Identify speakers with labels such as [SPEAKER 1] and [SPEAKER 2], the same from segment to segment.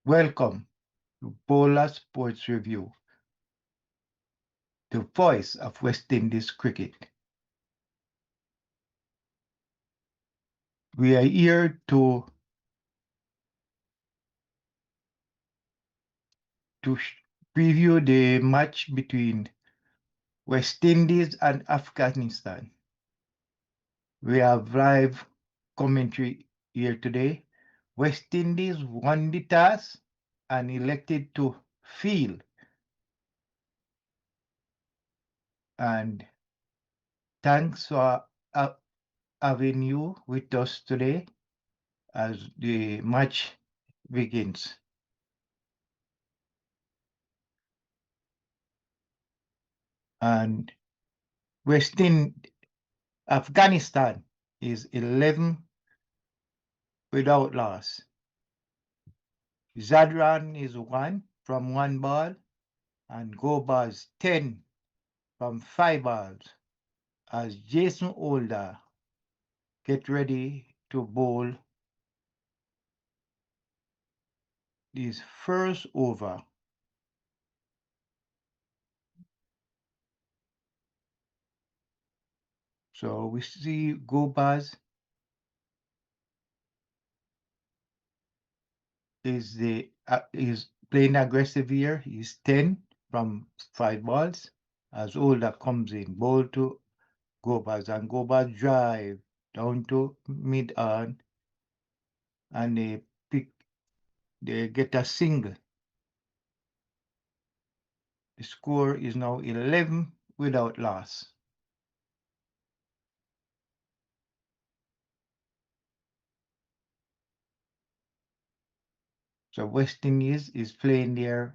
[SPEAKER 1] Welcome to BOLAS Sports Review, the voice of West Indies cricket. We are here to preview the match between West Indies and Afghanistan. We have live commentary here today. West Indies won the toss and elected to field. And thanks for having you with us today as the match begins. And Afghanistan is 11 without loss. Zadran is 1 from 1 ball and Gobas 10 from 5 balls as Jason Holder get ready to bowl his first over. So we see Gobas is playing aggressive here. He's 10 from 5 balls as Holder comes in, bowl to Gobas, and Gobas drive down to mid-on and they get a single. The score is now 11 without loss. So West Indies is playing their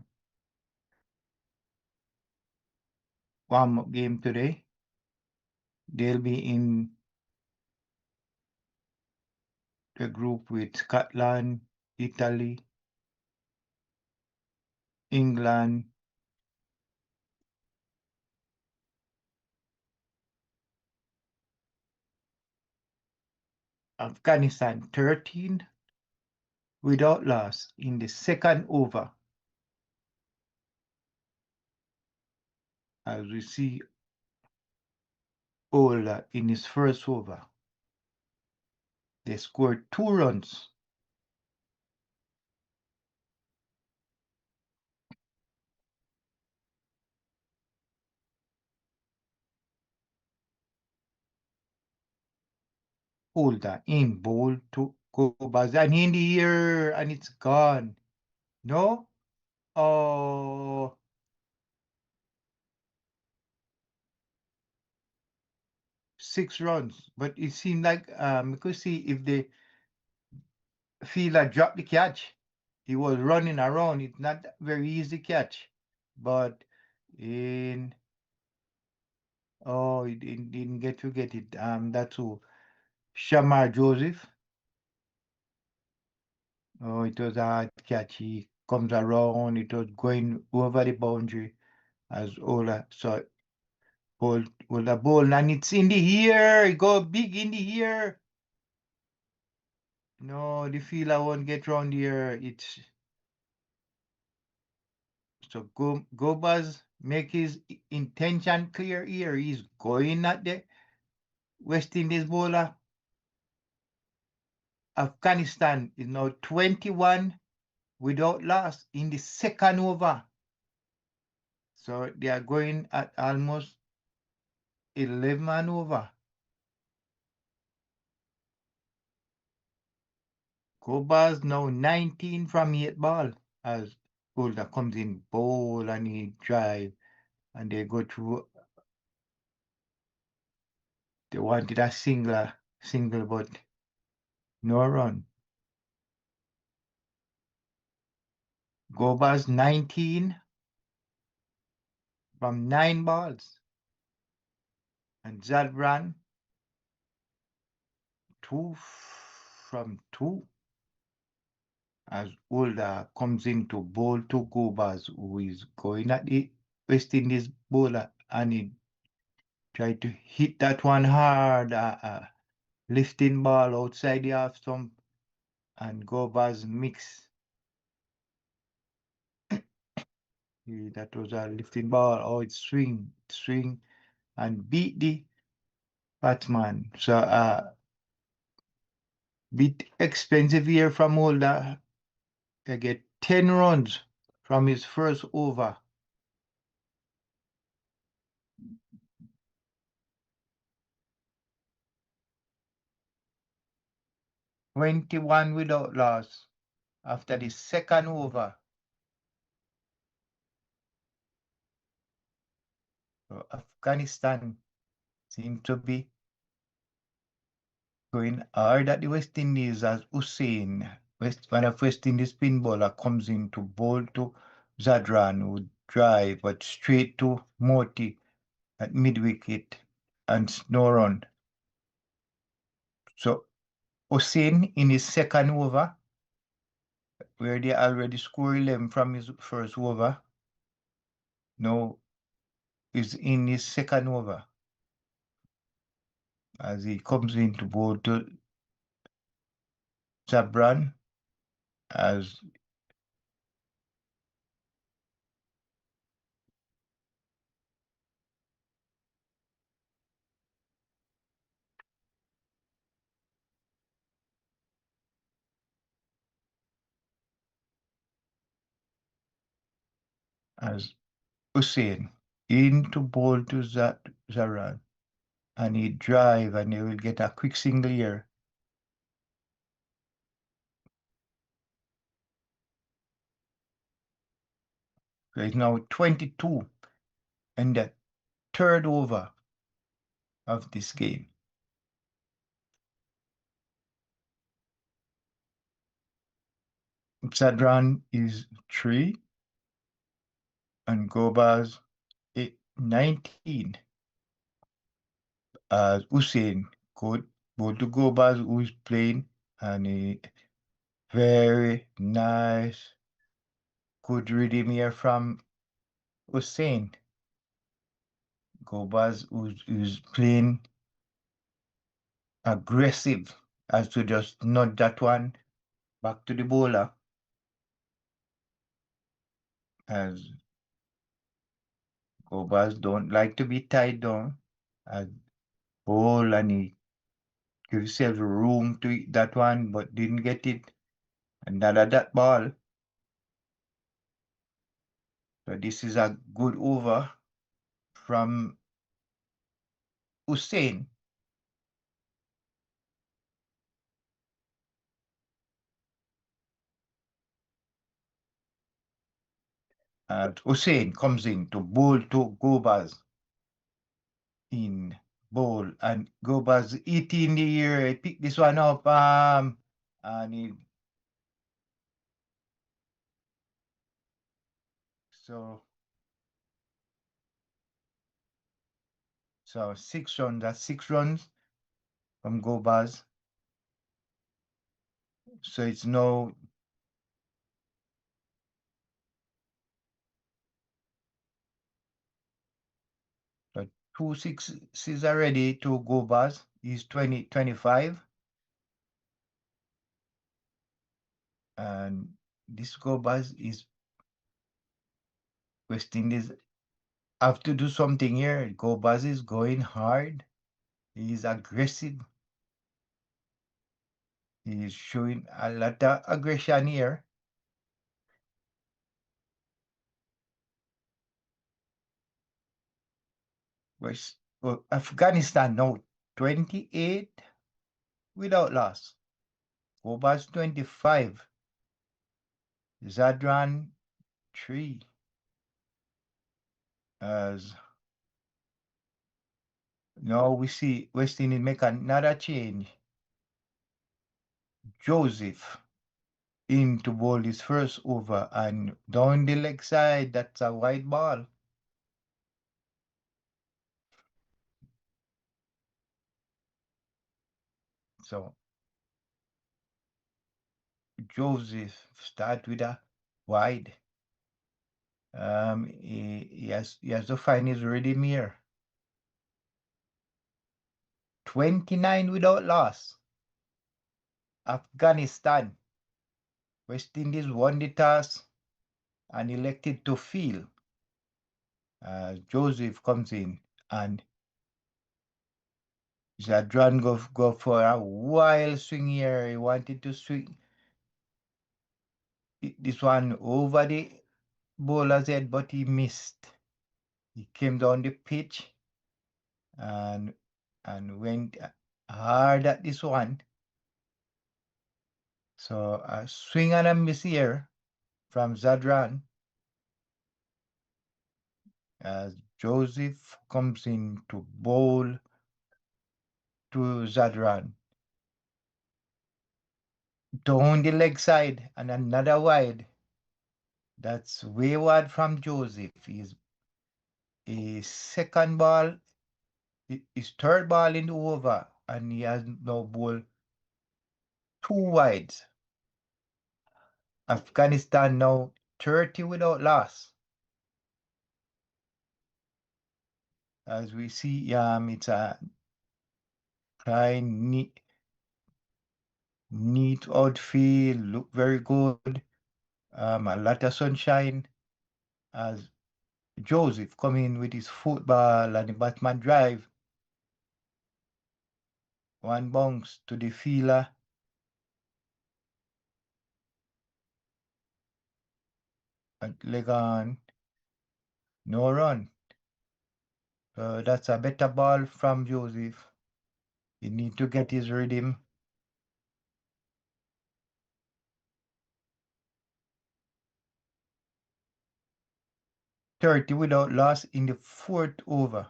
[SPEAKER 1] warm-up game today. They'll be in the group with Scotland, Italy, England, Afghanistan 13 without loss in the second over. As we see Ola in his first over. They scored 2 runs. Holder in bowl to Gobas and in the air and it's gone. No? Oh. Six runs, but it seemed like you could see if the fielder dropped the catch, he was running around. It's not a very easy catch, but he didn't get to get it. That's who, Shamar Joseph. Oh, it was a hard catch. He comes around. It was going over the boundary as Ola saw it. Hold the ball, and it's in the air. It go big in the air. No, the fielder won't get round here. It's so Gobas make his intention clear here. He's going at the West Indies bowler. Afghanistan is now 21 without loss in the second over. So they are going at almost 11 over. Gobas now 19 from 8 ball as Holder comes in bowl and he drive and they go through. They wanted a single, but no run. Gobas 19 from 9 balls, and Zadran 2 from 2. As Older comes in to bowl to Gobas, who is going at the West Indies bowler, and he tried to hit that one hard, lifting ball outside the half stump, and Gobas mix. That was a lifting ball. Oh, it swing, and beat the batsman. So, bit expensive here from Older. They get 10 runs from his first over. "21 without loss after the second over." So Afghanistan seems to be going hard at the West Indies as Hussain, one of West Indies spin bowler, comes in to bowl to Zadran, who drive but straight to Moti at mid-wicket and no run. So Hussain in his second over, where they already scored 11 from his first over, now is in his second over as he comes in to bowl to Zabran as Hussain into bowl to Zaran, and he drive and he will get a quick single here. So it's now 22 in the third over of this game. Zadran is 3 and Gobas 19. As Hussain could go to Gobas, who is playing, and a very nice, good rhythm here from Hussain. Gobas, who's playing aggressive, as to just nod that one back to the bowler, as Gobas don't like to be tied down, as bowl, and he give himself room to hit that one, but didn't get it. Another that ball. So this is a good over from Hussain. And Hussain comes in to bowl to Gobas in bowl, and Gobas 18 the year. He picked this one up, and he so 6 runs. That's 6 runs from Gobas. So it's now so 2 sixes already to Gobas. He's 25. And this Gobas is West Indies have to do something here. Gobas is going hard. He's aggressive. He's showing a lot of aggression here. Afghanistan now 28 without loss. Gobas 25. Zadran 3. As now we see West Indies make another change. Joseph in to bowl his first over and down the leg side, that's a wide ball. So Joseph start with a wide. He has to find his rhythm here. 29 without loss. Afghanistan. West Indies won the toss and elected to field. Joseph comes in and Zadran go for a wild swing here. He wanted to swing this one over the bowler's head, but he missed. He came down the pitch and went hard at this one. So a swing and a miss here from Zadran as Joseph comes in to bowl to Zadran. Down the leg side and another wide. That's wayward from Joseph. His second ball, his third ball in the over, and he has now bowled two wides. Afghanistan now 30 without loss. As we see, it's a fine, neat outfield, look very good. A lot of sunshine as Joseph come in with his football and the batsman drive. One bounce to the fielder. And leg on. No run. That's a better ball from Joseph. He need to get his rhythm. .30 without loss in the fourth over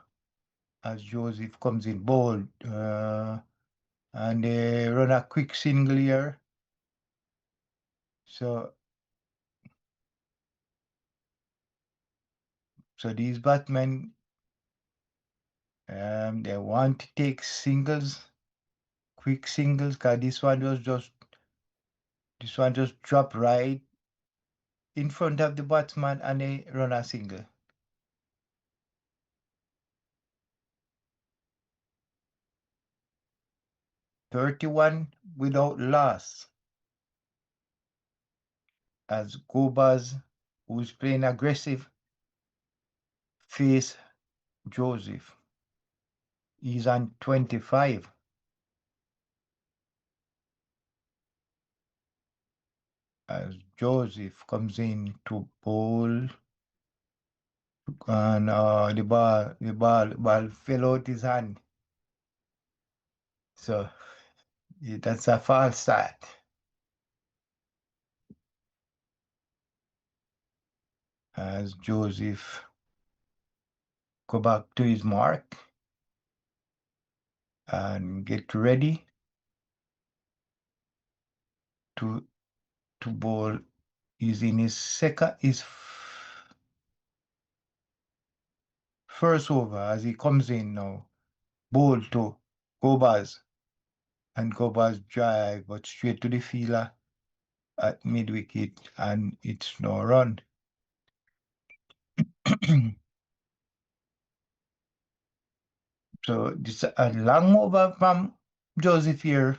[SPEAKER 1] as Joseph comes in bold. And they run a quick single here. So these batsmen, they want to take singles, quick singles, because this one just dropped right in front of the batsman and they run a single. .31 without loss as Gobas, who's playing aggressive, face Joseph. He's on 25. As Joseph comes in to bowl, and the ball fell out his hand. So that's a false start. As Joseph go back to his mark and get ready to bowl. He's in his first over as he comes in now. Bowl to Gobas. And Gobas drive, but straight to the fielder at mid-wicket, and it's no run. So this a long over from Joseph here.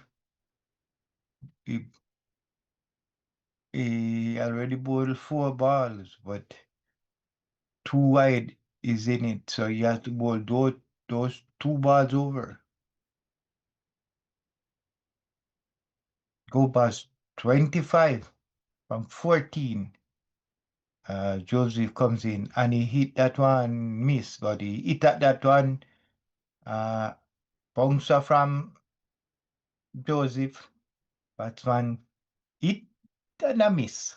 [SPEAKER 1] He already bowled 4 balls, but 2 wide is in it, so he has to bowl those 2 balls over. Go past 25 from 14. Joseph comes in and he hit that one, miss, but he hit at that one. Bouncer from Joseph, batsman hit and a miss.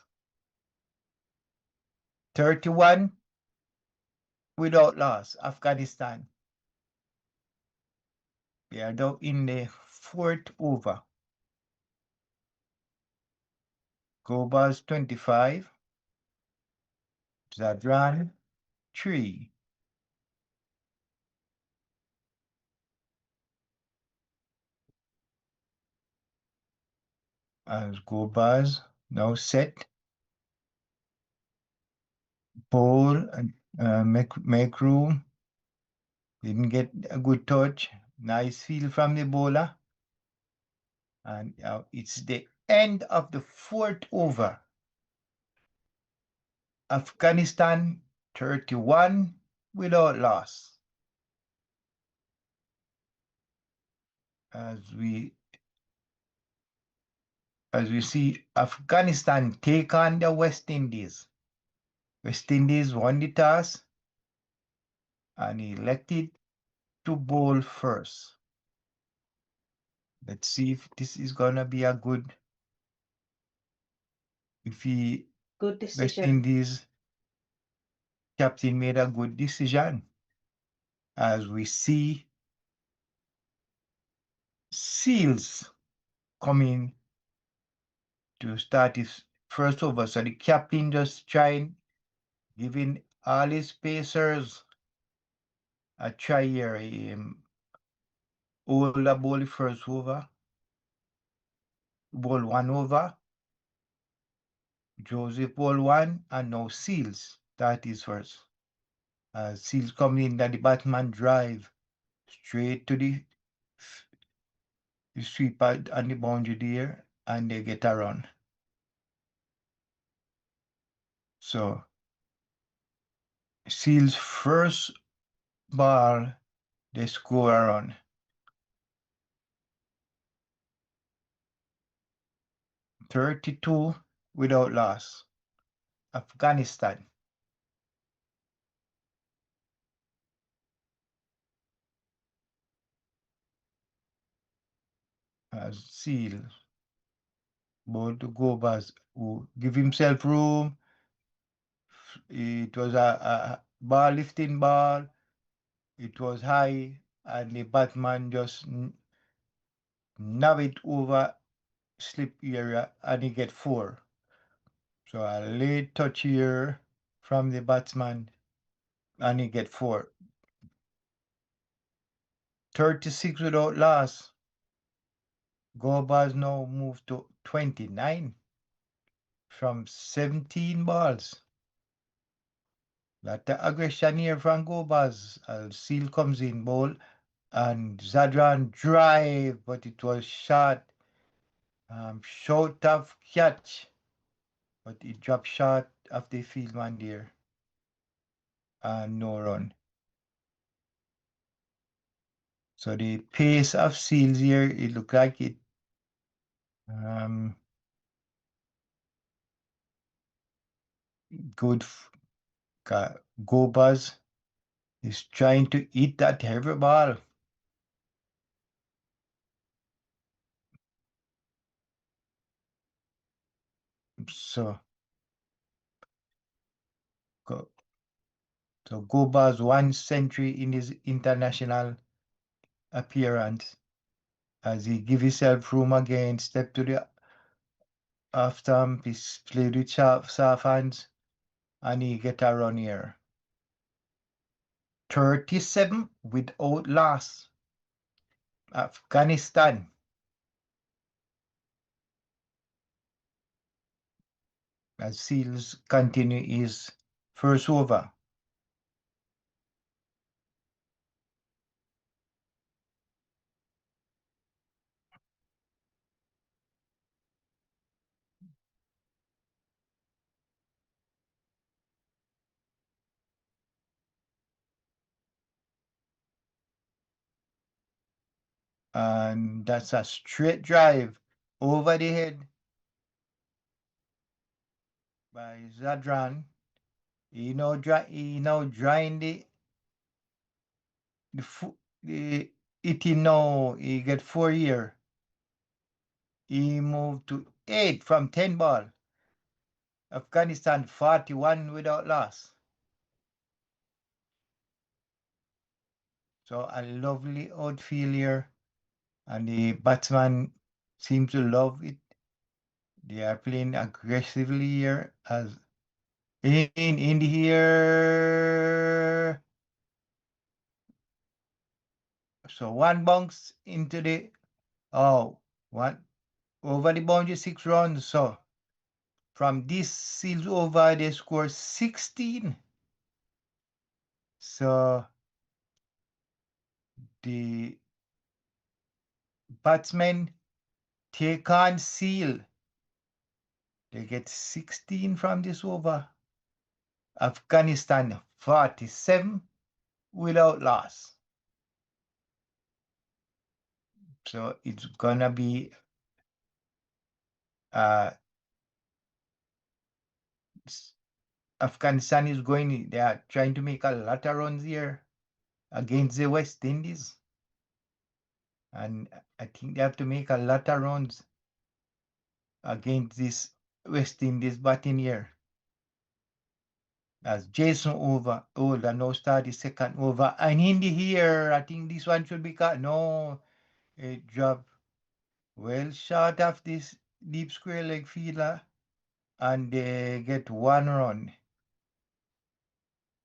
[SPEAKER 1] 31 without loss. Afghanistan. They are now in the 4th over. Gobas 25. Zadran 3. As Gobas now set. Bowl and make room. Didn't get a good touch. Nice field from the bowler. And it's the end of the 4th over. Afghanistan 31 without loss. As we see Afghanistan take on the West Indies. West Indies won the toss and elected to bowl first. Let's see if this is gonna be a good.
[SPEAKER 2] Good
[SPEAKER 1] West
[SPEAKER 2] decision.
[SPEAKER 1] Indies captain made a good decision. As we see Seals coming to start his first over. So the captain just trying, giving all his pacers a try here. Older ball the first over. Ball 1 over. Joseph ball 1 and now Seals. That is first. Seals coming in that the batsman drive straight to the sweeper on the boundary there and they get a run. So Seals first ball, they score a run. 32 without loss. Afghanistan. As Seals ball to Gobas, who give himself room. It was a ball lifting ball. It was high, and the batsman just nab it over slip area, and he get 4. So a late touch here from the batsman, and he get 4. 36 without loss. Gobas now moved to 29 from 17 balls. Lot of aggression here from Gobas. Seal comes in bowl and Zadran drive, but it was short. Short of catch, but it dropped short of the field man there. And no run. So the pace of Seals here, it looked like it good. Gobas is trying to eat that heavy ball. So Gobas 1 century in his international appearance as he give himself room again, step to the off stump, he played with soft hands, and he get a run here. 37 without loss. Afghanistan. As Seals continue his first over. And that's a straight drive over the head by Zadran. He now drying the eating now. He get 4 here. He moved to 8 from 10 ball. Afghanistan 41 without loss. So a lovely outfield here, and the batsman seems to love it. They are playing aggressively here as in here. So one bounce into the one over the boundary, 6 runs. So from this seals over, they score 16. So the batsmen take on seal. They get 16 from this over. Afghanistan 47 without loss. So it's gonna be Afghanistan is going, they are trying to make a lot of runs here against the West Indies. And I think they have to make a lot of runs against this West Indies batting here. As Jason Holder now start the second over. And Hindi here, I think this one should be cut. No, it dropped well short of this deep square leg fielder. And they get 1 run.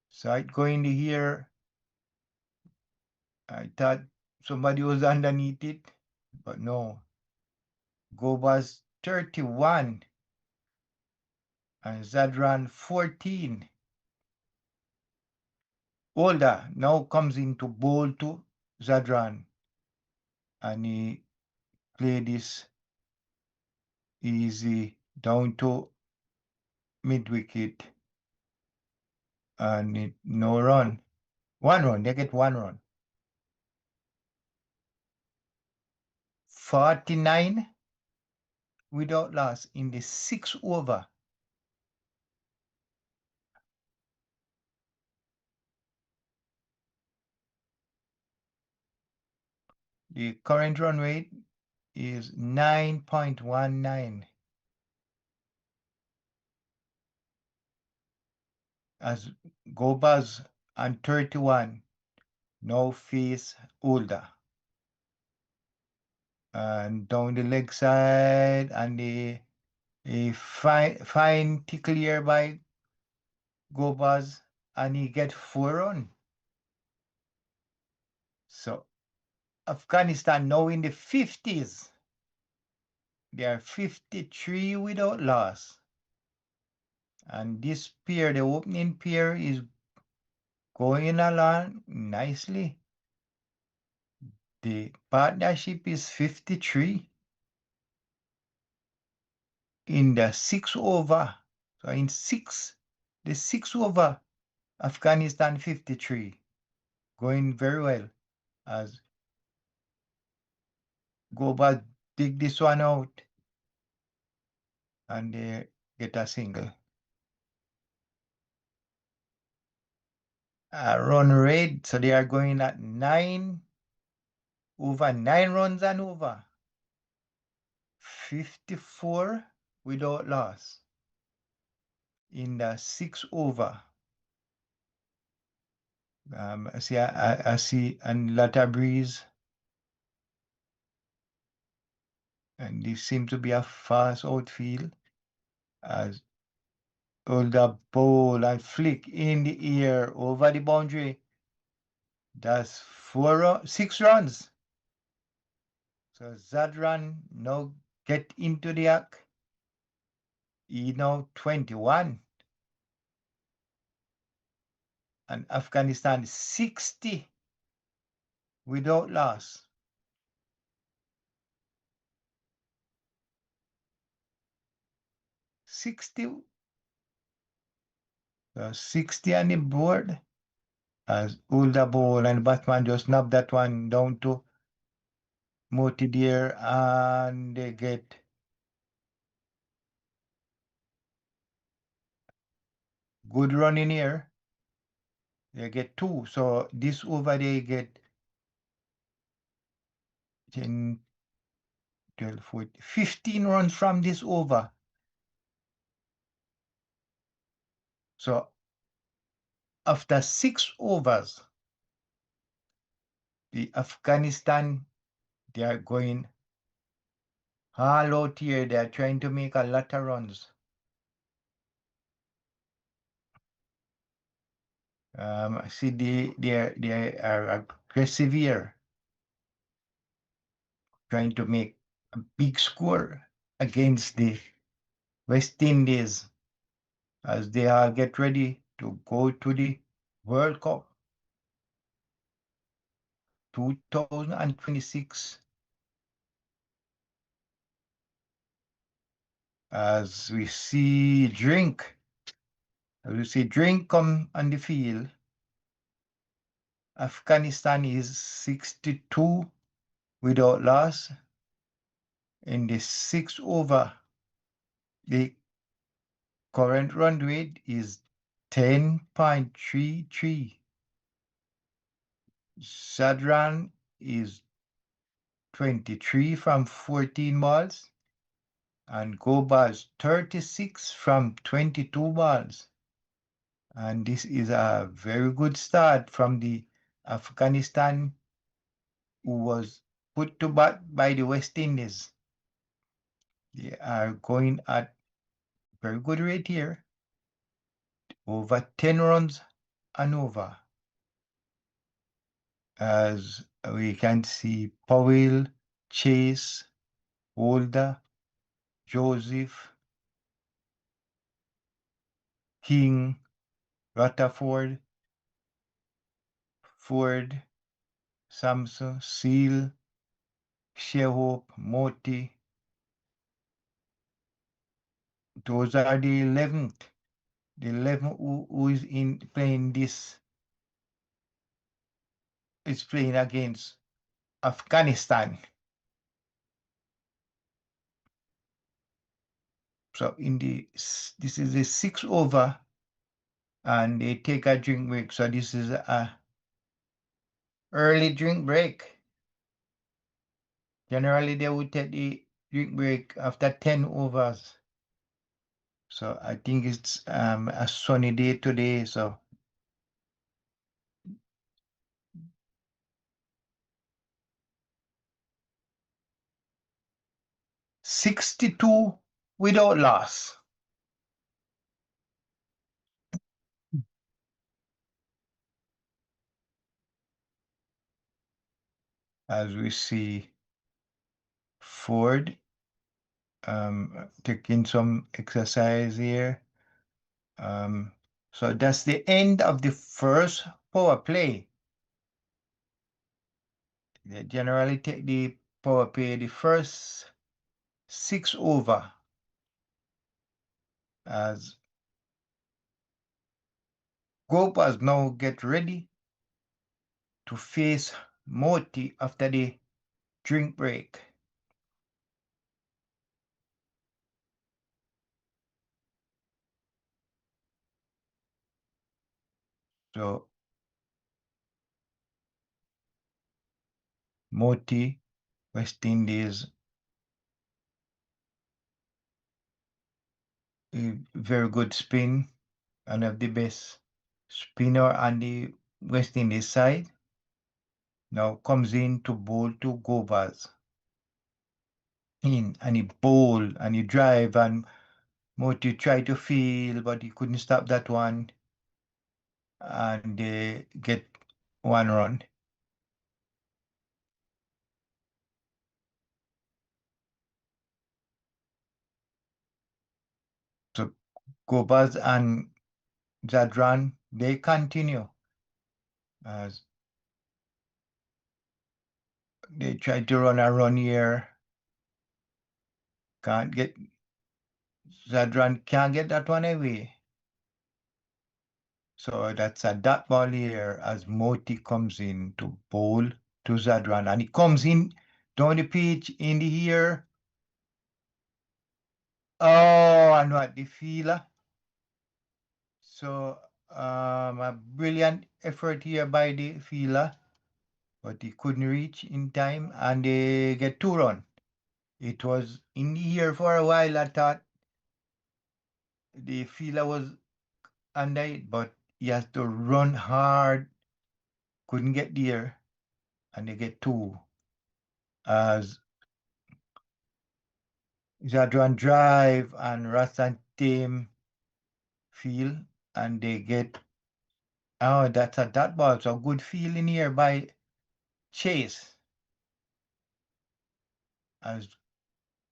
[SPEAKER 1] So it going to here. I thought somebody was underneath it, but no. Gobas 31 and Zadran 14. Older now comes into bowl to Zadran, and he play this easy down to mid wicket, and no run. 1 run, they get 1 run. 49 without loss in the 6th over. The current run rate is 9.19 as Gobas and 31 now face Older. And down the leg side, and a fine tickle here by Gobas, and he get 4 run. So Afghanistan now in the 50s. They are 53 without loss. And this pair, the opening pair, is going along nicely. The partnership is 53 in the 6th over. So in the 6th over, Afghanistan 53. Going very well as Goba dig this one out and they get a single. Run rate, so they are going at 9 runs and over. 54 without loss in the 6th over. I see a lot of breeze, and this seems to be a fast outfield as hold the ball and flick in the air over the boundary. That's 6 runs. So Zadran now get into the act. He now 21. And Afghanistan 60 without loss. 60. 60 on the board as hold the ball and Batman just knocked that one down to Motidir, and they get good run in here. They get 2. So this over they get 10, 12, 14, 15 runs from this over. So after 6 overs, the Afghanistan, they are going all out here. They are trying to make a lot of runs. See, they are aggressive here, trying to make a big score against the West Indies as they all get ready to go to the World Cup 2026. As we see Drink come on the field. Afghanistan is 62 without loss in the 6th over. The current run rate is 10.33. Sadran is 23 from 14 balls and Gobas 36 from 22 balls. And this is a very good start from the Afghanistan who was put to bat by the West Indies. They are going at very good rate here, over 10 runs and over. As we can see, Powell, Chase, Holder, Joseph, King, Rutherford, Ford, Samson, Seal, Shehope, Moti. Those are the 11th. The 11 who is in playing this is playing against Afghanistan. So this is the 6th over and they take a drink break. So this is a early drink break. Generally they would take the drink break after 10 overs. So I think it's a sunny day today. So $62 without loss. As we see Ford taking some exercise here. So that's the end of the first power play. They generally take the power play the first 6 over as Gopas now get ready to face Moti after the drink break. So Moti, West Indies, a very good spin, one of the best spinner on the West Indies side. Now comes in to bowl to Gobas. In and he bowl and he drive and Moti tried to field, but he couldn't stop that one. And they get 1 run. So Gobas and Zadran, they continue as they try to run a run here. Can't get Zadran can't get that one away. So that's a dot ball here as Moti comes in to bowl to Zadran. And he comes in down the pitch in the air. Oh, and what the feeler. So a brilliant effort here by the fielder, but he couldn't reach in time and they get 2 runs. It was in the air for a while. I thought the fielder was under it, but he has to run hard, couldn't get there. and they get 2 as Jadran drive and Rastan Tame field, and they get that's a dot ball, so good field in here by Chase as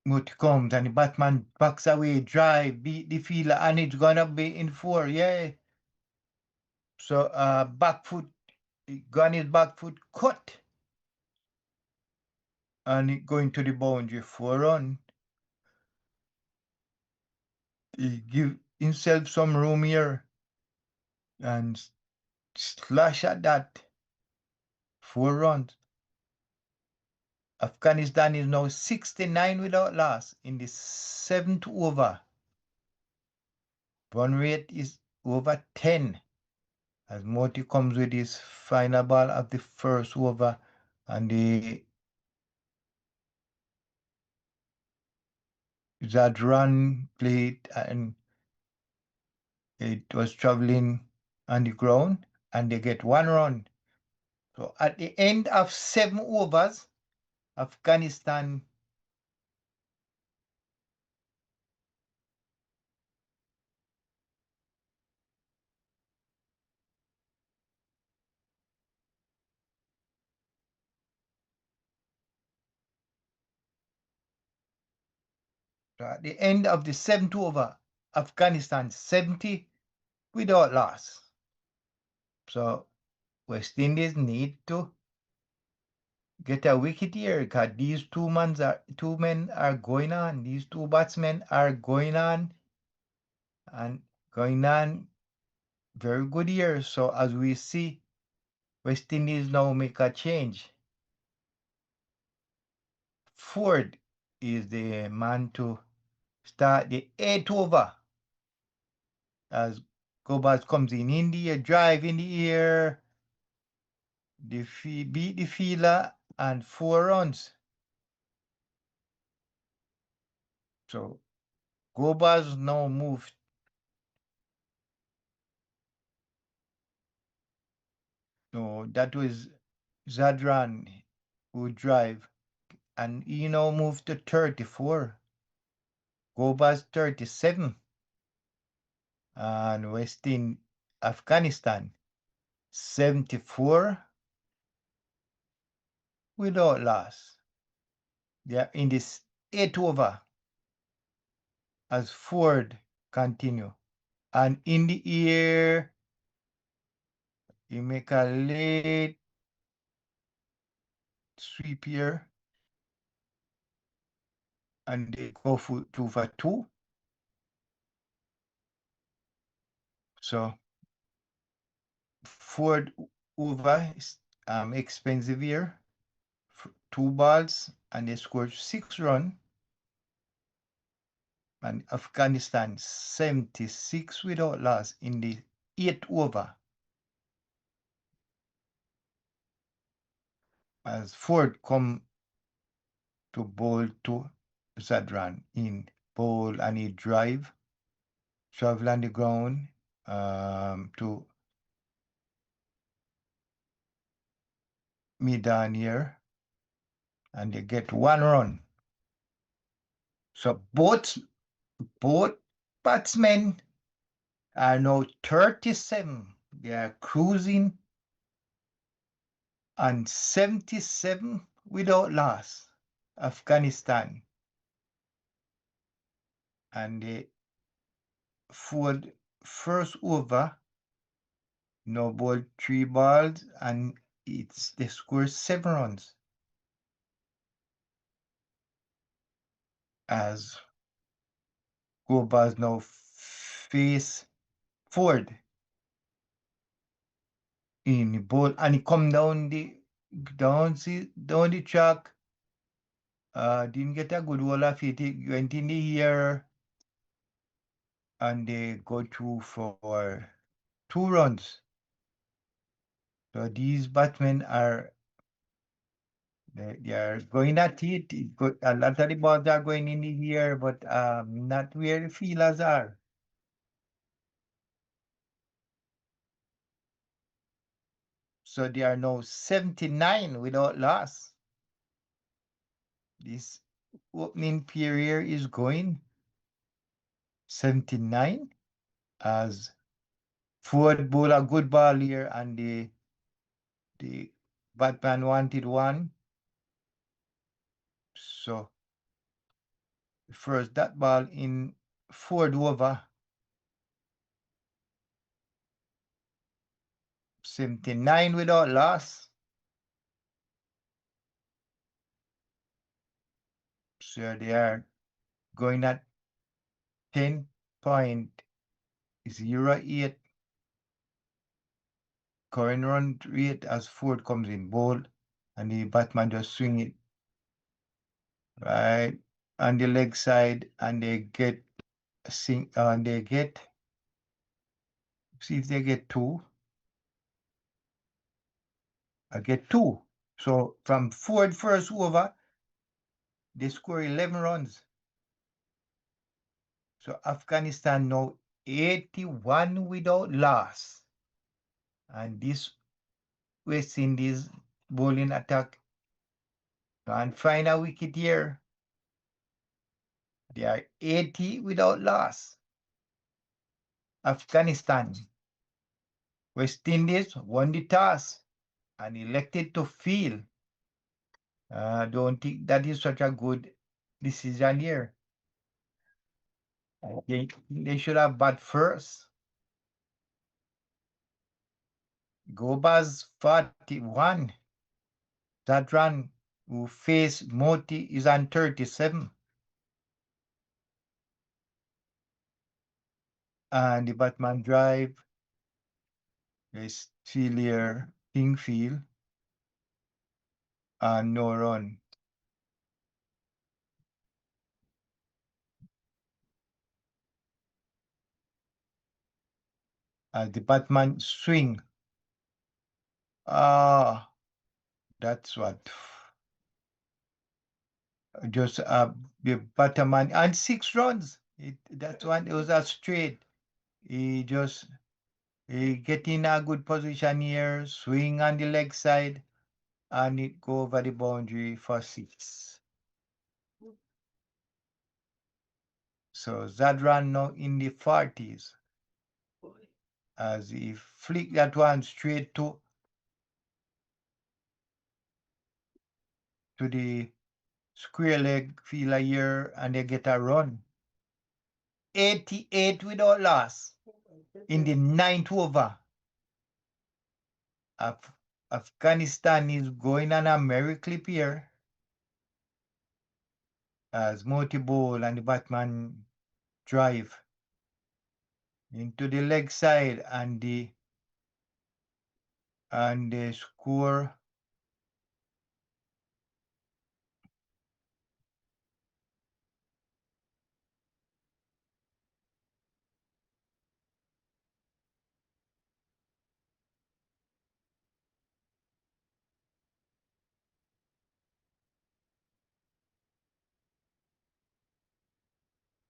[SPEAKER 1] Mutt comes and the Batman backs away, drive, beat the fielder, and it's gonna be in 4, yeah. So back foot, gun his back foot cut, and it going to the boundary 4 run. He give himself some room here and slash at that 4 runs. Afghanistan is now 69 without loss in the 7th over. Run rate is over 10 as Moti comes with his final ball of the first over, and the Zadran played and it was traveling on the ground, and they get 1 run. So at the end of 7 overs, Afghanistan at the end of the 7th over, Afghanistan 70 without loss. So West Indies need to get a wicket here because these 2 men are going on. These 2 batsmen are going on and going on very good here. So as we see, West Indies now make a change. Ford is the man to start the 8th over as Gobas comes in the air, drive in the air, beat the fielder, and 4 runs. So Gobas now moved. No, that was Zadran who drive, and he now moved to 34. Gobas 37, and West in Afghanistan 74 without loss. They are in this 8th over as Ford continue. And in the air, you make a late sweep here. And they go for 2 for 2. So Ford over is expensive here. 2 balls, and they scored 6 runs. And Afghanistan 76 without loss in the 8th over. As Ford come to bowl to Zadran in bowl, and he drive, travel on the ground to mid-on here, and they get 1 run. So both batsmen are now 37. They are cruising on 77 without loss. Afghanistan. And the Ford first over, no ball 3 balls, and they score 7 runs. As Gobas now face Ford in the ball, and he come down the track. Didn't get a good wall of it. He went in the air, and they go through for 2 runs. So these batsmen are they are going at it. A lot of the balls are going in the air, but not where the fielders are. So they are now 79 without loss. This opening period is going 79 as Ford bowl a good ball here and the batsman wanted one. So first that ball in Ford over 79 without loss. So they are going at 10.08 current run rate as Ford comes in bold and the batsman just swing it right on the leg side and they get see if they get two. I get two. So from Ford first over, they score 11 runs. So Afghanistan now 81 without loss. And this West Indies bowling attack and find a wicket here. They are 80 without loss. Afghanistan. West Indies won the toss and elected to field. I don't think that is such a good decision here. They should have bat first. Gobas 41. That run who faced Moti is on 37. And the Batman drive is failure infield and no run. As the Batman swing. That's what. Just the Batman and 6 runs. That one, it was a straight. He just get in a good position here, swing on the leg side, and it go over the boundary for 6. So Zadran now in the 40s. As he flick that one straight to the square leg fielder here and they get a run. 88 without loss in the 9th over. Afghanistan is going on a merry clip here. As Moti Bowl and the Batman drive into the leg side and the score.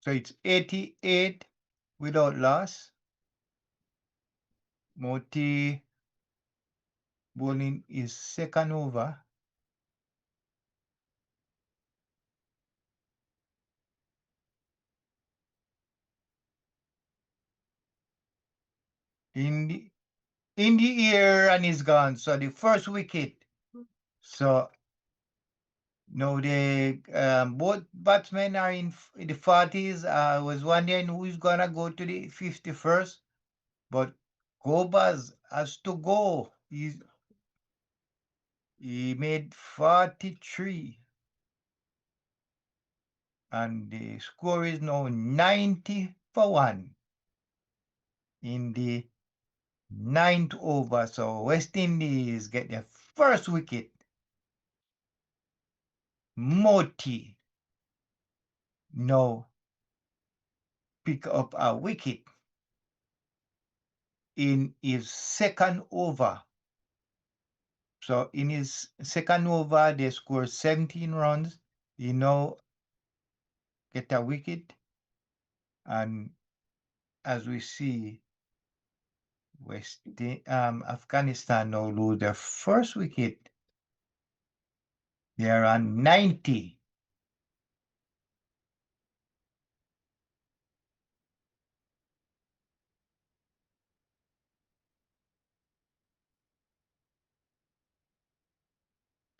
[SPEAKER 1] So it's 88 without loss. Moti bowling is second over. In the air and is gone. So the first wicket. So now the both batsmen are in the 40s. I was wondering who is gonna go to the 51st, but Gobas has to go. He made 43, and the score is now 90 for 1 in the 9th over. So West Indies get their first wicket. Moti now pick up a wicket in his second over. So in his second over, they scored 17 runs. He now get a wicket. And as we see, Afghanistan now lose their first wicket. They are on 90.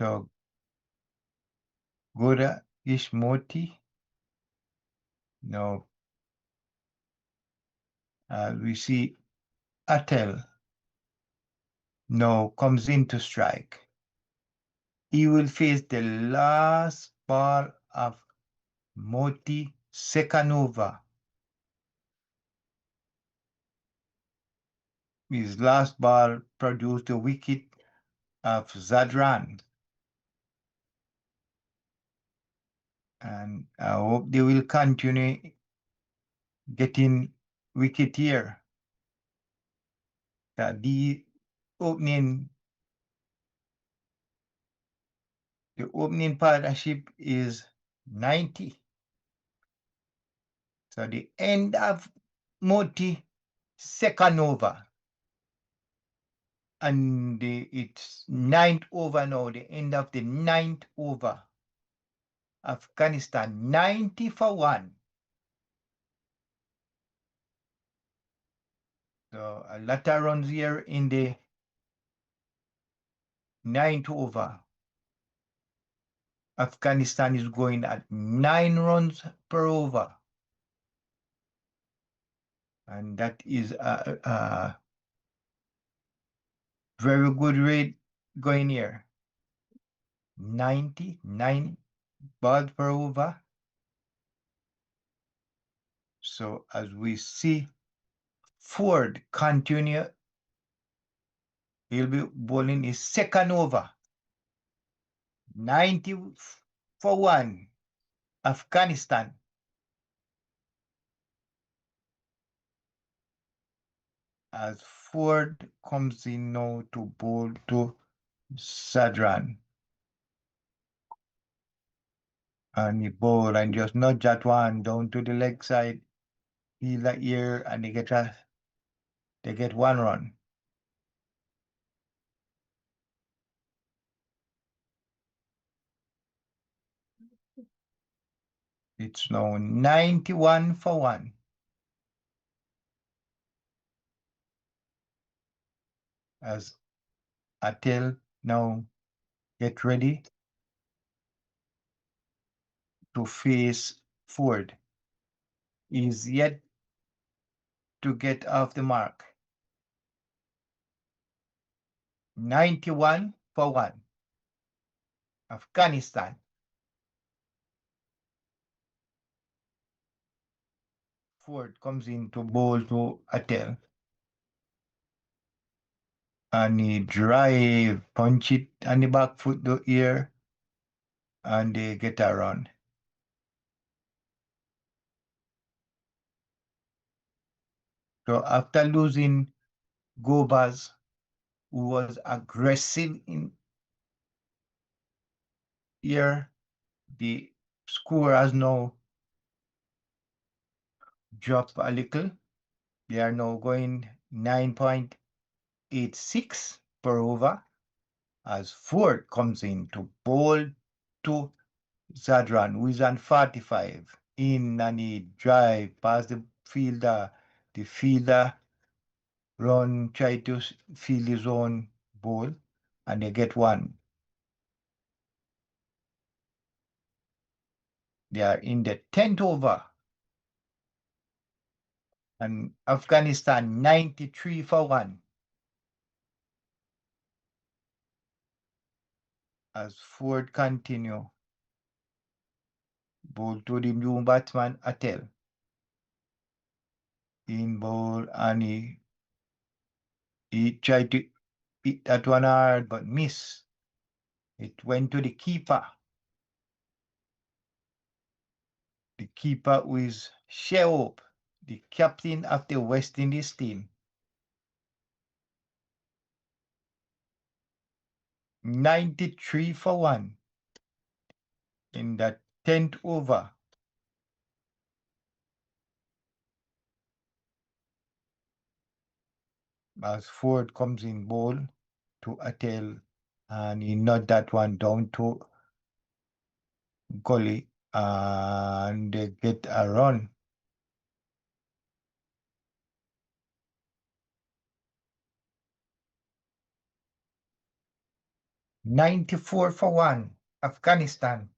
[SPEAKER 1] So Goda Ishmoti. Now we see Atel now comes in to strike. He will face the last ball of Moti Sekanova. His last ball produced a wicket of Zadran. And I hope they will continue getting wicket here. The opening partnership is 90. So the end of Moti Sekanova. And it's ninth over now, the end of the ninth over. Afghanistan 90 for 1. So a lot of runs here in the ninth over. Afghanistan is going at 9 runs per over. And that is a very good rate going here. 99 balls per over. So as we see Ford continue, he'll be bowling his second over. 90 for 1. Afghanistan. As Ford comes in now to bowl to Sadran. And he bowl and just nudge that one down to the leg side. Feel that ear and they get 1 run. It's now 91 for 1. As Atel now get ready to face Ford. Is yet to get off the mark. 91 for 1. Afghanistan. Ford comes in to bowl to Atel. And he drive, punch it on the back foot to ear, and they get a run. So after losing Gobas, who was aggressive in here, the score has now dropped a little. They are now going 9.86 per over as Ford comes in to bowl to Zadran, who is on 45. In and he drive past the fielder. The fielder run, try to field his own ball, and they get 1. They are in the 10th over. And Afghanistan 93 for 1. As Ford continue, ball to the new batsman Atel. In ball, and he tried to hit that one hard but miss. It went to the keeper. The keeper was Shehope, the captain of the West Indies team. 93 for 1 in that 10th over. as Ford comes in bowl to Attell, and he nod that one down to Gully, and they get a run. "94 for 1, Afghanistan."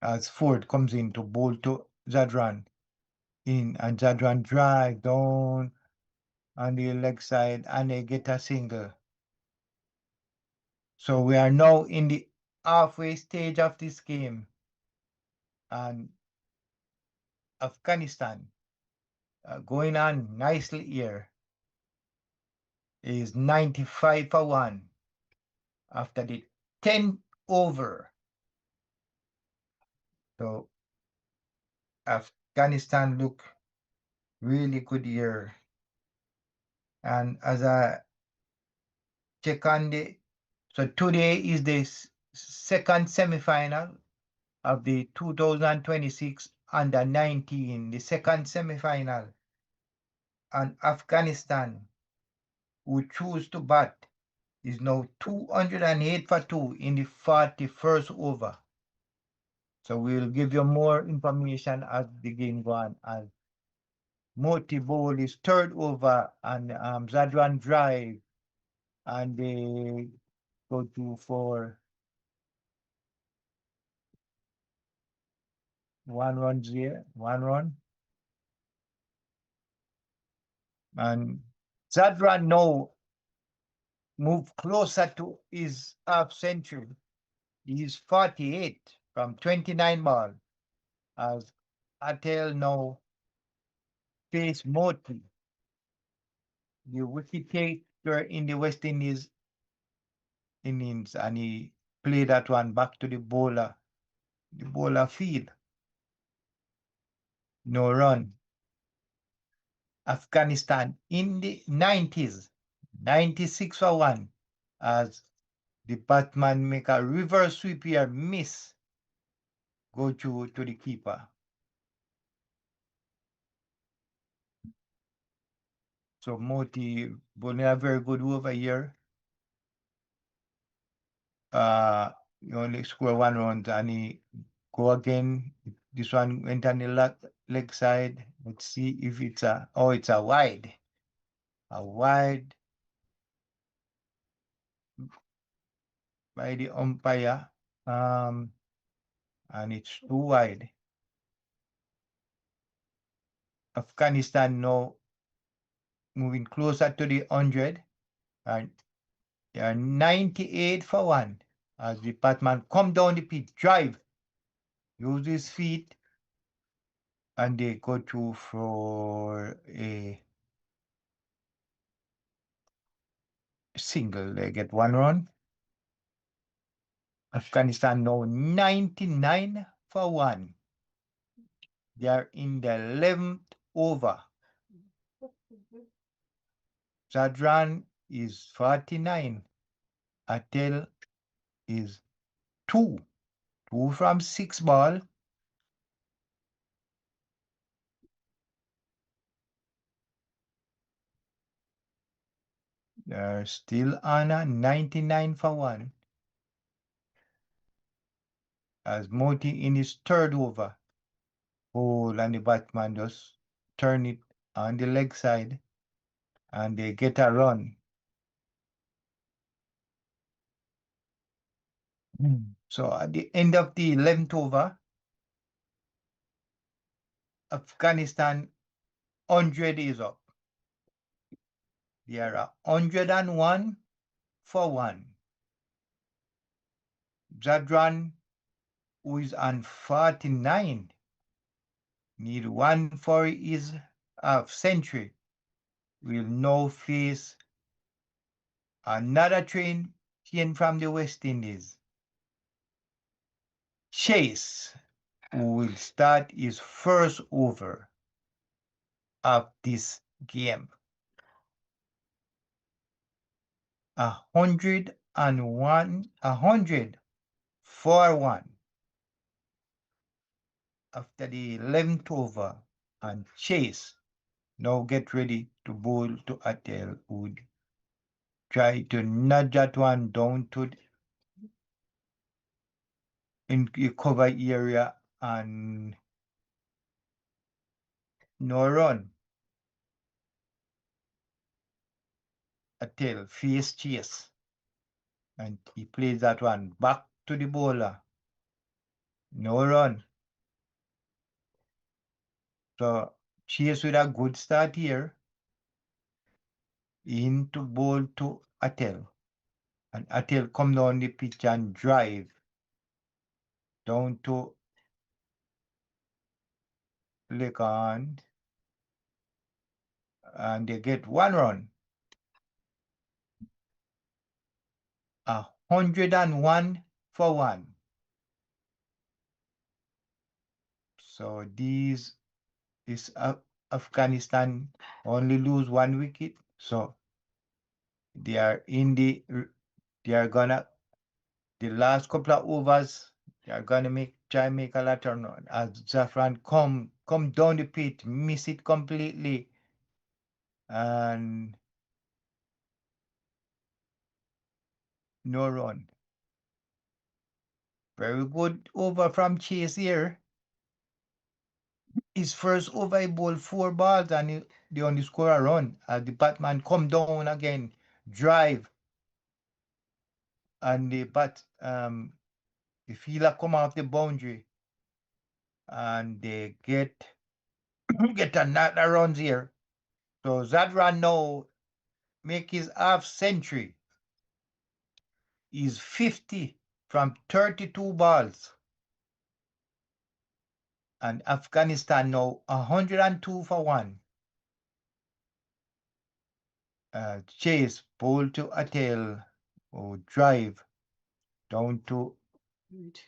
[SPEAKER 1] As Ford comes in to bowl to Zadran in, and Zadran drive down on the leg side, and they get a single. So we are now in the halfway stage of this game, and Afghanistan going on nicely here is 95 for 1 after the 10 over. So Afghanistan look really good here. And as I check on so today is the second semi-final of the 2026 under-19, the second semi-final. And Afghanistan, who choose to bat, is now 208 for 2 in the 41st over. So we'll give you more information as the game goes on. As Moti Bowl is third over, and Zadran drive, and they go to for 1 run here, 1 run. And Zadran now move closer to his half century. He's 48 from 29 ball, as Attell now face Moti, the wicket taker in the West Indies innings, and he played that one back to the bowler field. No run. Afghanistan in the 90s, 96 for 1, as the batsman make a reverse sweep here, miss, go to the keeper. So Moti bowling a very good over here. He only score 1 run, and he go again. This one went on the leg side. Let's see if it's it's a wide. A wide by the umpire. And it's too wide. Afghanistan now moving closer to the 100, and they are 98 for 1 as the batsman come down the pitch, drive, use his feet, and they go to for a single. They get 1 run. Afghanistan now 99 for 1. They are in the 11th over. Zadran is 49. Attell is 2 from 6 ball. They're still on a 99 for 1. As Moti in his third over, and the batsman just turn it on the leg side, and they get a run. So at the end of the 11th over, Afghanistan 100 is up. They are 101 for 1. Zadran, who is on 49, need 1 for his half century, will now face another train came from the West Indies, Chase, who will start his first over. of this game. 100 for 1 after the 11th over, and Chase now get ready to bowl to Atel, who try to nudge that one down to in the cover area and no run. Atel face Chase, and he plays that one back to the bowler. No run. So Chase with a good start here into bowl to Atel. And Atel come down the pitch and drive down to Lekan, and they get 1 run. 101 for 1. So these is Afghanistan only lose 1 wicket. So they are in the last couple of overs, they are gonna try make a lot of run. As Zafran come down the pitch, miss it completely, and no run. Very good over from Chase here. His first over, he bowled 4 balls and they only score a run. As the batman come down again, drive, and the fielder come off the boundary, and they get another runs here. So Zadran now make his half century. He's 50 from 32 balls. And Afghanistan now 102 for 1. Chase bowl to Atel, or drive down to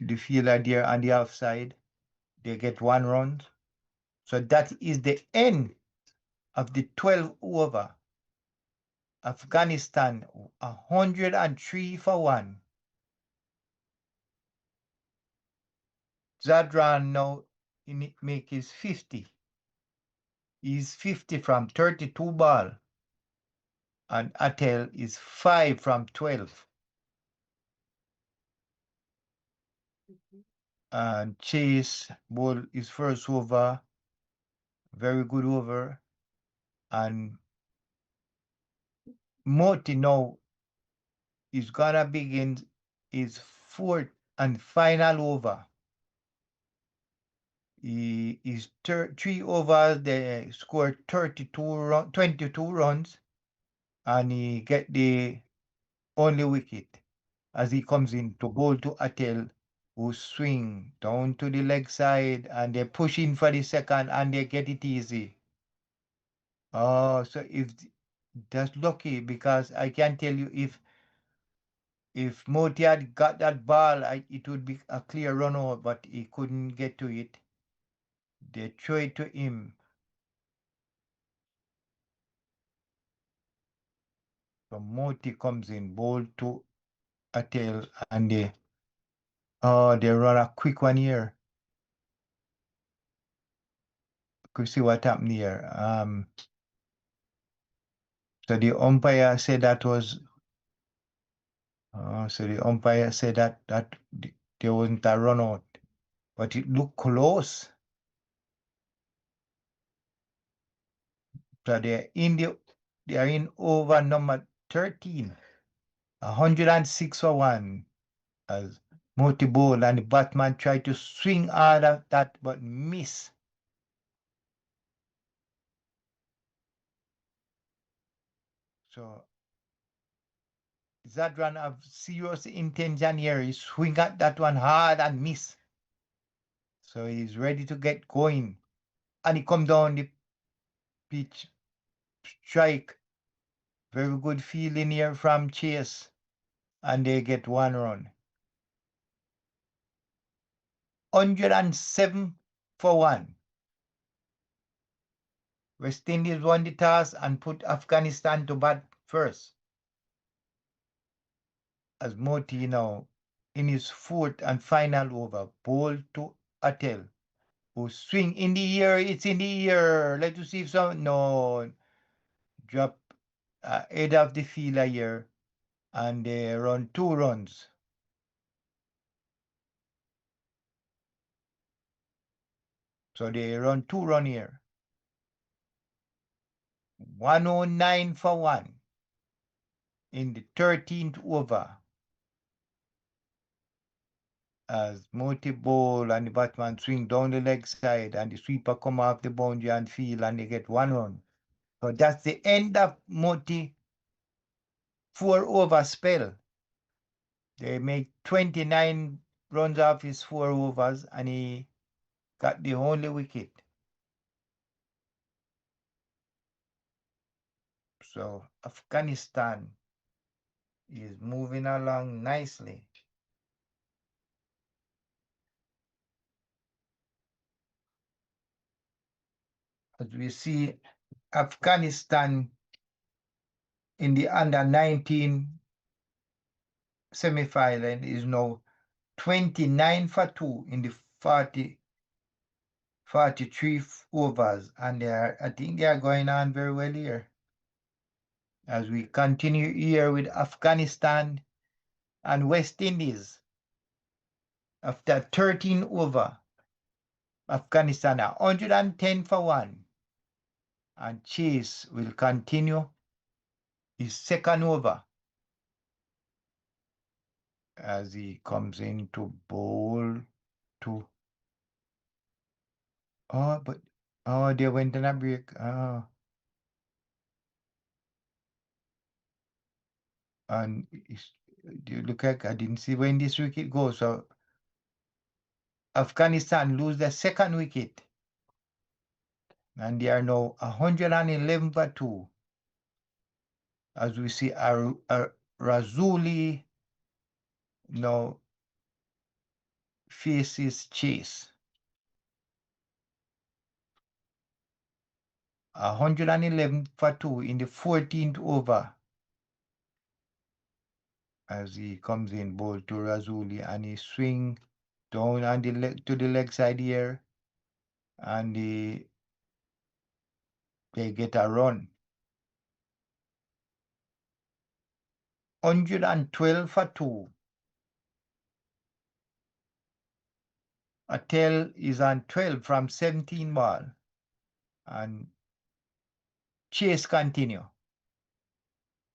[SPEAKER 1] the fielder there on the offside. They get 1 run. So that is the end of the 12 over. Afghanistan 103 for 1. Zadran now make his 50. He's 50 from 32 ball. And Atel is 5 from 12. And Chase ball his first over. Very good over. And Moti now is gonna begin his 4th and final over. He is 3 overs, they scored 22 runs, and he get the only wicket as he comes in to bowl to Atel, who swing down to the leg side, and they push in for the second, and they get it easy. Oh, so if that's lucky, because I can tell you, if Moti had got that ball, it would be a clear run out, but he couldn't get to it. They throw it to him. So Moti comes in, bowl to Atel, and they run a quick one here. Could see what happened here. So the umpire said that was. So the umpire said that there wasn't a run out, but it looked close. So they are in over number 13, 106 for 1, as Moti bowl, and the batman tried to swing out of that but miss. So Zadran have serious intention here. He swing at that one hard and miss. So he's ready to get going. And he come down the pitch, strike. Very good feeling here from Chase. And they get 1 run. 107 for 1. West Indies won the toss and put Afghanistan to bat first. As Moti now, in his fourth and final over, bowled to Atel, who swing in the air. It's in the air. Let us see if some no drop head of the fielder here, and they run 2 runs. So they run 2 runs here. 109 for 1 in the 13th over. As Moti bowl and the batsman swing down the leg side and the sweeper come off the boundary and field and they get 1 run. So that's the end of Moti 4 over spell. They make 29 runs off his 4 overs and he got the only wicket. So Afghanistan is moving along nicely. As we see Afghanistan in the under-19 semi-final is now 29 for 2 in the 43 overs, and I think they are going on very well here. As we continue here with Afghanistan and West Indies. After 13 over, Afghanistan are 110 for 1. And Chase will continue his second over as he comes in to bowl to. They went on a break. And you look like I didn't see when this wicket goes. So Afghanistan lose their second wicket. And they are now 111 for 2. As we see Razuli now faces Chase. 111 for 2 in the 14th over. As he comes in, ball to Razuli, and he swing down on the leg to the leg side here, and they get a run. 112 for 2. Atel is on 12 from 17 ball, and Chase continue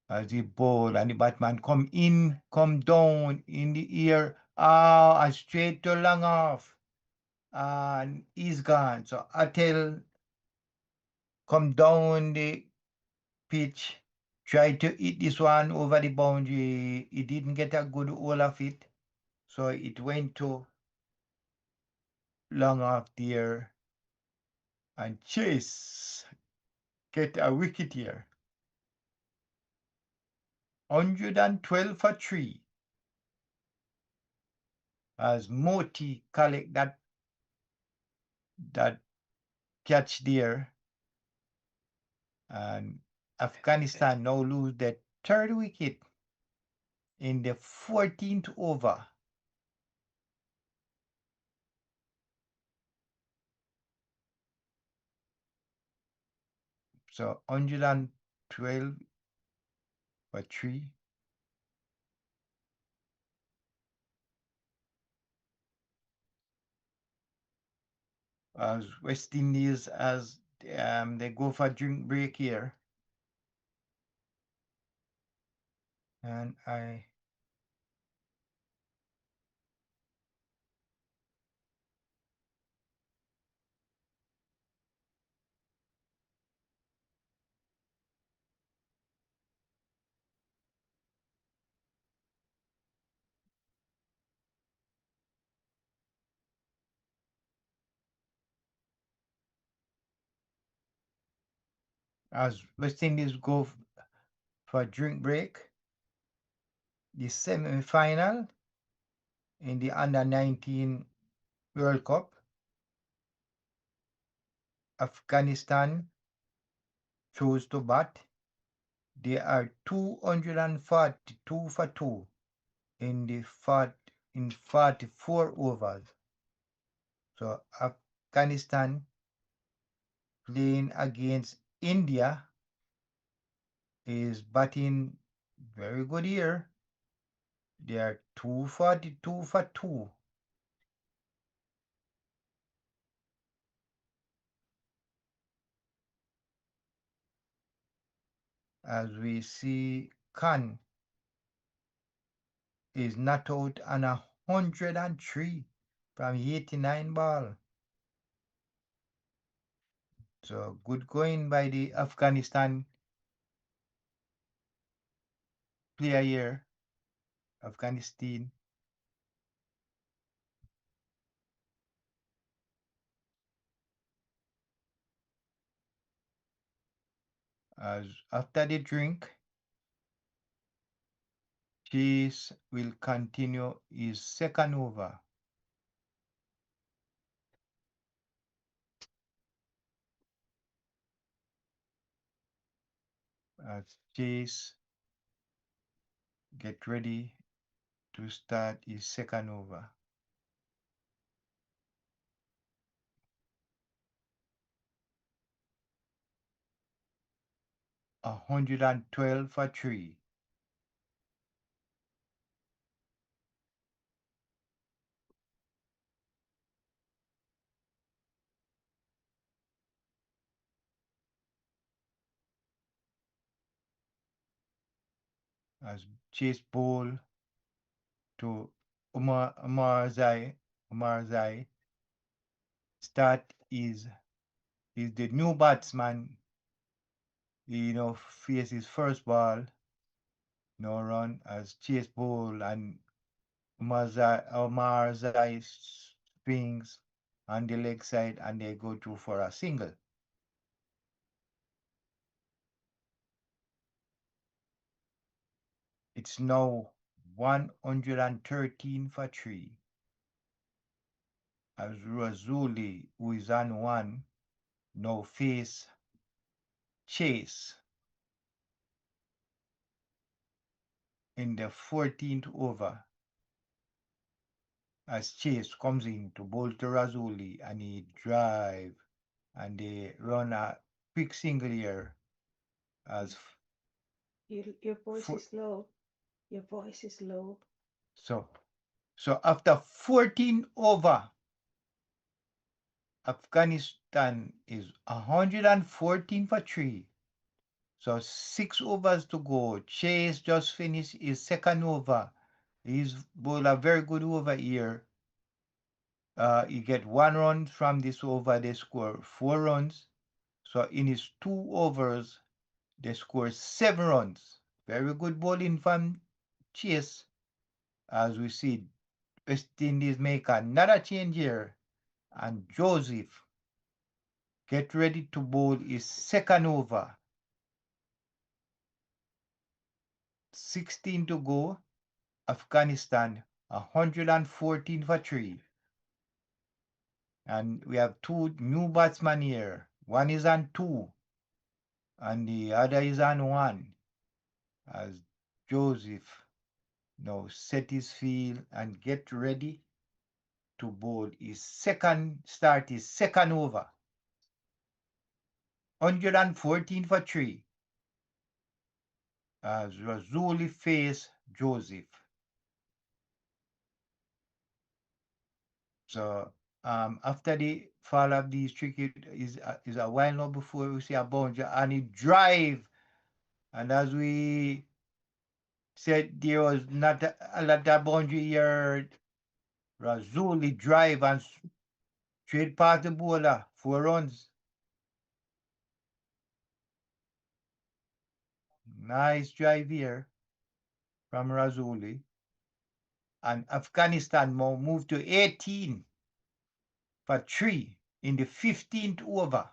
[SPEAKER 1] as he bowl, and the batman come in, come down in the air, and straight to long off, and he's gone. So Atel come down the pitch, tried to hit this one over the boundary. He didn't get a good hold of it, so it went to long off there, and Chase get a wicket here. 112 for 3 as Moti collect that catch there, and Afghanistan now lose their 3rd wicket in the 14th over. So 112 for 3. As West Indies, as they go for a drink break here. And as West Indies go for a drink break, the semi-final in the under-19 World Cup, Afghanistan chose to bat. They are 242 for 2 in the 44 overs. So Afghanistan playing against India is batting very good here. They are 242 for 2. As we see, Khan is not out on 103 from 89 ball. So good going by the Afghanistan player here. Afghanistan. As after the drink, Chase will continue his second over. As Chase get ready to start his second over. A 112 for 3. As Chase bowl to Umarzai start is the new batsman, face his first ball, no run as Chase bowl and Umarzai swings on the leg side and they go through for a single. It's now 113 for 3. As Razuli, who is on 1, now face Chase in the 14th over. As Chase comes in to bowl to Razuli and he drive and they run a quick single here. As
[SPEAKER 2] your voice is low. Your voice is low.
[SPEAKER 1] So after 14 over, Afghanistan is 114 for 3. So 6 overs to go. Chase just finished his second over. He's bowled a very good over here. He get 1 run from this over. They score 4 runs. So in his 2 overs, they score 7 runs. Very good bowling from Chase. As we see, West Indies make another change here. And Joseph get ready to bowl his second over. 16 to go. Afghanistan 114 for 3. And we have 2 new batsmen here. One is on 2 and the other is on 1. As Joseph now set his field and get ready to bowl his second over. 114 for 3. As Razuli face Joseph. So after the fall of these tricky is a while now before we see a boundary and he drive. And as we said, there was not a lot of boundary here. Razuli drive and straight past the bowler, 4 runs. Nice drive here from Razuli. And Afghanistan moved to 18 for 3 in the 15th over.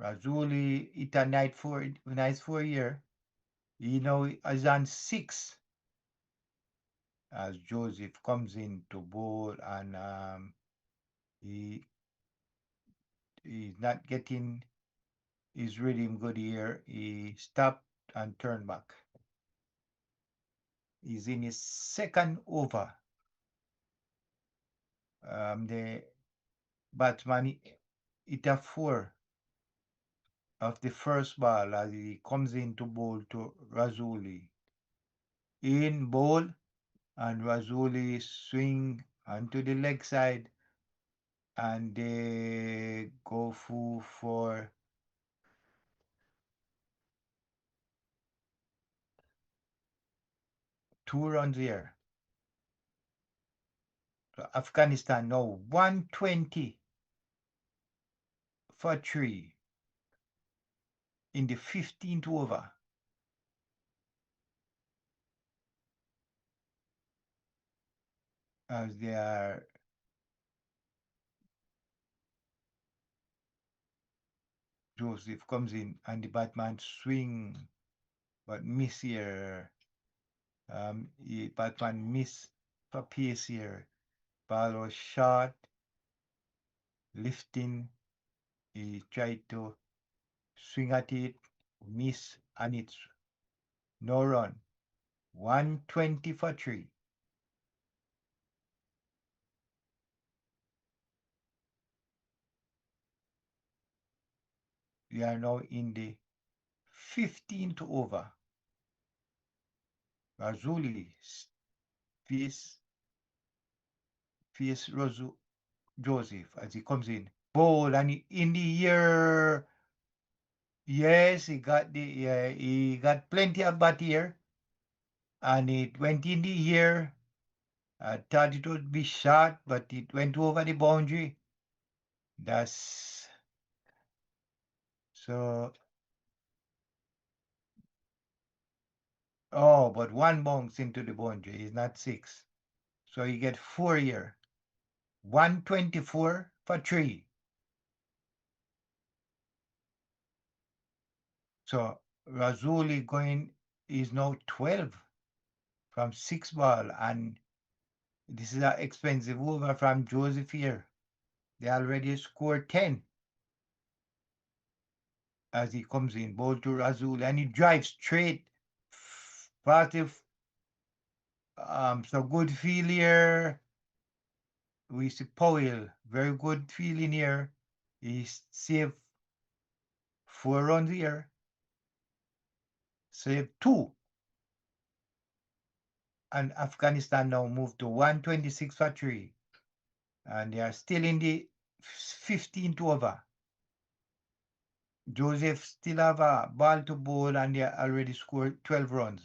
[SPEAKER 1] Razuli hit a nice 4 here. He now is on 6 as Joseph comes in to bowl and he He's not getting his rhythm good here. He stopped and turned back. He's in his second over. The batsman hit a four of the first ball as he comes in to bowl to Razuli. In bowl, and Razuli swing onto the leg side, and they go for 2 runs here. So Afghanistan now 120 for 3 in the 15th over. As they are Joseph comes in and the Batman swing, but miss here. Batman miss for pace here. Ball was short, lifting. He tried to swing at it, miss, and it's no run. 120 for 3. We are now in the 15th over. Razuli face Joseph as he comes in. Bowl and in the air. Yes, he got plenty of bat here. And it went in the air. I thought it would be short, but it went over the boundary. That's so. Oh, but one bounce into the boundary is not 6. So you get 4 here. 124 for 3. So Razuli is now 12 from 6 ball, and this is an expensive over from Joseph here. They already scored 10 as he comes in, ball to Razuli, and he drives straight. Positive, so good feel here. We see Powell, very good feeling here. He's saved 4 runs here. Saved 2. And Afghanistan now moved to 126 for 3. And they are still in the 15th over. Joseph still have a ball to bowl, and they already scored 12 runs.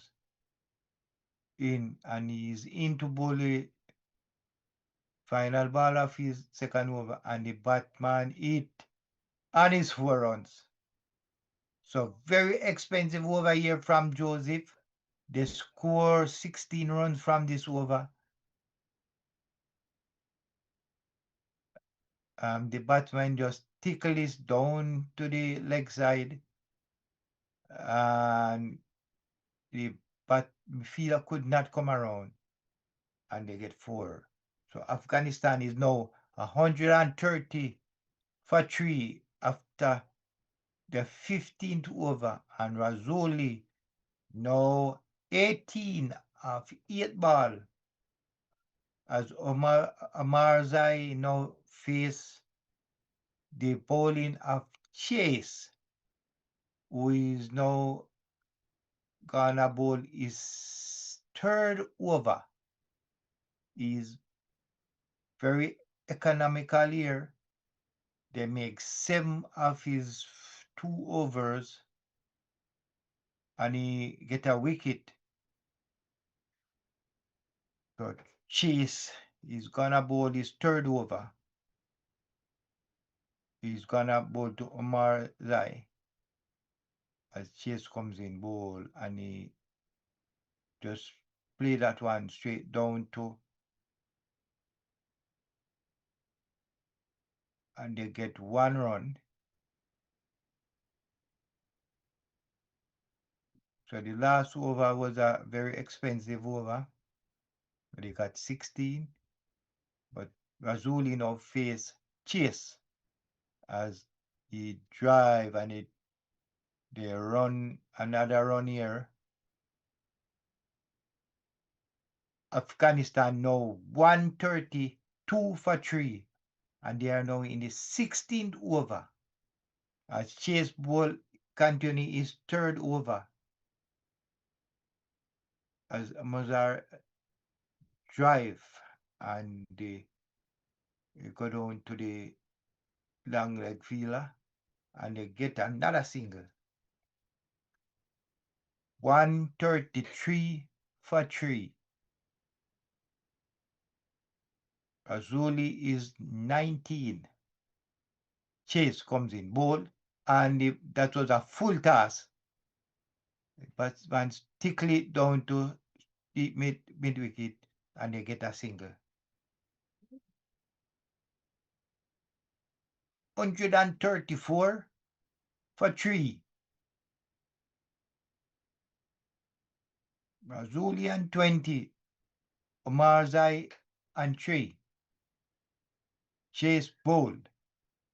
[SPEAKER 1] And he's into bowl the final ball of his second over, and the Batman hit on his 4 runs. So very expensive over here from Joseph. They score 16 runs from this over. The batsman just tickles down to the leg side, and the fielder could not come around, and they get 4. So Afghanistan is now 130 for 3 after the 15th over, and Razuli now 18 of 8 ball as Amarzai now face the bowling of Chase, who is now gonna bowl his 3rd over. He's very economical here. They make 7 of his 2 overs, and he get a wicket. So Chase is gonna bowl his 3rd over. He's gonna bowl to Omar Zai as Chase comes in bowl, and he just play that one straight down to, and they get 1 run. So the last over was a very expensive over. They got 16, but Razuli now face Chase as he drive and they run another run here. Afghanistan now 132 for 3, and they are now in the 16th over. As Chase Ball continue his third over, as Mazar drive and they go down to the long leg fielder and they get another single. 133 for 3. Azuli is 19. Chase comes in ball, and that was a full toss. But once tickle it down to the mid wicket and they get a single. 134 for 3. Brazilian 20. Omarzai and 3. Chase bowled.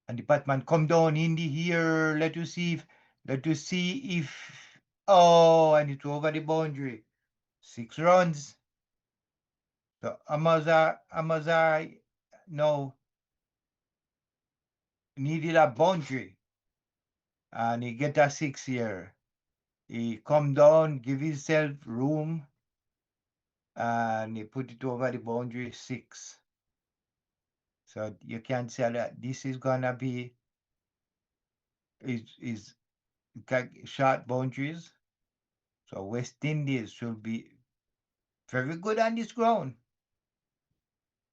[SPEAKER 1] And the Batman come down in the air. Let us see if oh, and it's over the boundary. 6 runs. So Amazar no needed a boundary. And he get a 6 here. He come down, give himself room, and he put it over the boundary 6. So you can say that this is gonna be is short boundaries. So West Indies should be very good on this ground.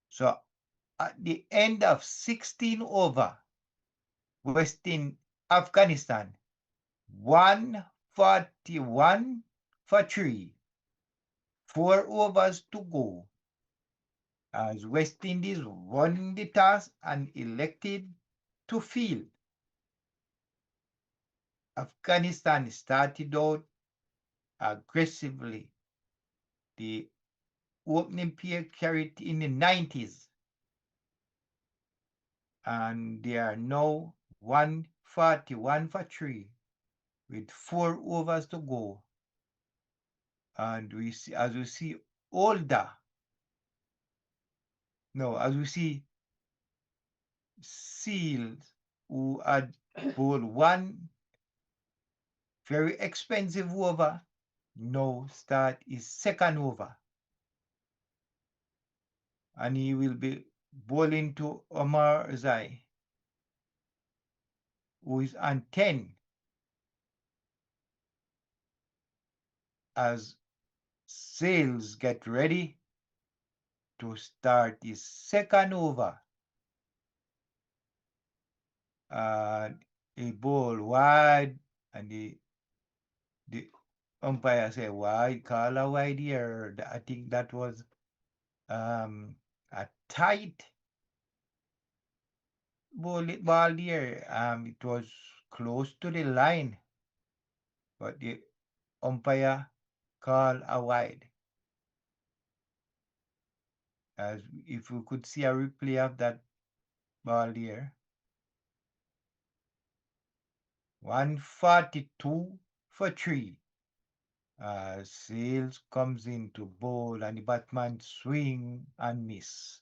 [SPEAKER 1] So at the end of 16 over, West in Afghanistan, 141 for 3, 4 overs to go. As West Indies won the toss and elected to field. Afghanistan started out aggressively. The opening pair carried in the 90s. And they are now 141 for 3 with 4 overs to go. And we see, as we see older, no, as we see Seals, who had bowled one very expensive over, now start his second over. And he will be bowling to Omar Zai, who is on 10. As Sales get ready to start his second over. He ball wide, and the umpire said wide, call a wide here. I think that was a tight ball there. It was close to the line, but the umpire called a wide. As if we could see a replay of that ball there. 142 for 3. Sales comes in to bowl and the batsman swing and miss.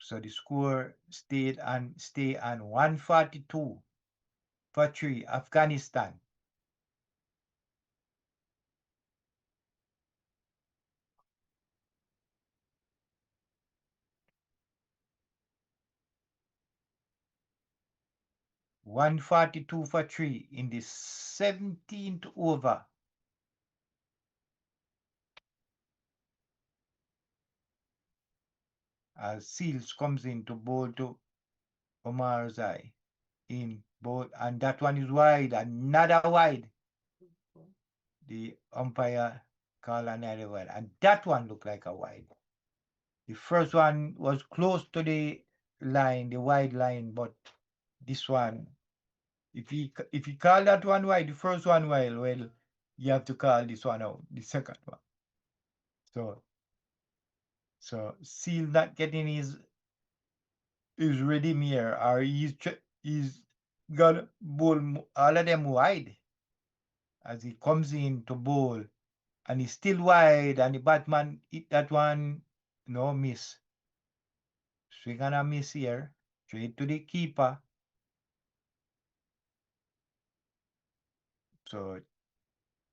[SPEAKER 1] So the score stay on 142 for 3, Afghanistan. (142 for 3) in the 17th over. As Seals comes in to bowl to Omar Zai in bowl, and that one is wide, another wide. The umpire called another wide, and that one looked like a wide. The first one was close to the line, the wide line, but this one, if he call that one wide, the first one wide, well, you have to call this one out, the second one. So Seal not getting his is ready mere or he's gonna bowl all of them wide as he comes in to bowl and he's still wide and the batman hit that one, no miss. Swing and a miss here, straight to the keeper. So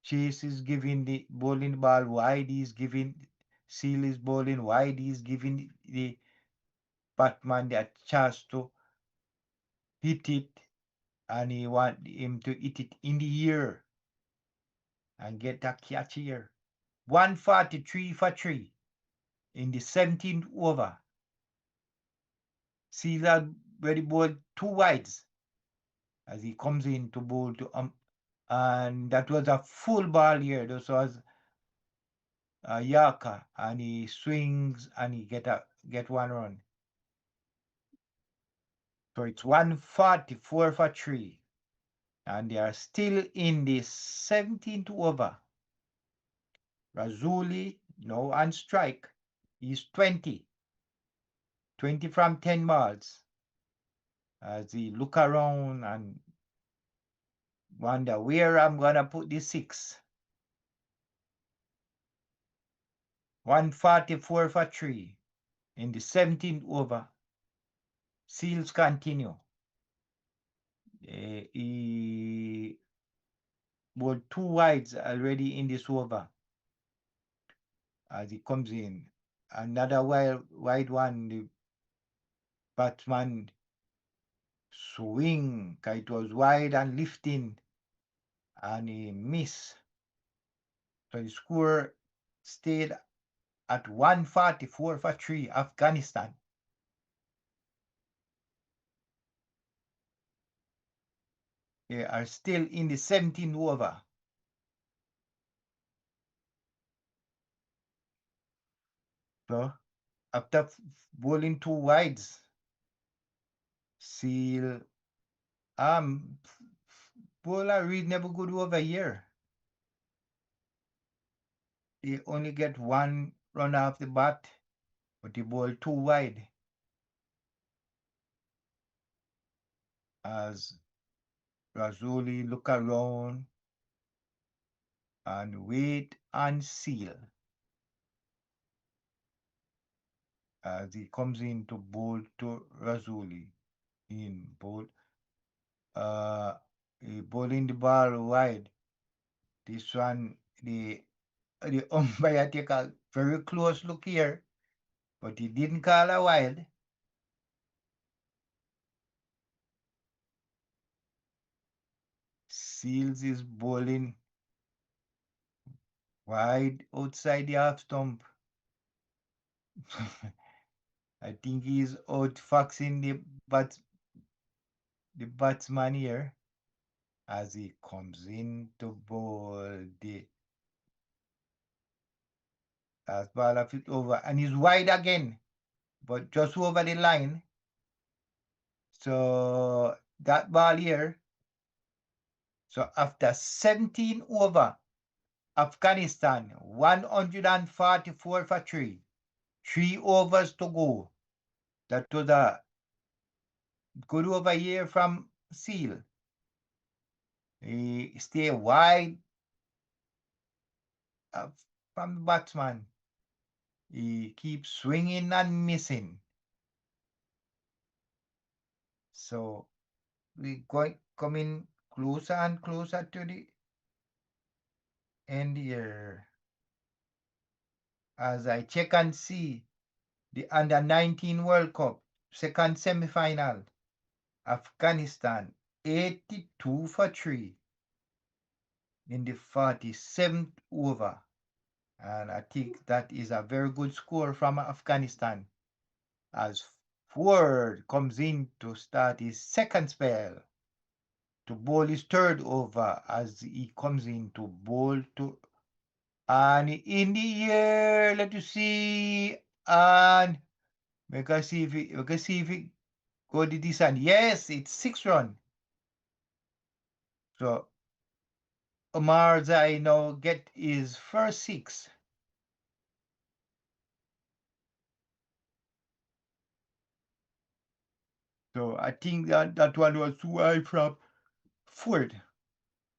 [SPEAKER 1] Chase is giving the bowling ball wide, he's giving Seal is bowling wide, he's giving the batman the chance to hit it, and he want him to hit it in the air and get that catch here. 143 for 3 in the 17th over. Caesar very bowled two wides as he comes in to bowl to and that was a full ball here. This was a Yorker, and he swings and he get one run. So it's 144 for 3. And they are still in the 17th over. Razuli, no on strike. He's 20. 20 from 10 balls. As he look around and wonder where I'm gonna put the 6. 144 for 3 in the 17th over. Seals continue. He bowled two wides already in this over as he comes in. Another wide one, the batsman swing, it was wide and lifting, and he missed. So the score stayed at 144 for 3, Afghanistan. They are still in the 17th over. So after bowling two wides, Seal bowler reasonable good over here. He only get one run off the bat, but he bowled too wide. As Razuli look around and wait and Seal as he comes in to bowl to Razuli in bowl. He bowling the ball wide. This one, the umpire take a very close look here, but he didn't call a wide. Seals is bowling wide outside the half stump. I think he's outfoxing the batsman here as he comes in to bowl the as ball of it over, and he's wide again, but just over the line. So that ball here. So after 17 over, Afghanistan 144 for 3. 3 overs to go. That was a good over here from Seal. He stay wide from the batsman. He keeps swinging and missing. So we coming closer and closer to the end here. As I check and see the Under-19 World Cup second semi-final, Afghanistan 82 for 3 in the 47th over. And I think that is a very good score from Afghanistan as Ford comes in to start his second spell to bowl his third over as he comes in to bowl to and in the air, let us see, and we can see if it go to this and yes, it's 6 run. So Omar Zai now get his first 6. So I think that one was too high from Ford.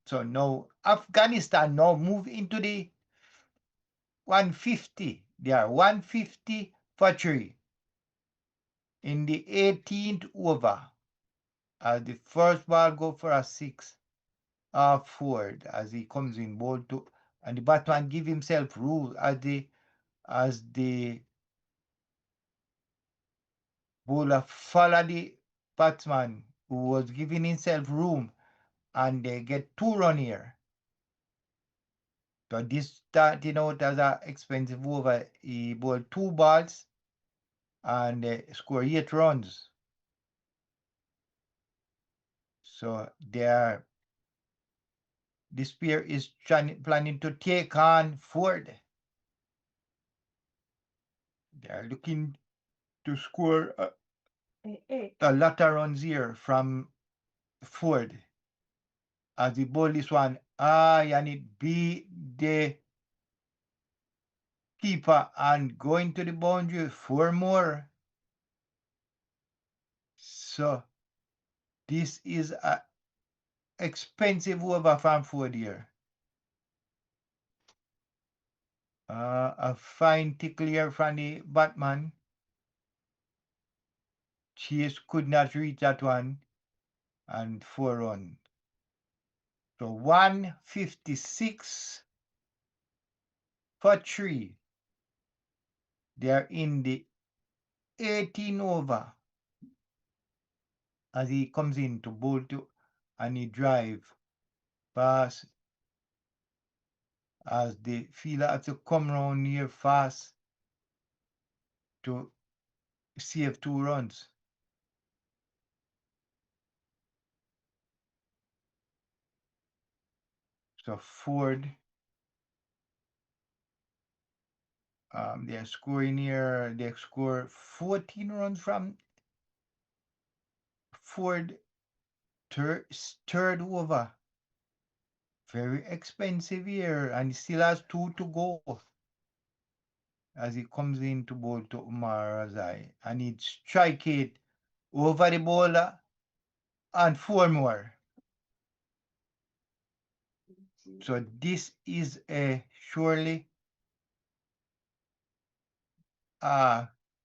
[SPEAKER 1] So now Afghanistan now move into the 150. They are 150 for three in the 18th over. As the first ball go for a six, Ford as he comes in ball to, and the batsman give himself room as the bowler follow the batsman who was giving himself room, and they get 2 run here. So this starting out as an expensive over. He bowled 2 balls and score 8 runs. So this pair is planning to take on Ford. They are looking to score
[SPEAKER 2] Eight.
[SPEAKER 1] a lot of runs here from Ford. As the ball this one high and it beat the keeper and going to the boundary 4 more. So this is a expensive over from Ford here. A fine tickle here from the Batman. Chase could not reach that one, and 4 run. So 156 for three. They are in the 18 over as he comes in to bowl to, and he drive pass as the fielder has to come round here fast to save 2 runs. So Ford, they're scoring here. They score 14 runs from Ford third over. Very expensive here, and he still has 2 to go as he comes in to bowl to Umar Razai, and he'd strike it over the bowler and 4 more. So this is a surely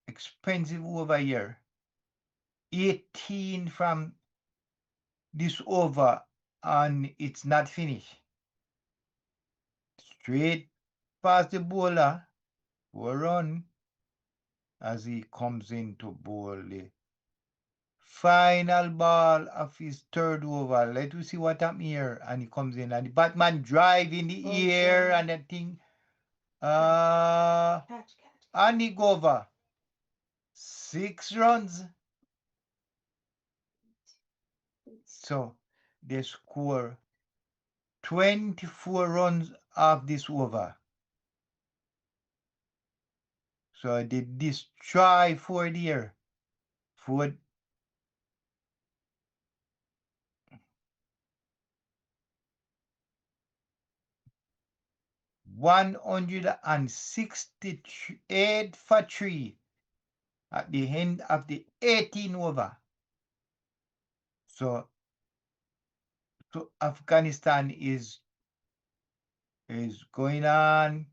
[SPEAKER 1] expensive over here. 18 from this over, and it's not finished. Straight past the bowler, 4 run as he comes in to bowl the final ball of his third over. Let us see what happens here. And he comes in, and the Batman drive in the air, and that thing
[SPEAKER 2] Catch.
[SPEAKER 1] and he go over 6 runs. So they score 24 runs of this over. So they destroy Ford here. Ford 168 for three at the end of the 18 over. So Afghanistan is going on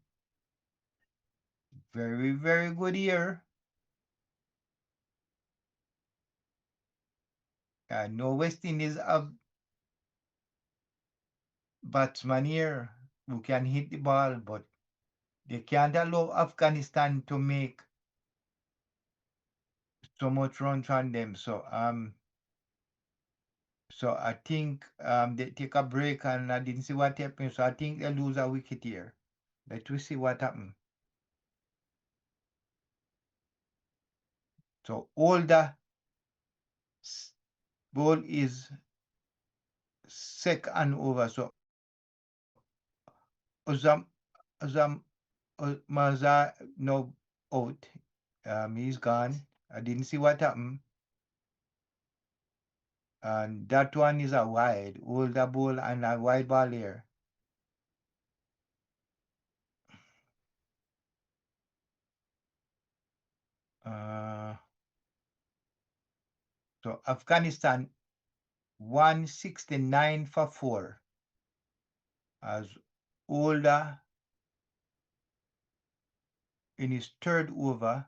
[SPEAKER 1] very, very good here. No West Indies have batsman here who can hit the ball, but they can't allow Afghanistan to make so much runs on them. So I think they take a break, and I didn't see what happened. So I think they lose a wicket here. Let us see what happened. So all the ball is second over. So Azam Maza no out. He's gone. I didn't see what happened. And that one is a wide. All the ball and a wide ball here. So Afghanistan 169 for 4 as Older in his third over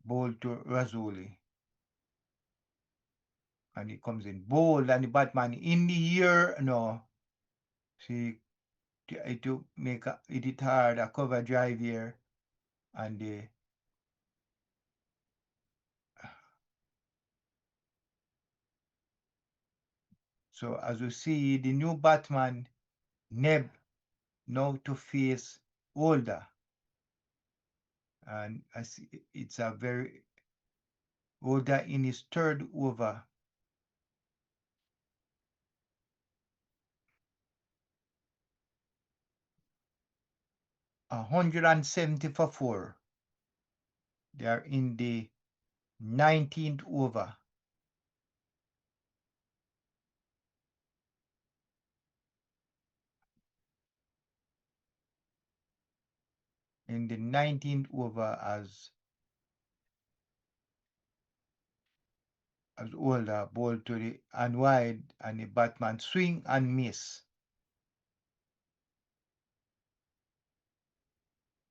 [SPEAKER 1] bowled to Razuli. And he comes in bold and the batman in the air. No, she tried to make it hard a cover drive here and so as you see the new Batman Neb now to face Older, and as it's a very Older in his third over. $170 for 4. They are in the 19th over. In the 19th over as Older ball to the and wide and the Batman swing and miss.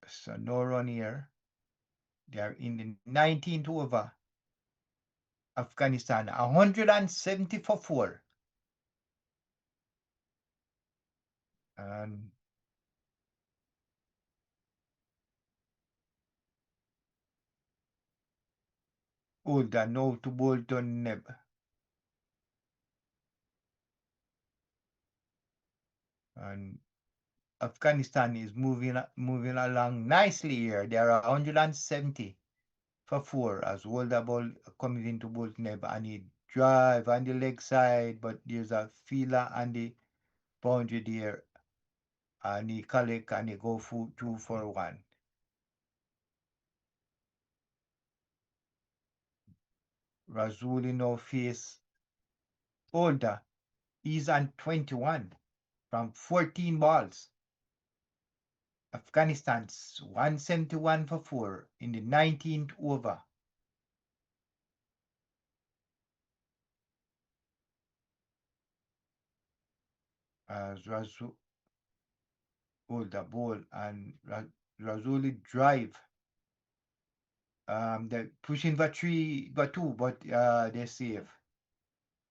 [SPEAKER 1] So no run here. They are in the 19th over. Afghanistan 170 for 4. And Older now to Bolton Neb. And Afghanistan is moving along nicely here. They are 170 for 4 as Older ball comes into Bolton Neb and he drive on the leg side, but there's a feeler on the boundary there and he collect and he go for 2 for 1. Razuli now face Older. He's on 21 from 14 balls. Afghanistan's 171 for 4 in the 19th over. As Older ball and Razuli drive. They're pushing for 3, for 2, but they're safe.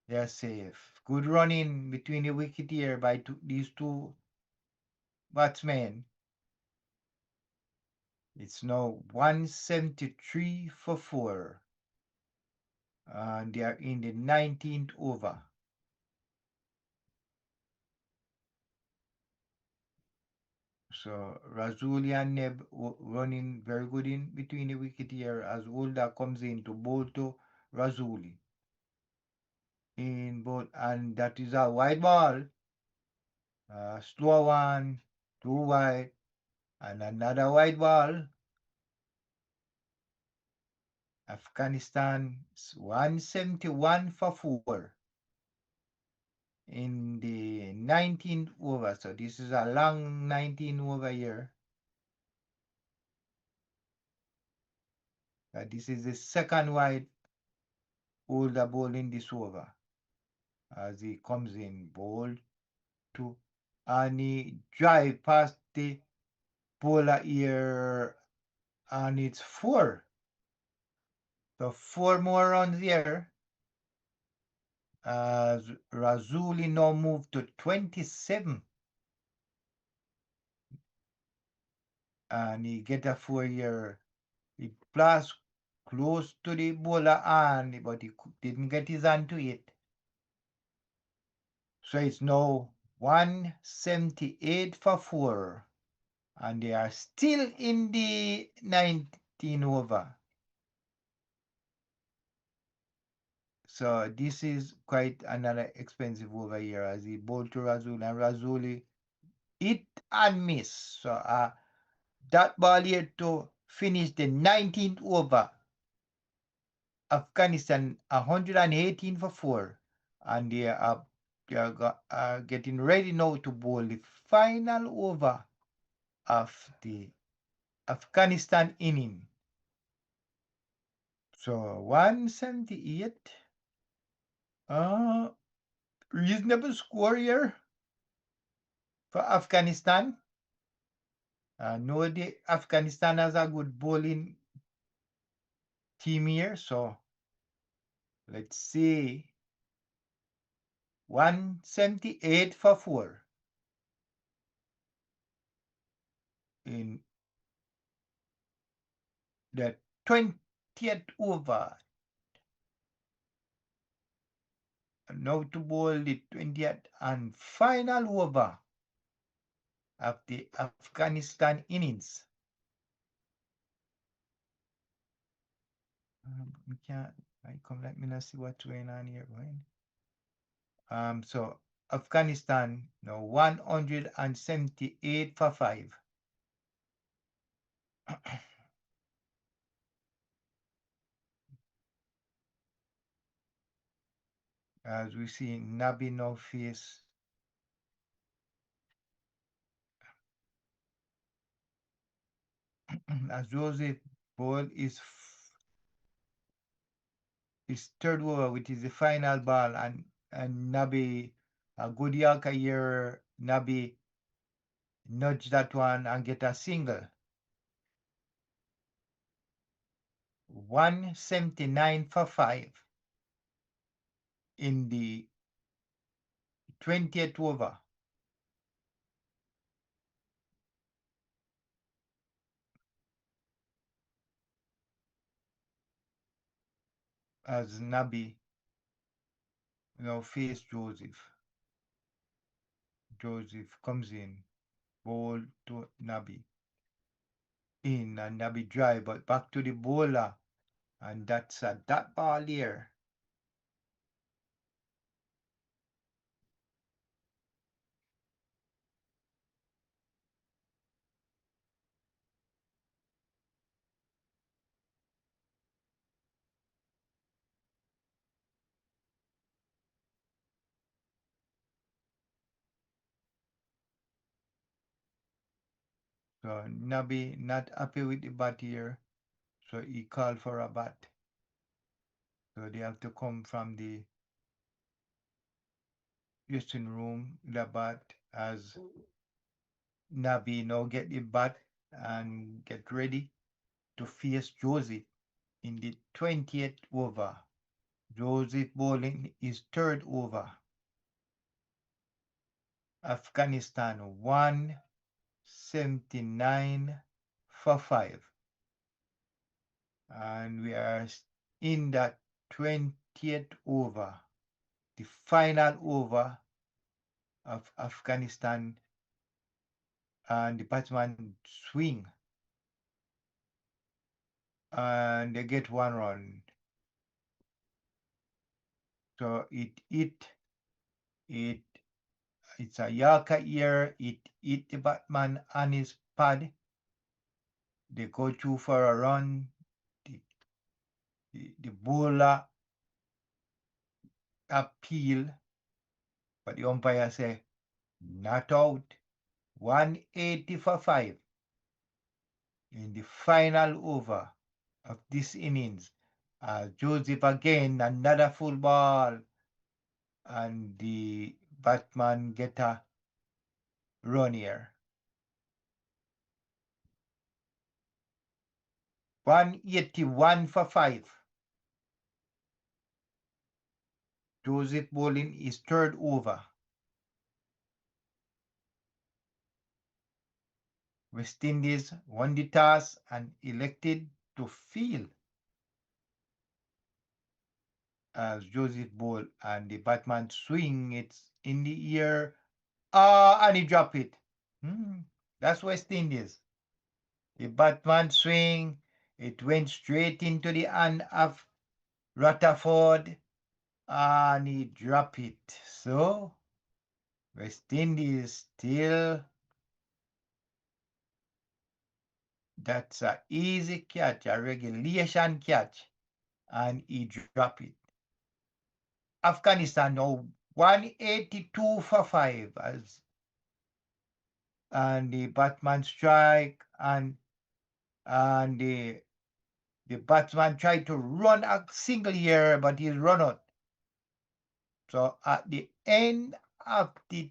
[SPEAKER 1] They're safe. Good running between the wicket here by these two batsmen. It's now 173 for 4. And they are in the 19th over. So Razuli and Neb running very good in between the wicket here as Older comes in to bowl to Razuli. In both, and that is a wide ball. Slow one, 2 wide, and another wide ball. Afghanistan 171 for 4 in the 19th over. So this is a long 19 over here. This is the second wide Older ball in this over. As he comes in, ball to, and he drive past the bowler here, and it's 4. So 4 more runs here. As Razuli now moved to 27. And he get a 4 here. He plus close to the bowler hand, but he didn't get his hand to it. So it's now 178 for 4. And they are still in the 19 over. So this is quite another expensive over here as he bowled to Razuli, and Razuli hit and miss. So that ball here to finish the 19th over. Afghanistan 118 for 4. And they are getting ready now to bowl the final over of the Afghanistan inning. So 178. Reasonable score here for Afghanistan. No, the Afghanistan has a good bowling team here. So let's see. 178 for 4 in the 20th over. Now to bowl the 20th and final over of the Afghanistan innings. I come let me not see what's going on here, right? So Afghanistan now 178 for 5. As we see Nabi now face as Joseph ball is third over, which is the final ball, and Nabi a good Yorker here, Nabi nudge that one and get a single. 179 for 5 in the 20th over. As Nabi now face Joseph. Joseph comes in, ball to Nabi. In and Nabi drive, but back to the bowler. And that's that ball here. So Nabi not happy with the bat here. So he called for a bat. So they have to come from the dressing room, the bat, as Nabi now get the bat and get ready to face Joseph in the 20th over. Joseph bowling his third over. Afghanistan 179 for 5. And we are in that 20th over, the final over of Afghanistan, and the batsman swing and they get 1 run. So it's a Yorker here. It hit the batsman on his pad. They go through for a run. The bowler appeal, but the umpire say not out. 180 for 5 in the final over of this innings. Joseph again, another full ball, and the batsman get a run here. 181 for 5. Joseph bowling his third over. West Indies won the toss and elected to field as Joseph bowl, and the batsman swing it's in the air, and he drop it. That's West Indies. The batsman swing, it went straight into the hand of Rutherford, and he dropped it. So West Indies still, that's an easy catch, a regulation catch, and he dropped it. Afghanistan now 182 for 5 and the batsman strike and the The batsman tried to run a single here, but he's run out. So at the end of the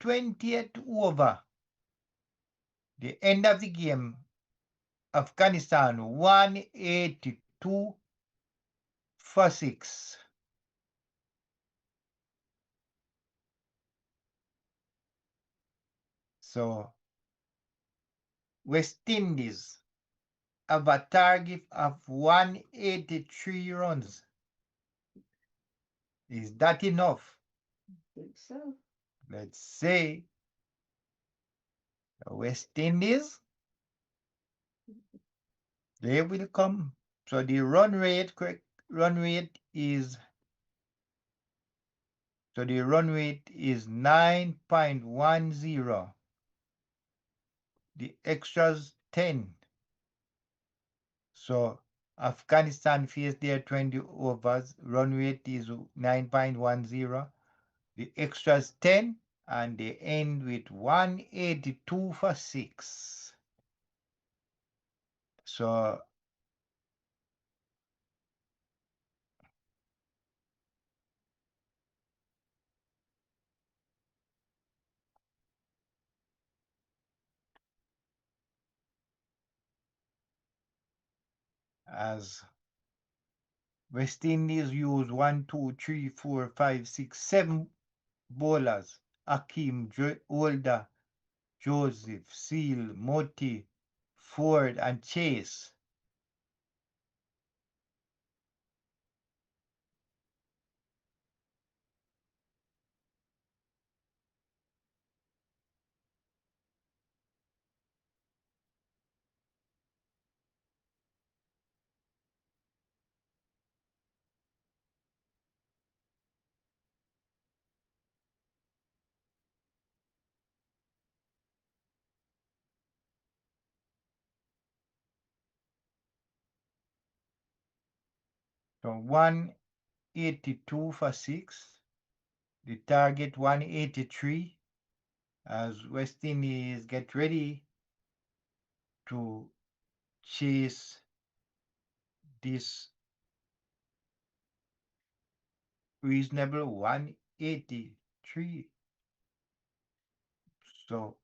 [SPEAKER 1] 20th over, the end of the game, Afghanistan 182 for 6. So West Indies have a target of 183 runs. Is that enough?
[SPEAKER 2] I think so.
[SPEAKER 1] Let's say West Indies, they will come. So the run rate is so the run rate is 9.10. The extras 10. So Afghanistan faced their 20 overs. Run rate is 9.10. The extras 10, and they end with 182 for 6. So as West Indies use 1, 2, 3, 4, 5, 6, 7 bowlers. Akeem, Holder, Joseph, Seal, Moti, Ford, and Chase. So 182 for 6. The target 183 as West Indies get ready to chase this reasonable 183. So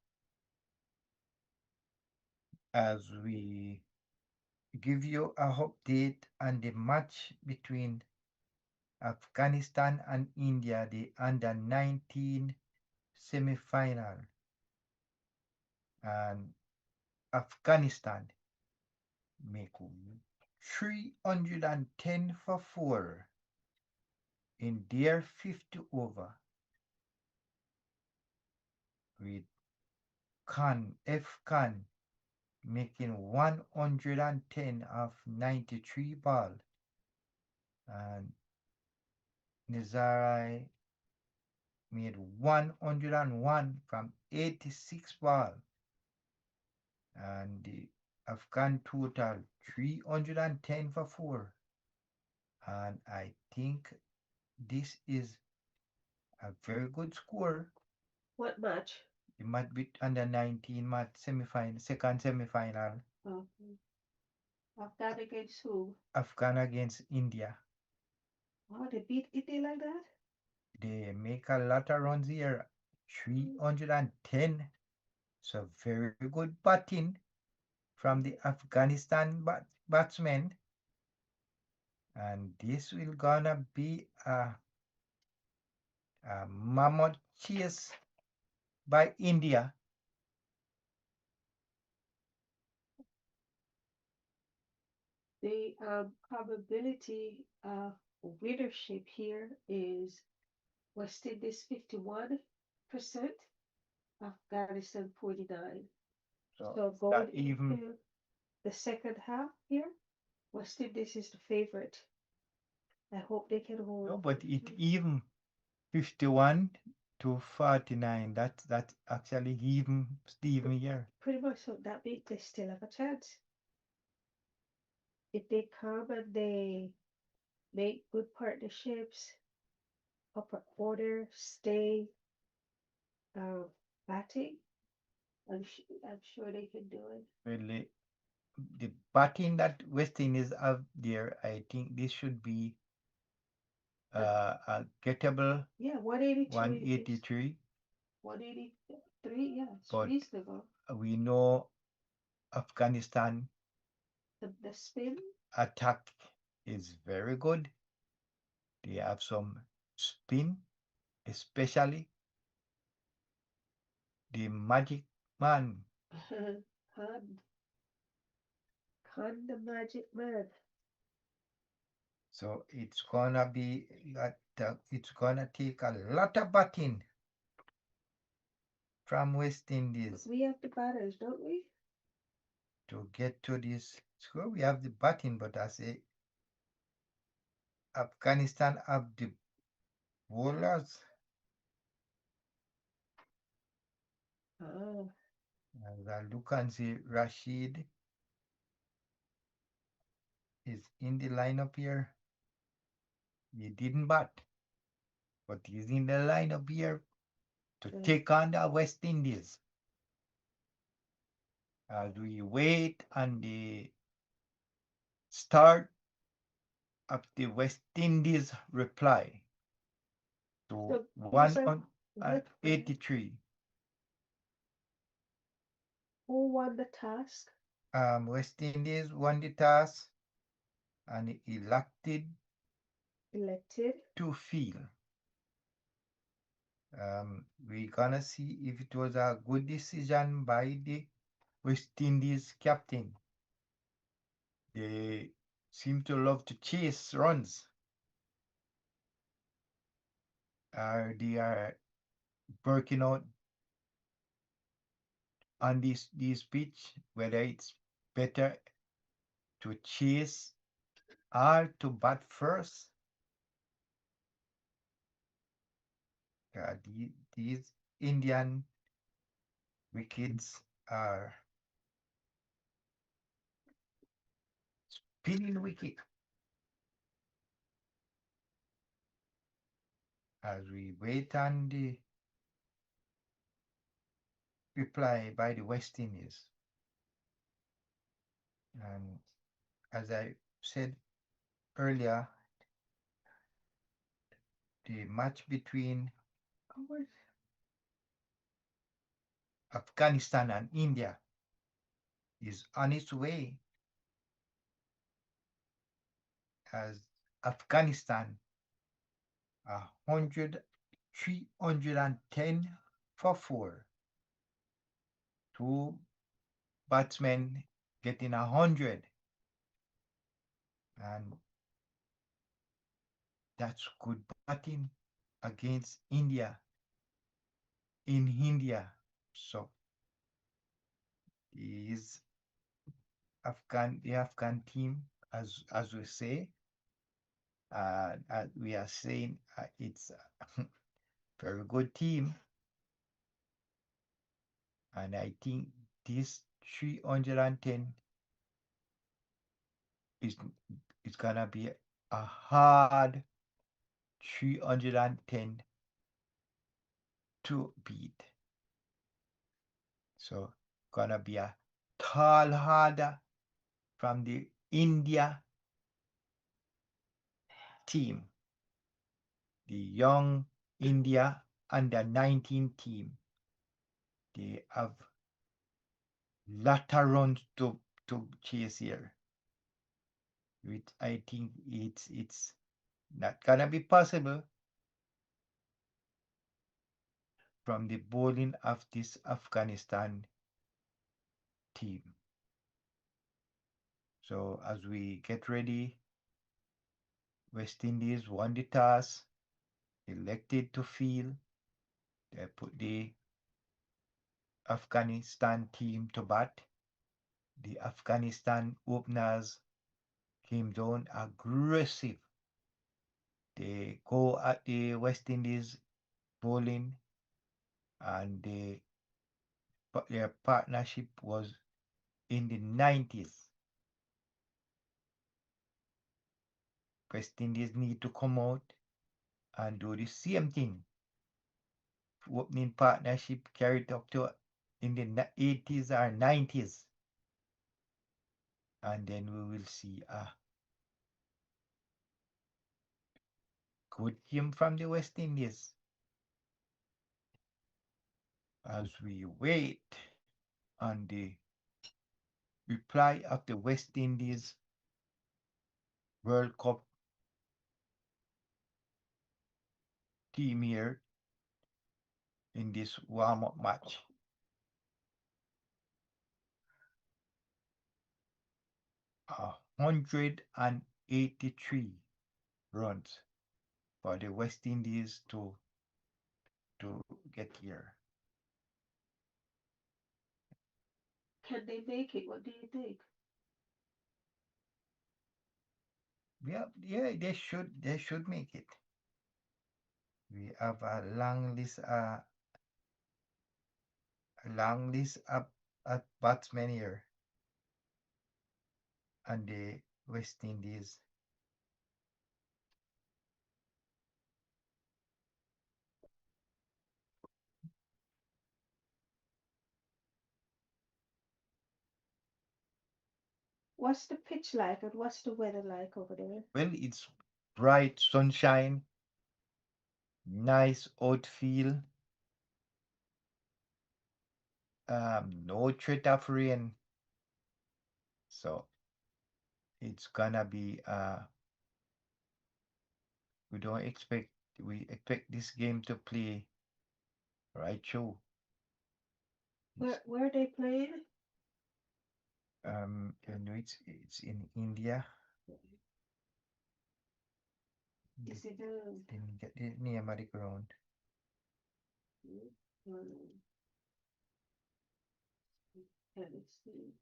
[SPEAKER 1] as we give you a update on the match between Afghanistan and India, the under 19 semi-final, and Afghanistan make 310 for 4 in their 50 over, with F. Khan making 110 of 93 ball, and Nizarai made 101 from 86 ball, and the Afghan total 310 for 4. And I think this is a very good score.
[SPEAKER 2] What match?
[SPEAKER 1] The match with under 19 match semi-final, second semi-final.
[SPEAKER 2] Okay. Afghan against who?
[SPEAKER 1] Afghan against India.
[SPEAKER 2] Oh, they beat Italy like that?
[SPEAKER 1] They make a lot of runs here. 310. So very good batting from the Afghanistan batsmen. And this will gonna be a mammoth chase by India.
[SPEAKER 2] The probability of winnership here is West Indies 51%, Afghanistan 49. So going into the second half here, West Indies is the favorite. I hope they can hold.
[SPEAKER 1] No, but it even 51 to 49. That's actually even Steven here.
[SPEAKER 2] Pretty much, so that means they still have a chance. If they come and they make good partnerships, upper order, stay batting, I'm sure they can do it.
[SPEAKER 1] Really, the batting that West Indies have there, I think this should be a gettable
[SPEAKER 2] Yeah, 182 is
[SPEAKER 1] 183.
[SPEAKER 2] 183. Yeah, it's
[SPEAKER 1] But
[SPEAKER 2] reasonable.
[SPEAKER 1] we know Afghanistan
[SPEAKER 2] The spin.
[SPEAKER 1] attack is very good. They have some spin, especially the Magic Man.
[SPEAKER 2] Khan, Khan the Magic Man.
[SPEAKER 1] So it's gonna be it's gonna take a lot of batting from West
[SPEAKER 2] But
[SPEAKER 1] Indies
[SPEAKER 2] we have the batters, don't we?
[SPEAKER 1] to get to this score. We have the batting, but I say Afghanistan have the bowlers.
[SPEAKER 2] Ah,
[SPEAKER 1] As I look and see, Rashid is in the lineup here. He didn't bat, but he's in the lineup here to
[SPEAKER 2] good.
[SPEAKER 1] take on the West Indies. As we wait on the start of the West Indies reply to
[SPEAKER 2] So
[SPEAKER 1] one
[SPEAKER 2] who's our
[SPEAKER 1] on
[SPEAKER 2] what? Go ahead.
[SPEAKER 1] 83.
[SPEAKER 2] Who won the task?
[SPEAKER 1] West Indies won the toss and elected
[SPEAKER 2] Elected.
[SPEAKER 1] to field. We're gonna see if it was a good decision by the West Indies captain. They seem to love to chase runs. They are working out on this pitch whether it's better to chase or to bat first. These Indian wickets are spinning wicket as we wait on the reply by the West Indies. And as I said earlier, the match between Afghanistan and India is on its way as Afghanistan 310 for 4. Two batsmen getting 100, and that's good batting against India in India. So is the Afghan team, as we say, we are saying it's a very good team, and I think this 310 is it's gonna be a hard 310 to beat. So gonna be a tall order from the India team, the young India under 19 team. They have lot of runs to chase here. Which I think it's not gonna be possible from the bowling of this Afghanistan team. So as we get ready, West Indies won the toss, elected to field. They put the Afghanistan team to bat. The Afghanistan openers came down aggressive. They go at the West Indies bowling, and their partnership was in the 90s. West Indies need to come out and do the same thing. Opening partnership carried up to in the 80s or 90s. and then we will see a good game from the West Indies as we wait on the reply of the West Indies World Cup team here in this warm-up match. 183 runs for the West Indies to get here.
[SPEAKER 2] Can they make it? What do you think?
[SPEAKER 1] Yeah, they should make it. We have a long list of batsmen here and the West Indies.
[SPEAKER 2] What's the pitch like and what's the weather like over there?
[SPEAKER 1] Well, it's bright sunshine, nice outfield, no threat of rain, so it's gonna be we don't expect we expect this game to play right through.
[SPEAKER 2] Where are they playing?
[SPEAKER 1] It's in India.
[SPEAKER 2] Is it
[SPEAKER 1] Didn't get the name of the ground.
[SPEAKER 2] um, let me see.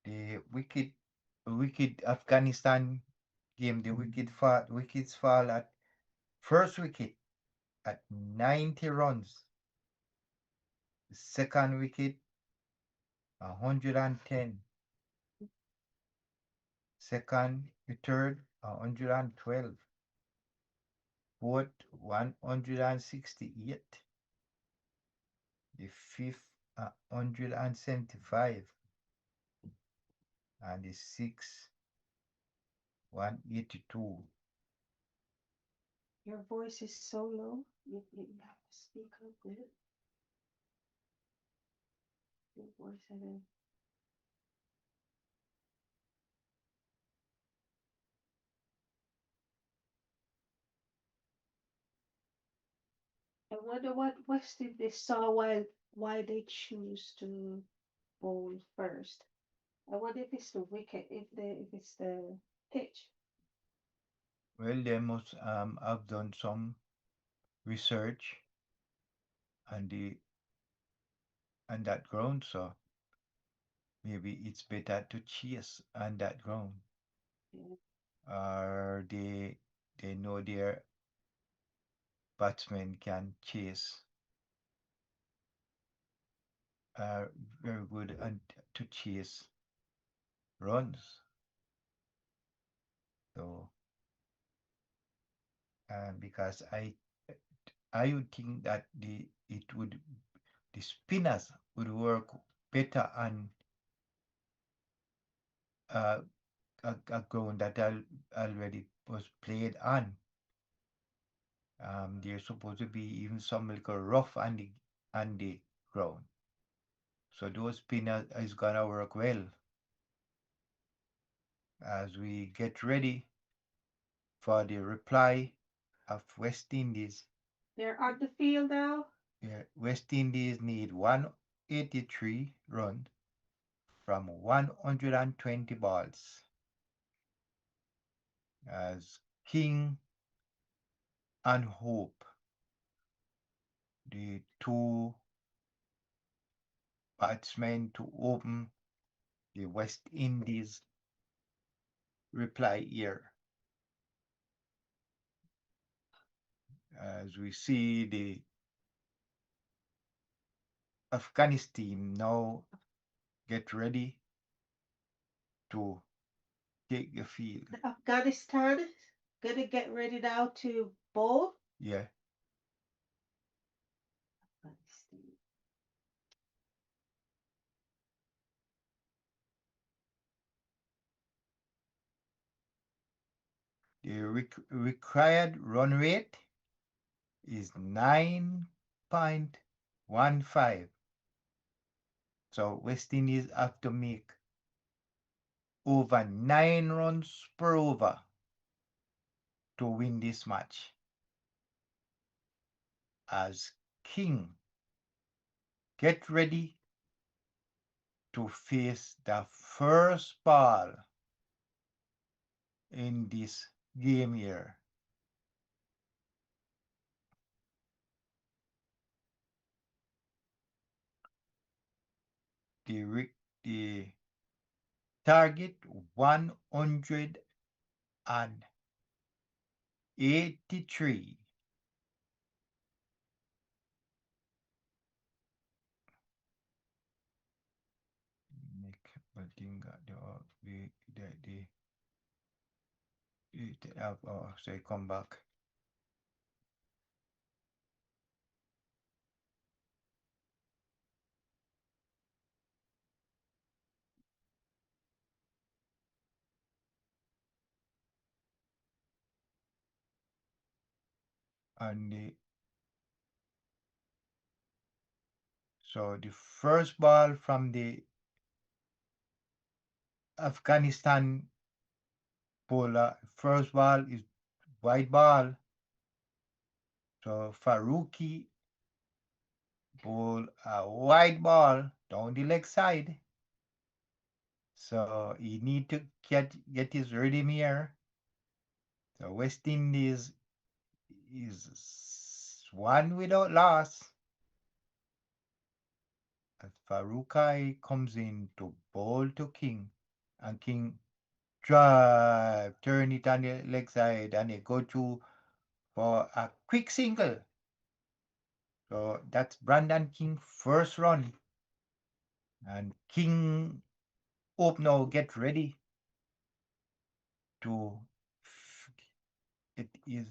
[SPEAKER 1] The wicket Afghanistan game. The wickets fall at first wicket at 90 runs. The second wicket 110. The third 112. Fourth 168. The fifth 175. And the sixth 182.
[SPEAKER 2] Your voice is so low. You have to speak up good. Your voice is I wonder what West Indies saw why they choose to bowl first. I wonder if it's the wicket, if it's the pitch.
[SPEAKER 1] Well, they must have done some research on the on that ground, so maybe it's better to chase on that ground.
[SPEAKER 2] Yeah.
[SPEAKER 1] Or they know their batsmen can chase are very good and to chase runs. So because I would think that the spinners would work better on uh, a ground that already was played on. There's supposed to be even some little rough on the ground. So those spinners is gonna work well as we get ready for the reply of West Indies.
[SPEAKER 2] They're on the field now.
[SPEAKER 1] Yeah, West Indies need 183 runs from 120 balls as King and Hope, the two batsmen to open the West Indies reply here. As we see the Afghanistan now get ready to take the field.
[SPEAKER 2] Afghanistan gonna get ready now to bowl.
[SPEAKER 1] Yeah, The required run rate is 9.15. So West Indies have to make over 9 runs per over to win this match. As King get ready to face the first ball in this game here. The target 183. Make Baltinga so I come back. And so the first ball from the Afghanistan bowler, first ball is white ball. So Faruqi bowl a white ball down the leg side. So he need to get his rhythm here. So West Indies is one without loss. As Faruqi comes in to bowl to King, and King drive, turn it on the leg side, and they go to for a quick single. So that's Brandon King first run. And King hope now get ready to it is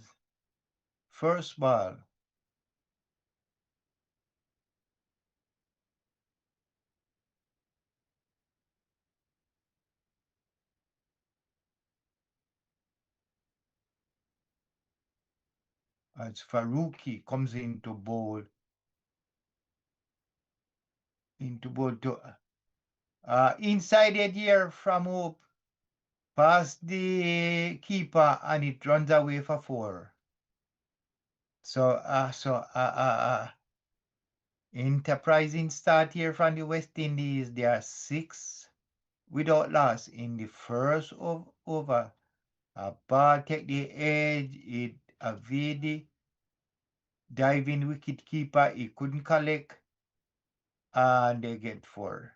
[SPEAKER 1] first ball. As Faruqi comes into bowl to inside it here from Hope, past the keeper, and it runs away for 4. So enterprising start here from the West Indies. They are 6 without loss in the first over. A ball take the edge. It evade the diving wicket keeper. He couldn't collect, and they get 4.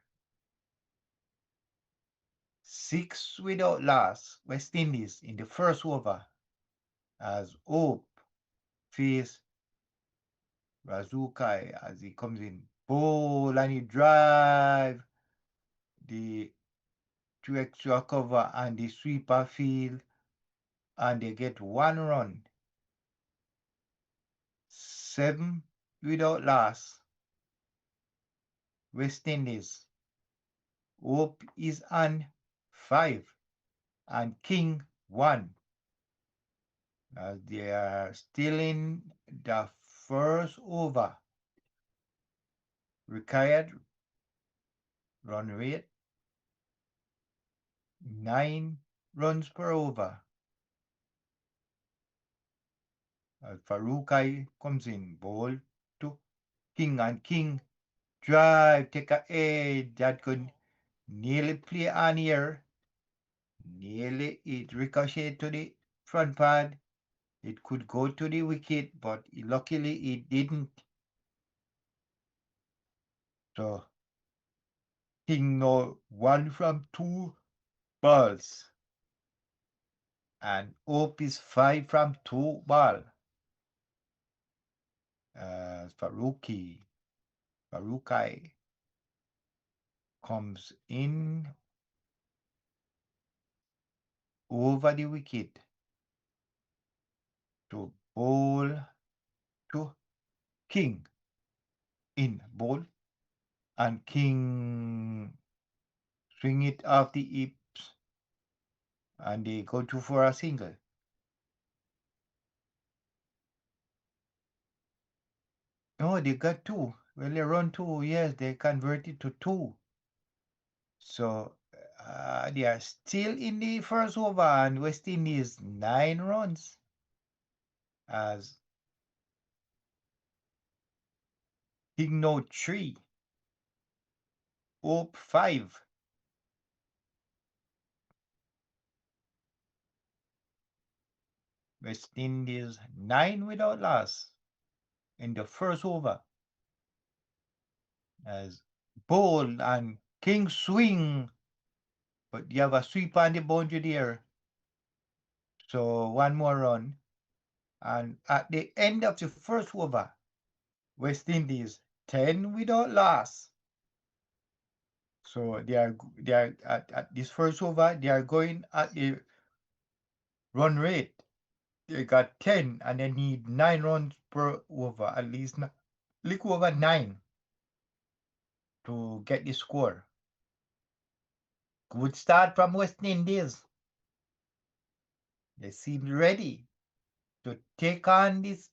[SPEAKER 1] 6 without loss, West Indies in the first over, as Hope face Razukai as he comes in. Bowl and he drive the 2 extra cover and the sweeper field, and they get 1 run. 7 without loss, West Indies. Hope is on 5 and King 1. As they are still in the first over. Required run rate 9 runs per over. As Faruqi comes in, bowl to King, and King drive, take a edge that could nearly play on here. Nearly it ricocheted to the front pad. It could go to the wicket, but luckily it didn't. So King no 1 from 2 balls. And Hope is 5 from 2 ball. Faruqi comes in over the wicket to bowl to King. In bowl, and King swing it off the hips, and they go to for a single. No, they got two. Well, they run two. Yes, they converted to two. So they are still in the first over, and West Indies 9 runs as Igno 3, Hope 5. West Indies 9 without loss in the first over as Bowl and King swing, but you have a sweep on the boundary there. So one more run. And at the end of the first over, West Indies 10 without loss. So they are at this first over, they are going at the run rate. They got 10 and they need 9 runs per over, at least little over 9 to get the score. Good start from West Indies. They seem ready to take on this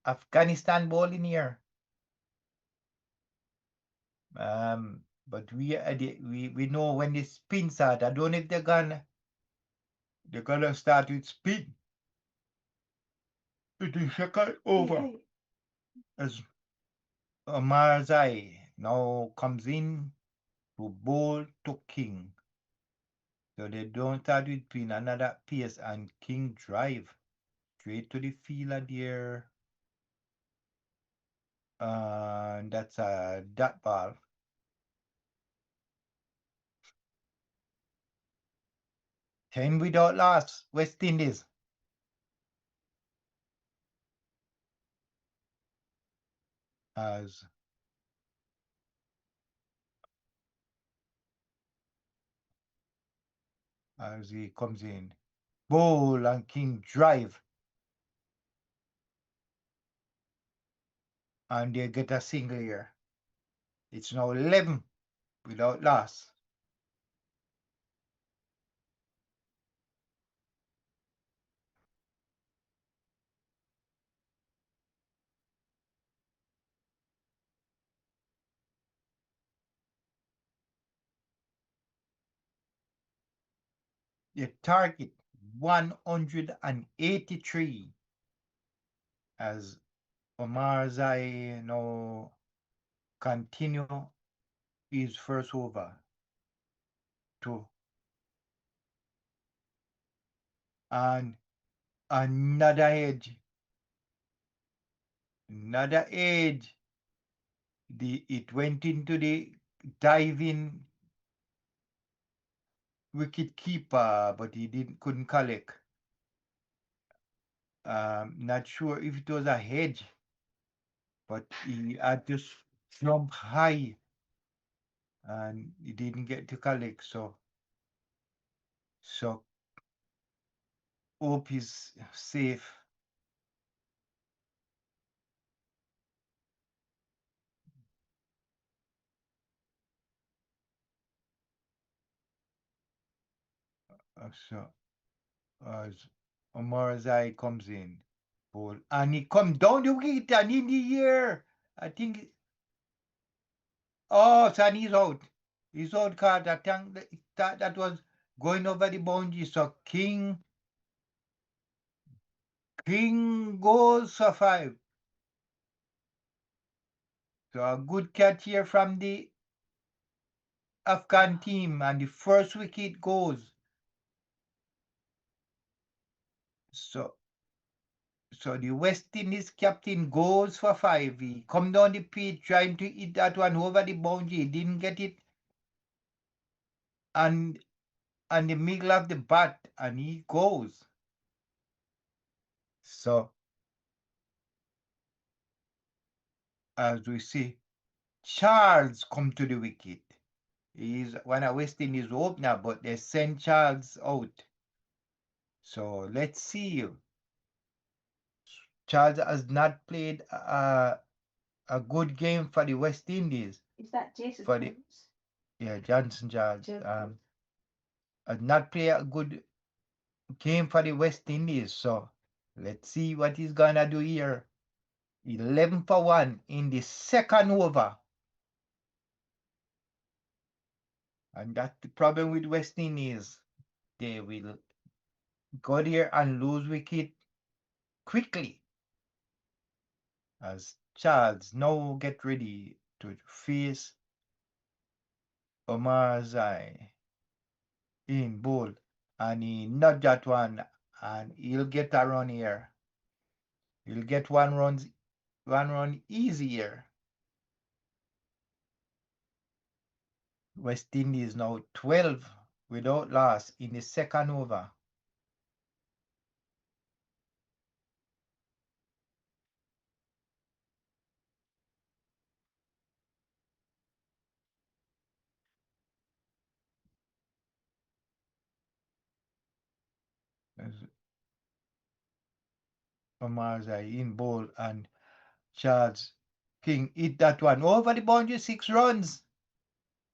[SPEAKER 1] Afghanistan bowling here. But we know when the spin start. I don't know if they're gonna start with spin. It is second over as Marzai now comes in to bowl to King. So they don't start with spin. Another pace and King drive straight to the fielder there. That's a dot ball. 10 without loss, West Indies. As he comes in. Bowl and King drive. And they get a single here. It's now 11 without loss. The target 183 as Omar Zai now continue his first over to and another edge. Another edge. It went into the diving wicket keeper, but he couldn't collect. Not sure if it was a hedge, but he had to jump high and he didn't get to collect. So hope he's safe. So as Omar Zai comes in, ball, and he comes down the wicket and in the air. I think. Oh, son, he's out. He's out, card. I think that was going over the boundary. So King goes for 5. So a good catch here from the Afghan team, and the first wicket goes. So the West Indies captain goes for 5. He come down the pitch trying to hit that one over the boundary. He didn't get it. And the middle of the bat, and he goes. So as we see, Charles come to the wicket. He's one of West Indies opener, but they send Charles out. So let's see. Charles has not played a good game for the West Indies.
[SPEAKER 2] Is that Jason
[SPEAKER 1] For the Johnson Charles has not played a good game for the West Indies. So let's see what he's gonna do here. 11 for 1 in the second over. And that's the problem with West Indies. They will go there and lose wicket quickly. As Charles now get ready to face Omarzai in bowl. And he not that one. And he'll get a run here. He'll get one run easier. West Indies now 12 without loss in the second over. Omarzai in bowl and Charles King hit that one over the boundary, 6 runs.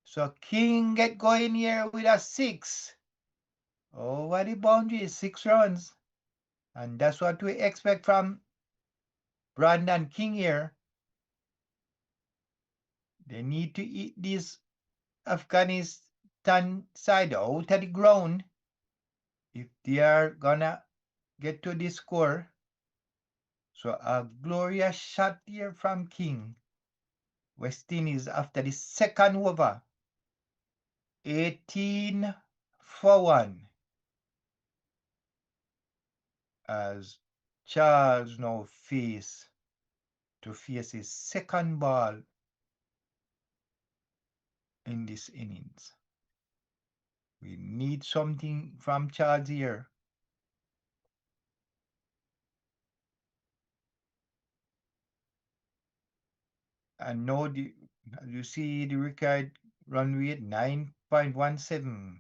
[SPEAKER 1] So King get going here with a 6 over the boundary, 6 runs. And that's what we expect from Brandon King here. They need to eat this Afghanistan side out of the ground if they are gonna get to this score. So a glorious shot here from King. West Indies after the second over. 18 for 1. As Charles now face his second ball in this innings. We need something from Charles here. And now you see the required run rate 9.17.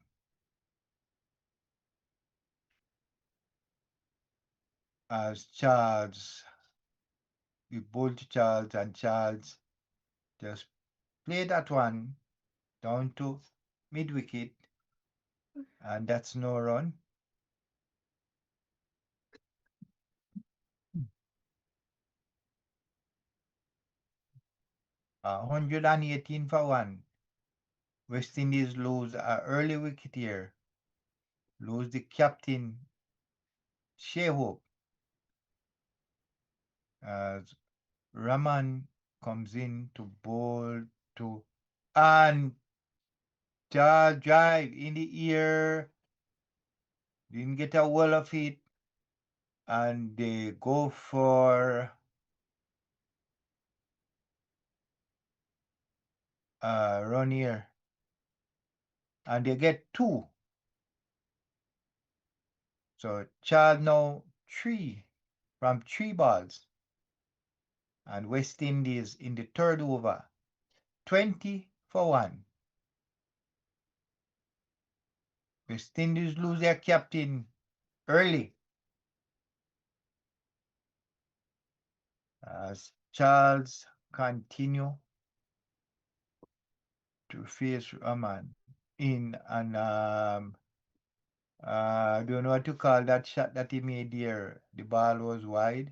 [SPEAKER 1] As Charles, we bowled to Charles and Charles just play that one down to mid wicket, and that's no run. 118 for 1. West Indies lose an early wicket here. Lose the captain, Shea Hope, as Rahman comes in to bowl to and drive in the ear. Didn't get a wall of it. And they go for a run here. And they get 2. So Charles now 3 from 3 balls. And West Indies in the third over, 20 for 1. West Indies lose their captain early. As Charles continue to face Rahman in and I don't know what to call that shot that he made there. The ball was wide,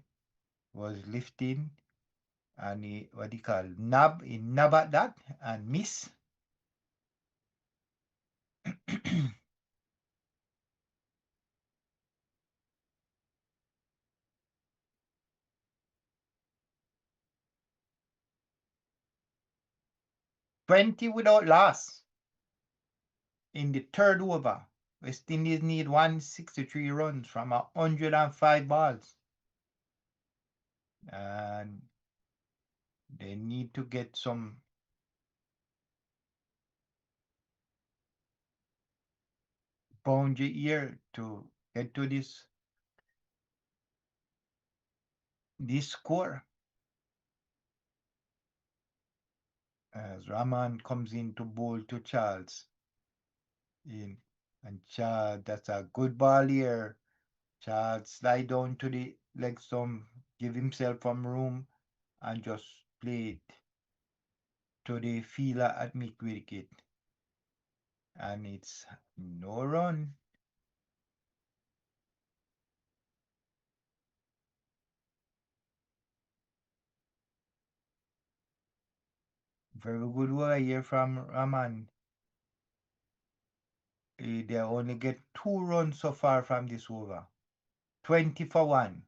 [SPEAKER 1] was lifting, and he nab at that and miss. 20 without loss in the third over. West Indies need 163 runs from 105 balls. And they need to get some boundary here to get to this score. As Rahman comes in to bowl to Charles. And Charles, that's a good ball here. Charles slide down to the leg stump, give himself some room, and just play it to the fielder at mid wicket. And it's no run. Very good over here from Rahman. They only get 2 runs so far from this over. 20 for 1.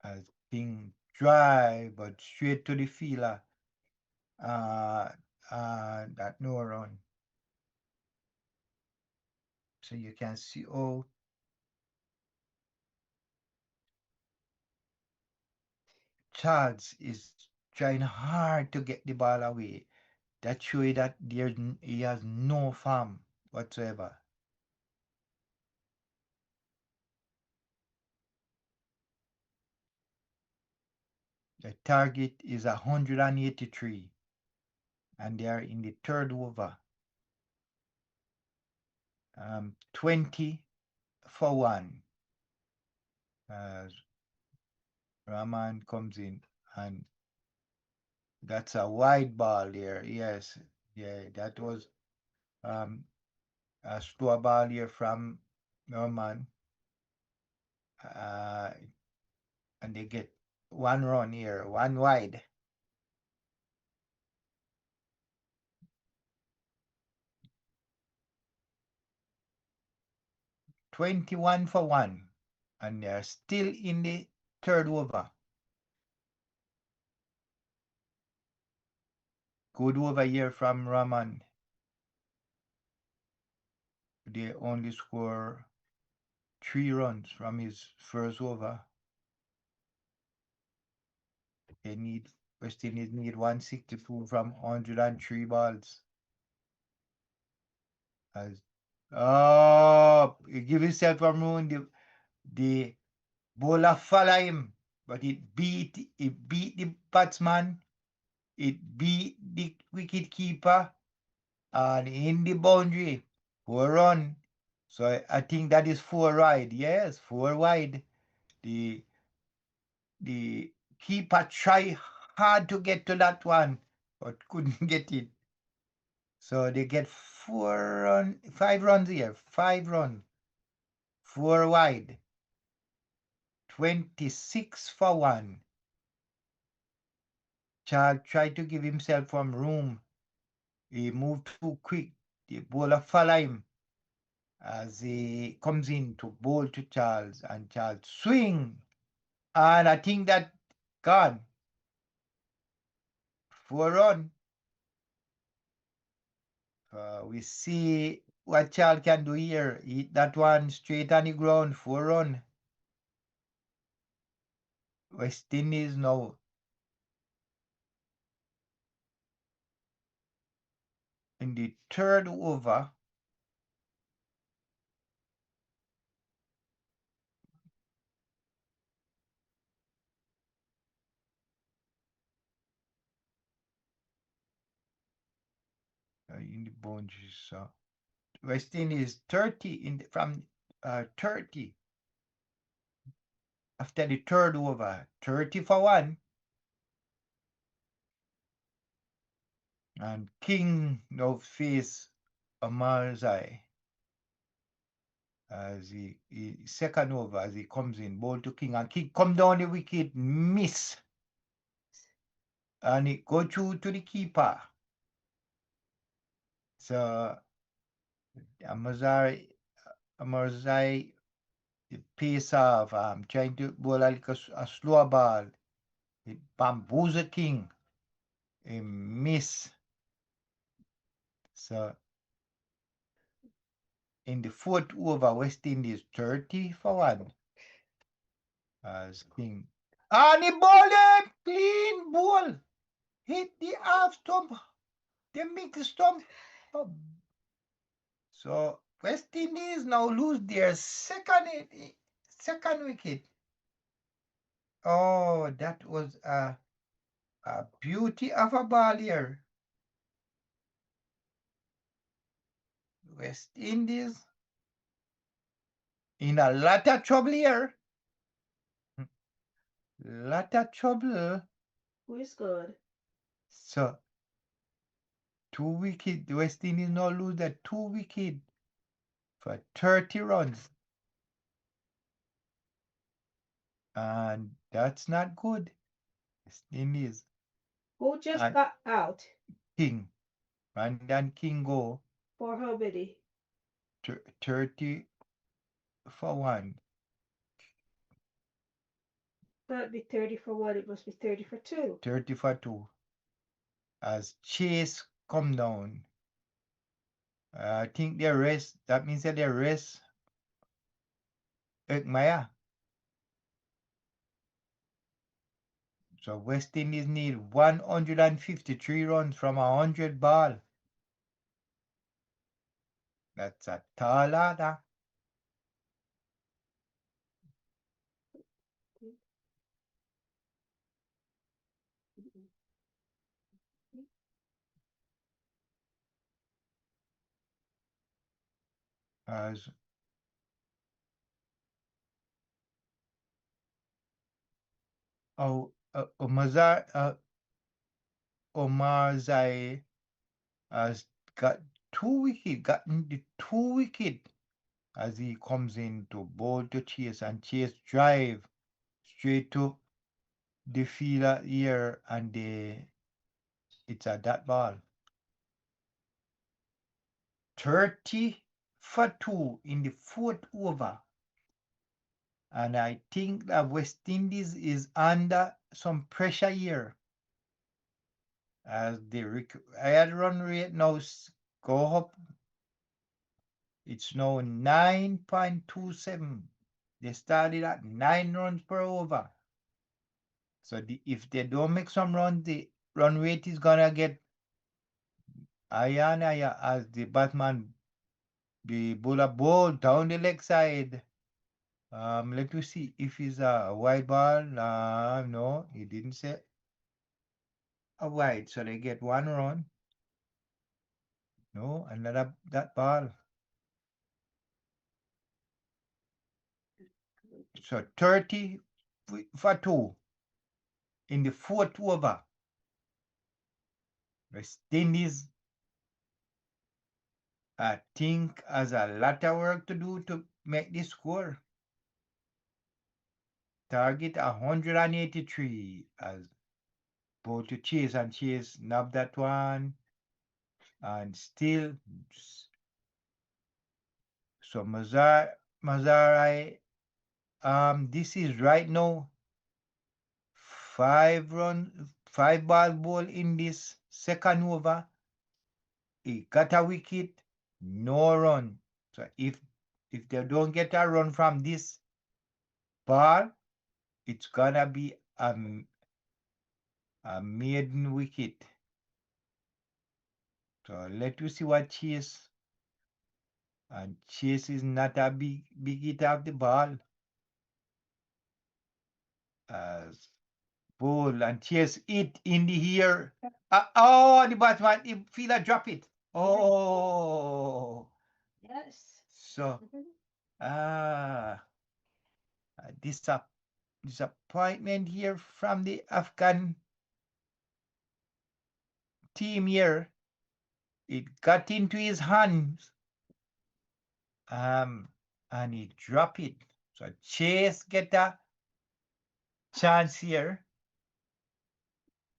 [SPEAKER 1] As King drive, but straight to the fielder. That no run. So you can see, oh, Charles is trying hard to get the ball away. That shows you that he has no form whatsoever. The target is 183, and they are in the third over. 20 for 1. As Rahman comes in, and that's a wide ball there. Yes, yeah, that was a slow ball here from Rahman. And they get 1 run here, 1 wide. $21 for 1, and they're still in the third over. Good over here from Rahman. They only score 3 runs from his first over. West Indies need 162 from 103 balls. You give yourself a room. The bowler follow him, but it beat the batsman. It beat the wicket keeper, and in the boundary, 4 run. So I think that is 4 wide. Yes, 4 wide. The keeper tried hard to get to that one, but couldn't get it. So they get 5 runs here. 5 runs. 4 wide. 26 for 1. Charles tried to give himself some room. He moved too quick. The bowler follow him as he comes in to bowl to Charles, and Charles swing. And I think that gone. 4 run. We see what Charles can do here. Hit that one straight on the ground. 4 run. West Indies now in the third over. In the boundaries. So West Indies 30 from 30 after the third over. 30 for 1. And King now face Amarzai as he second over as he comes in, ball to King, and King come down the wicket, miss, and it go through to the keeper. So Amarzai the pace off, trying to bowl like a slower ball. It bamboozle King, a miss. So in the fourth over, West Indies 30 for 1. As King. And he bowled a clean ball. Hit the half stump, the mid stump. Oh. So West Indies now lose their second wicket. Oh, that was a beauty of a ball here. West Indies in a lot of trouble here. Lot of trouble.
[SPEAKER 2] Who is good?
[SPEAKER 1] So 2 wicket. The West Indies now lose that 2 wicket for 30 runs. And that's not good. West Indies.
[SPEAKER 2] Who just
[SPEAKER 1] And
[SPEAKER 2] got out?
[SPEAKER 1] King. Randan King go
[SPEAKER 2] For how many?
[SPEAKER 1] 30 for 1.
[SPEAKER 2] Not be 30 for 1, it must be 30 for 2.
[SPEAKER 1] 30 for 2. As Chase come down. I think they rest. That means that they rest Ekmaya. So West Indies need 153 runs from 100 ball. That's a tall order. As Omar Zai has got 2 wicket, gotten the 2 wicket as he comes in to bowl to Chase, and Chase drive straight to the fielder here, and it's a that ball. 30 for 2 in the 4th over. And I think that West Indies is under some pressure here. As the required run rate now go up. It's now 9.27. They started at 9 runs per over. So if they don't make some runs, the run rate is gonna get higher and higher as the batsman, the bowler ball down the leg side. Let me see if it's a wide ball. No, he didn't say a wide, so they get 1 run. No, another that ball. So 30 for 2 in the 4th over. West Indies, I think, has a lot of work to do to make this score. Target 183 as both to Chase, and Chase nabbed that one. And still, so Mazarai, this is right now 5 ball ball in this 2nd over. He got a wicket, no run. So if they don't get a run from this ball, it's gonna be a maiden wicket. So let us see what Chase. And Chase is not a big hit of the ball. As ball and Chase it in the air. The batsman, the fielder drop it. Oh.
[SPEAKER 2] Yes.
[SPEAKER 1] So disappointment here from the Afghan team here. It got into his hands. And he dropped it. So Chase get a chance here.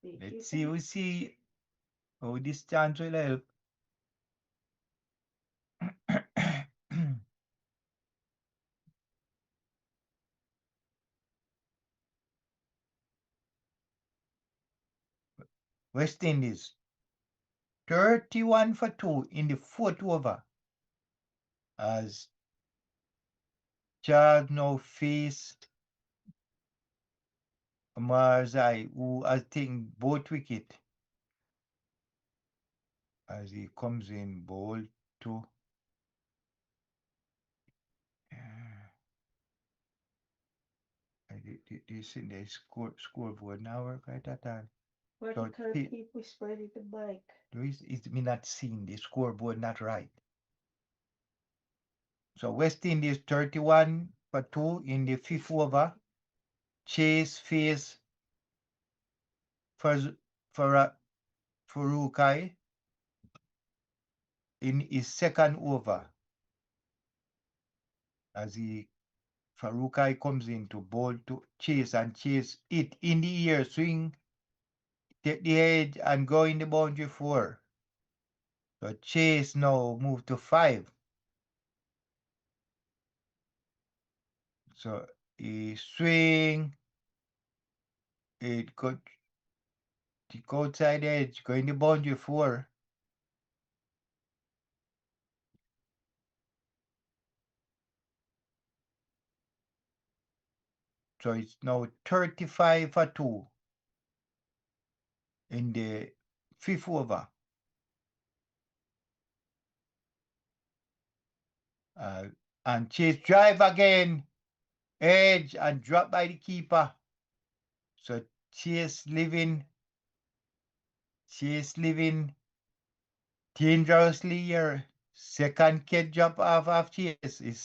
[SPEAKER 1] Let's see, we see how this chance will help. West Indies 31 for 2 in the 4th over as Charles now face Marzai, who has taken both wicket as he comes in bowl to the scoreboard now work right at all.
[SPEAKER 2] But
[SPEAKER 1] So
[SPEAKER 2] you can't keep whispering the mic.
[SPEAKER 1] It's me not seeing the scoreboard not right. So West Indies 31 for 2 in the 5th over. Chase face Furukai in his 2nd over. as Faruqi comes in to bowl to chase and chase it in the air, swing, take the edge and go in the boundary 4. So chase now move to 5. So he swing, it got the outside edge, go in the boundary 4. So it's now 35 for 2 in the 5th over. And chase drive again, edge and drop by the keeper. So chase living dangerously here. Second kid drop off of chase is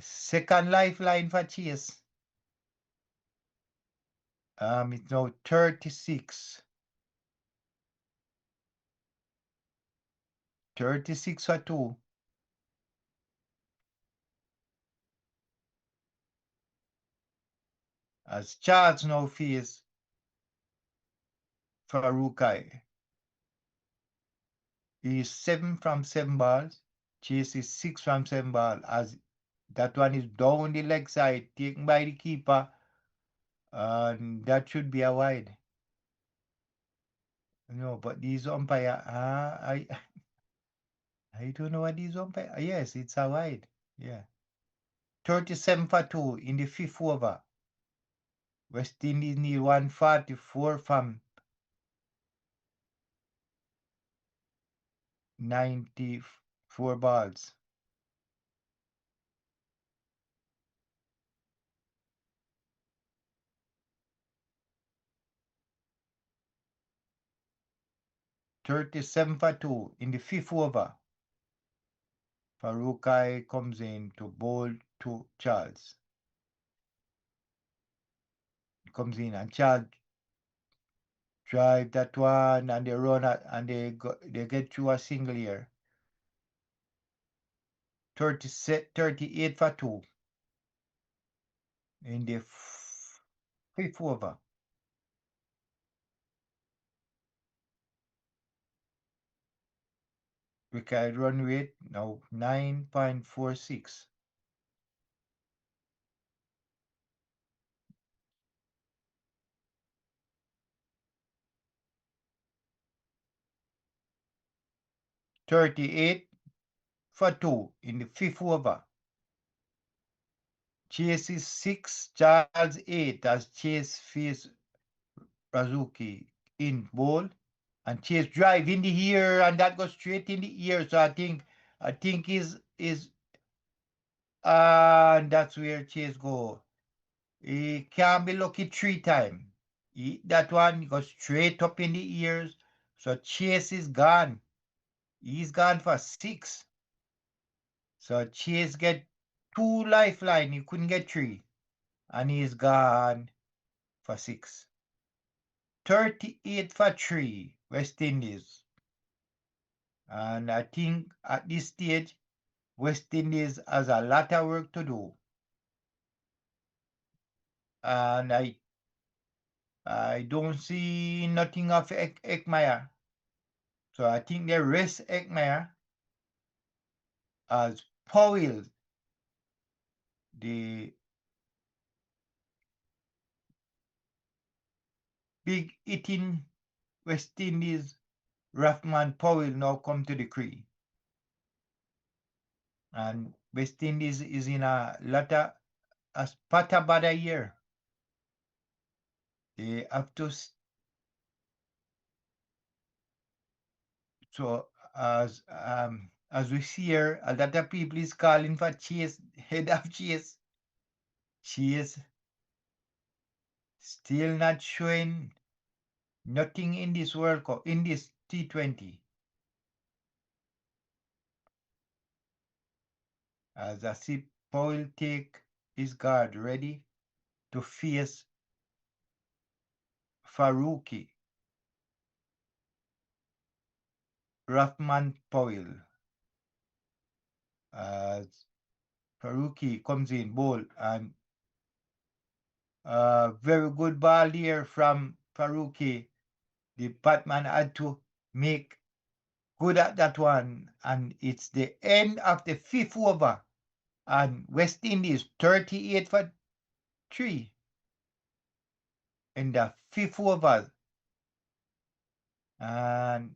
[SPEAKER 1] second lifeline for chase. It's now 36. 36 for 2. As Charles now face Faruqi. He is 7 from 7 balls. Chase is 6 from 7 balls. As that one is down the leg side, taken by the keeper. And that should be a wide. No, but these umpire, I don't know what these umpire. Yes, it's a wide. Yeah. 37 for 2 in the 5th over. West Indies need 144 from 94 balls. $37 for 2 in the 5th over. Faruqi comes in to bowl to Charles. Comes in and Charles drive that one and they run and they get through a single here. 38 for 2 in the 5th over. Wicket run rate now 9.46. $38 for 2 in the 5th over. Chase is 6, Charles 8 as Chase face Razuki in bowl. And Chase drive in the ear and that goes straight in the ear. So I think is and that's where Chase go. He can't be lucky 3 times. That one goes straight up in the ears. So Chase is gone. He's gone for 6. So Chase get 2 lifeline. He couldn't get 3. And he's gone for 6. 38 for 3, West Indies. And I think at this stage, West Indies has a lot of work to do. And I don't see nothing of Ekmeyer. So I think they rest Ekmeyer as Powell, the big hitting West Indies, Rahman Powell now come to the crease. And West Indies is in a lot of a bad year. They have to. So as we see here, a lot of people is calling for Chase, head of Chase. Chase still not showing nothing in this World Cup, in this T20. As I see Powell take his guard ready to face Faruqi. Rahman Powell. As Faruqi comes in, bowl, and very good ball here from Faruqi. The Batman had to make good at that one, and it's the end of the fifth over, and West Indies 38 for 3 in the fifth over, and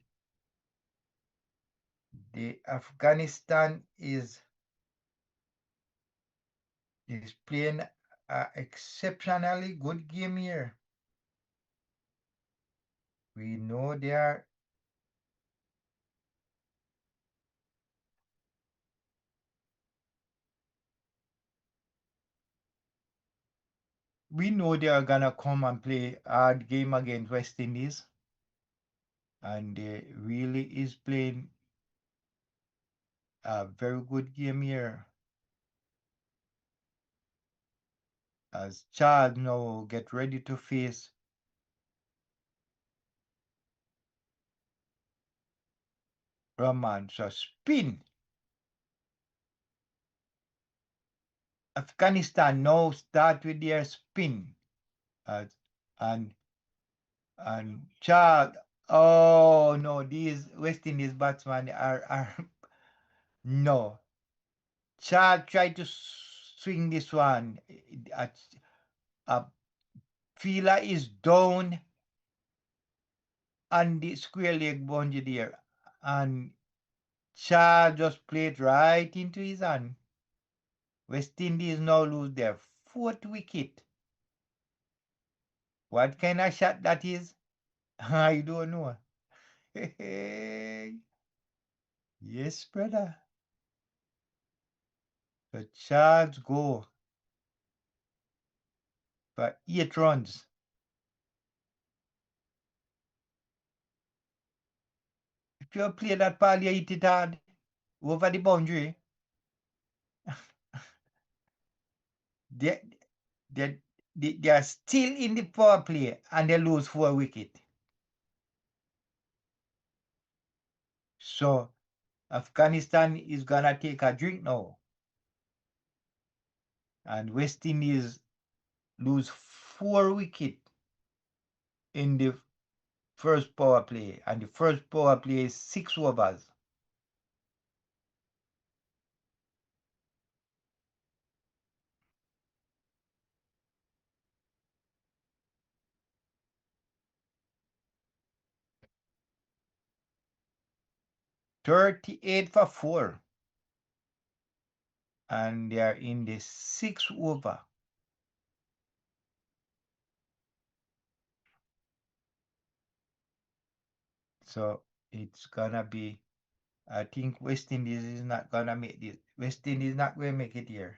[SPEAKER 1] the Afghanistan is playing an exceptionally good game here. We know they are gonna come and play a hard game against West Indies, and they really is playing a very good game here. As Charles now get ready to face Rahman. So spin. Afghanistan now start with their spin. And Charles, oh no, these West Indies batsmen are no. Charles tried to swing this one. A Fila is down on the square leg boundary there, and Charles just played right into his hand. West Indies now lose their fourth wicket. What kind of shot that is? I don't know. Yes, brother. So Charles go for 8 runs. If you play that ball, you hit it hard over the boundary. they, they are still in the power play and they lose 4 wickets. So Afghanistan is gonna take a drink now. And West Indies lose 4 wickets in the first power play. And the first power play is 6 overs. $38 for 4. And they are in the 6th over. So it's gonna be, I think West Indies is not gonna make this. West Indies is not going to make it here.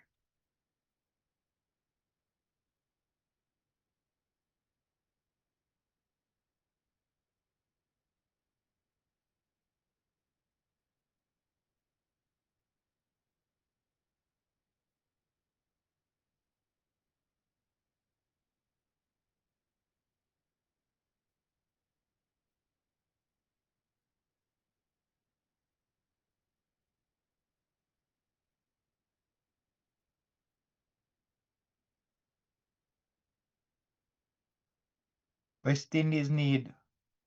[SPEAKER 1] West Indies need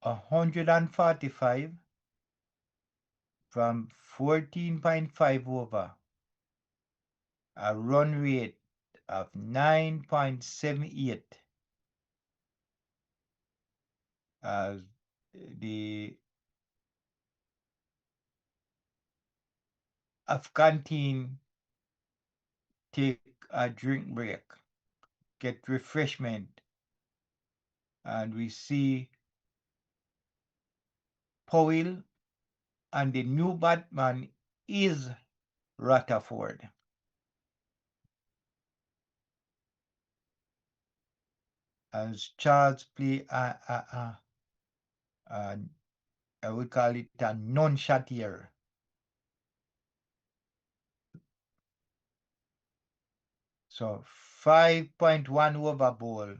[SPEAKER 1] 145 from 14.5 over, a run rate of 9.78, as the Afghan team take a drink break, get refreshment, and we see Powell, and the new batman is Rutherford. As Charles play I would call it a non-shot here. So 5.1 over ball,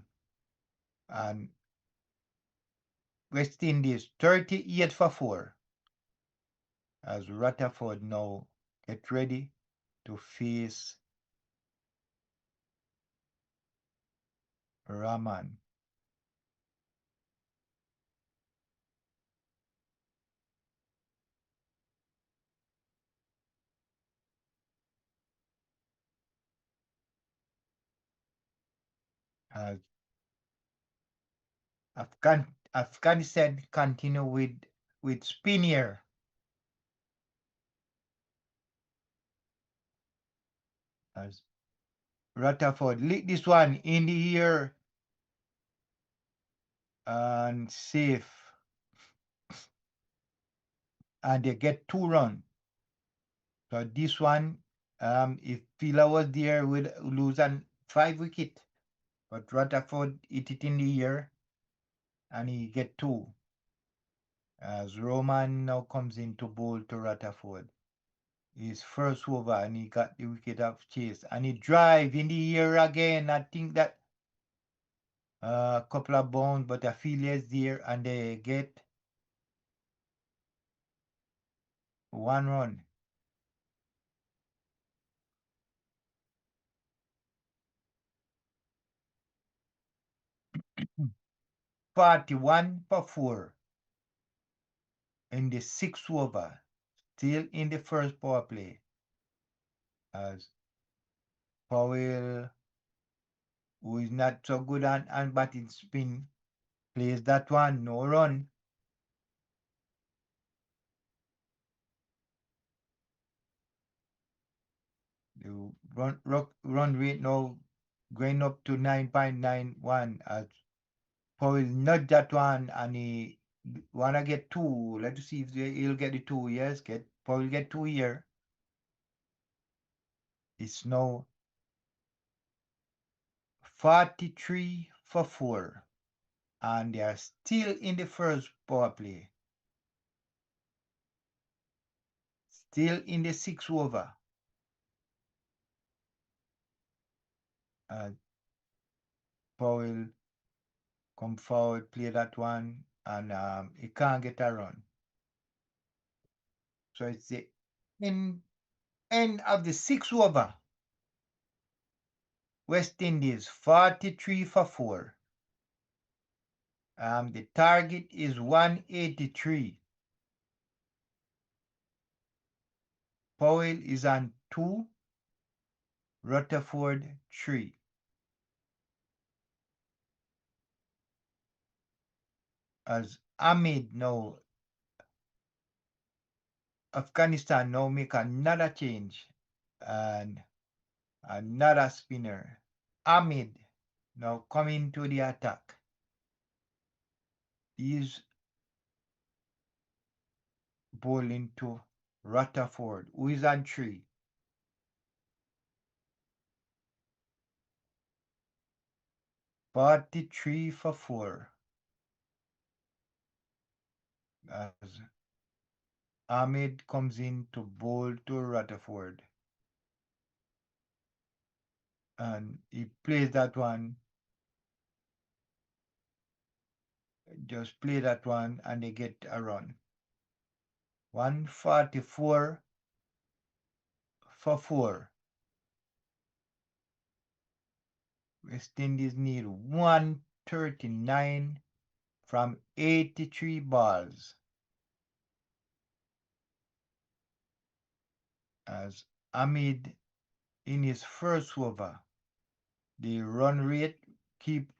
[SPEAKER 1] and West Indies 38 for 4. As Rutherford now get ready to face Rahman. As Afghanistan continue with spinner as Rutherford lick this one in the air and safe, and they get 2 runs. So this one, if Fila was there, would lose an 5 wicket, but Rutherford hit it in the air and he get 2. As Roman now comes in to bowl to Rutherford. His first over and he got the wicket of chase and he drive in the air again. I think that a couple of bounds, but a failure is there and they get 1 run. Mm. 41 for 4 in the 6th over, still in the first power play. As Powell, who is not so good on batting spin, plays that one, no run. The run rate now going up to 9.91 as Powell nudge that one and he wanna get 2. Let's see if he'll get the 2. Yes, Powell get 2 here. It's now 43 for 4 and they are still in the first power play. Still in the 6th over. Powell come forward, play that one, and he can't get a run. So it's the end of the 6th over. West Indies 43 for 4. The target is 183. Powell is on 2, Rutherford 3. As Ahmed now, Afghanistan now make another change and another spinner. Ahmed now coming to the attack. He's bowling to Rutherford, who is on 3. Forty-three for 4. As Ahmed comes in to bowl to Rutherford. And he plays that one. Just play that one and they get a run. 144 for 4. West Indies need 139 from 83 balls. As Ahmed in his first over, the run rate keep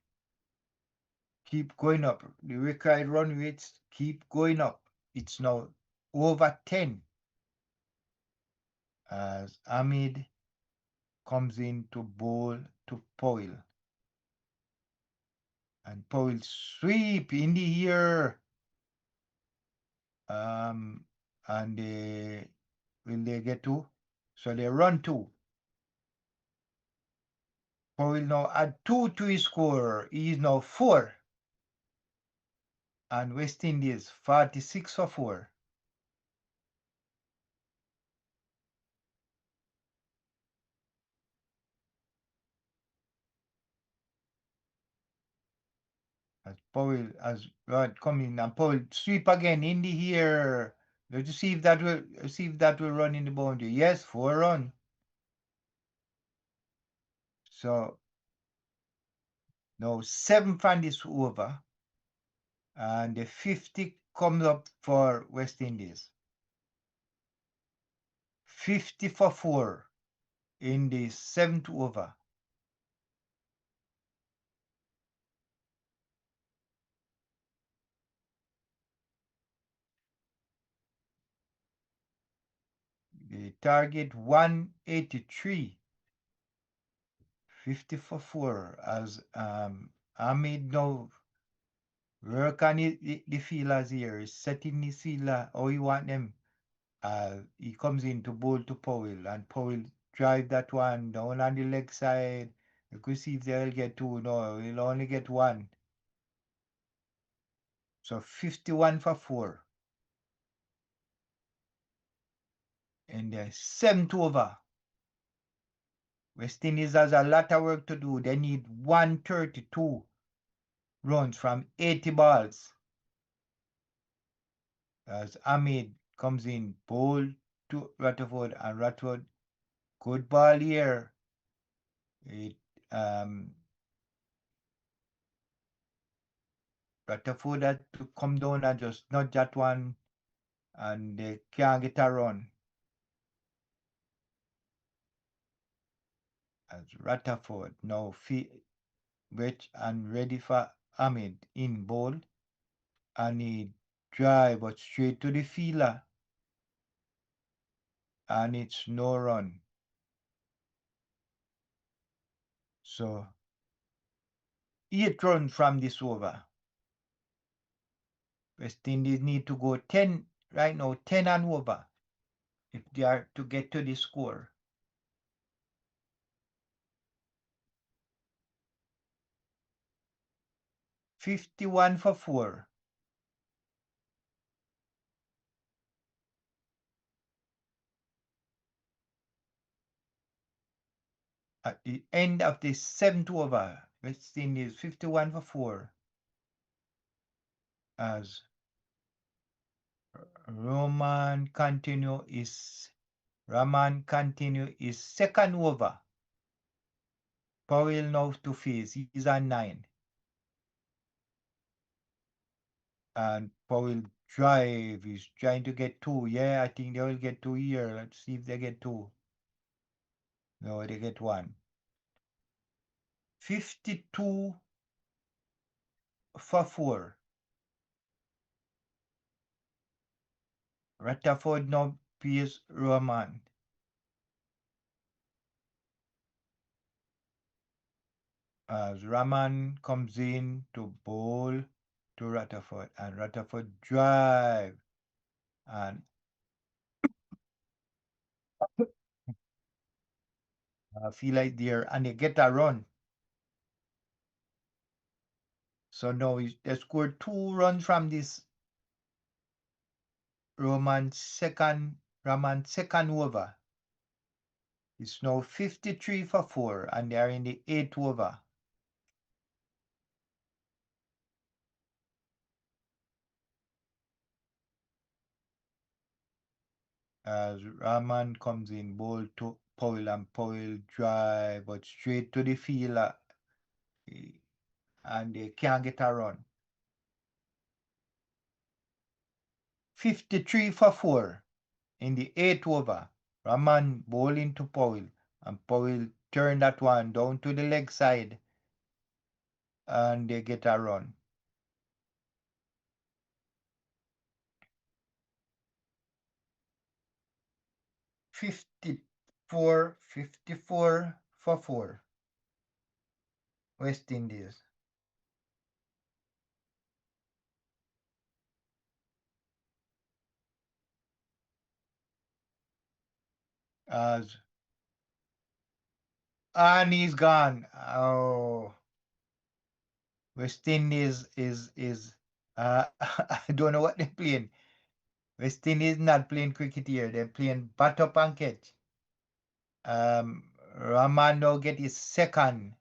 [SPEAKER 1] going up. The required run rates keep going up. It's now over 10 as Ahmed comes in to bowl to Powell. And Powell sweep in the air. And will they get 2? So they run 2. Powell now add 2 to his score. He is now 4. And West Indies 46 for 4. As Powell as Rod come in and Powell sweep again in the air. Let's see if that will run in the boundary. Yes, 4 run. So Now 7 from this over, and the 50 comes up for West Indies. 50 for 4 in the 7th over. The target 183. 50 for 4 as Ahmed now work on the fielders here. He's setting the fielder how he want them. He comes in to bowl to Powell, and Powell drive that one down on the leg side. You could see if they'll get two. No, he'll only get one. So 51 for 4. In the 7th over, West Indies has a lot of work to do. They need 132 runs from 80 balls. As Ahmed comes in, bowl to Rutherford, and Rutherford, good ball here. It Rutherford had to come down and just nudge that one, and they can't get a run. As Rutherford now wet and ready for Ahmed in bowl, and he drive but straight to the fielder, and it's no run. So 8 runs from this over. West Indies need to go 10 right now, 10 and over, if they are to get to the score. 51 for 4. At the end of the 7th over, West Indies 51 for 4. As Raman continue his second over. Powell now to face. He's on 9. And Powell drive. He's trying to get 2. Yeah, I think they will get 2 here. Let's see if they get 2. No, they get 1. 52 for 4. Rutherford now plays Roman. As Rahman comes in to bowl to Rutherford, and Rutherford drive, and I feel like and they get a run. So now they scored 2 runs from this Rahman's second over. It's now 53 for 4, and they are in the 8th over. As Rahman comes in, bowl to Powell, and Powell drive, but straight to the fielder, and they can't get a run. 53 for 4 in the 8th over. Rahman bowling to Powell, and Powell turned that one down to the leg side, and they get a run. 54 for 4. West Indies. As and he's gone. Oh, West Indies is I don't know what they're playing. West Indies not playing cricket here. They're playing bat up and catch. Rahman now get his second,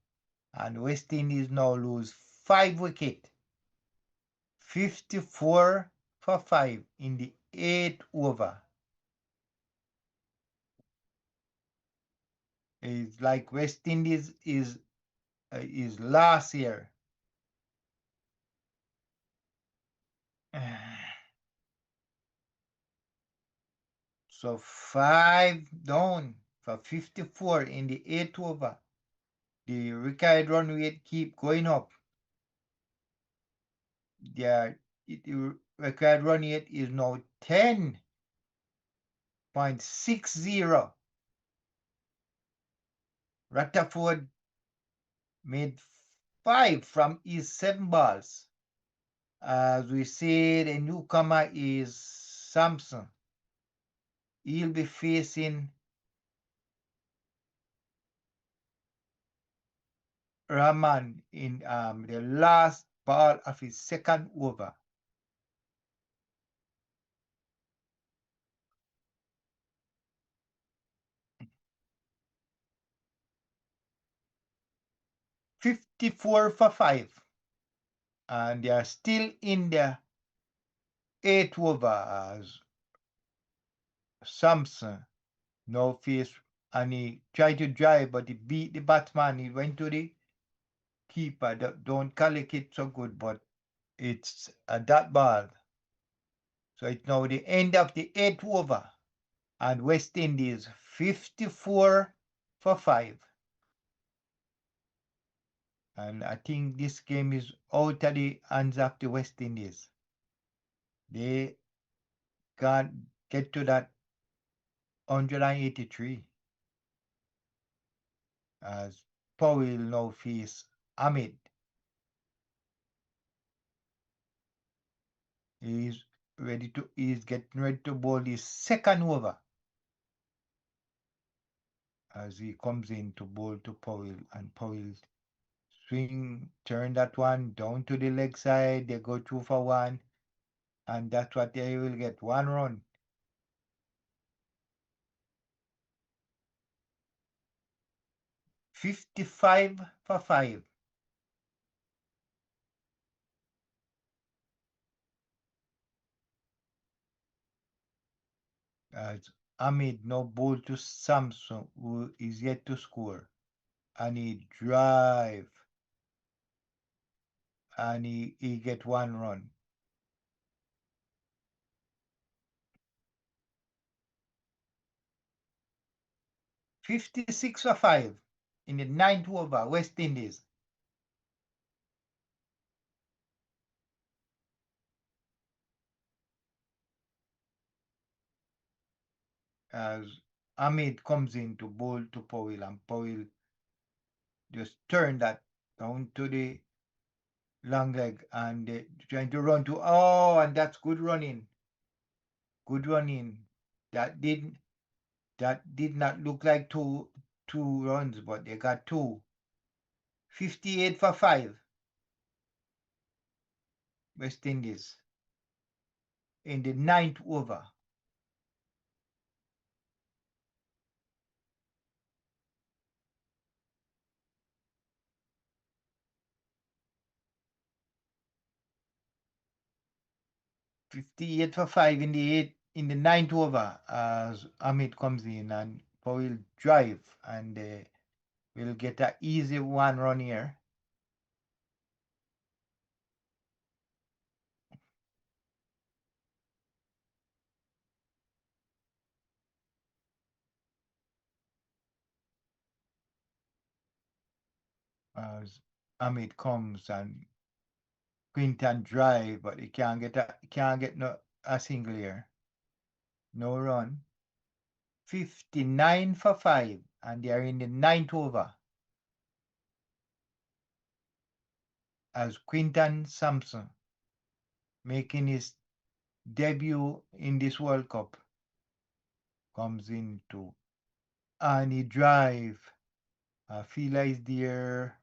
[SPEAKER 1] and West Indies now lose 5 wickets. 54 for 5 in the 8th over. It's like West Indies is is last year. So 5 down for 54 in the 8th over. The required run rate keep going up. The required run rate is now 10.60. Rutherford made 5 from his 7 balls. As we said, a newcomer is Sampson. He'll be facing Rahman in the last ball of his second over. $54 for 5. And they are still in the 8th over as Sampson no face, and he tried to drive, but he beat the batsman. He went to the keeper. Don't collect it so good, but it's a that ball. So it's now the end of the 8th over, and West Indies 54 for 5. And I think this game is out of the hands of the West Indies. They can't get to that 183 as Powell now face Ahmed. He's getting ready to bowl his second over as he comes in to bowl to Powell, and Powell swing, turn that one down to the leg side. They go 2 for 1, and that's what they will get, 1 run. $55 for 5. As Ahmed no bowl to Samson, who is yet to score, and he drive, and he get 1 run. $56 for 5 in the 9th over, West Indies. As Ahmed comes in to bowl to Powell, and Powell just turn that down to the long leg, and trying to run to, and that's good running. Good running. That did not look like two runs, but they got 2. 58 for 5. West Indies in the 9th over. $58 for 5 in the 9th over as Ahmed comes in, and Powell drive, and will get an easy 1 run here. As Ahmed comes, and Quinton drive, but he can't get a single here. No run. 59 for 5, and they are in the 9th over as Quinton Sampson making his debut in this World Cup comes into, and he drive. Fila is there.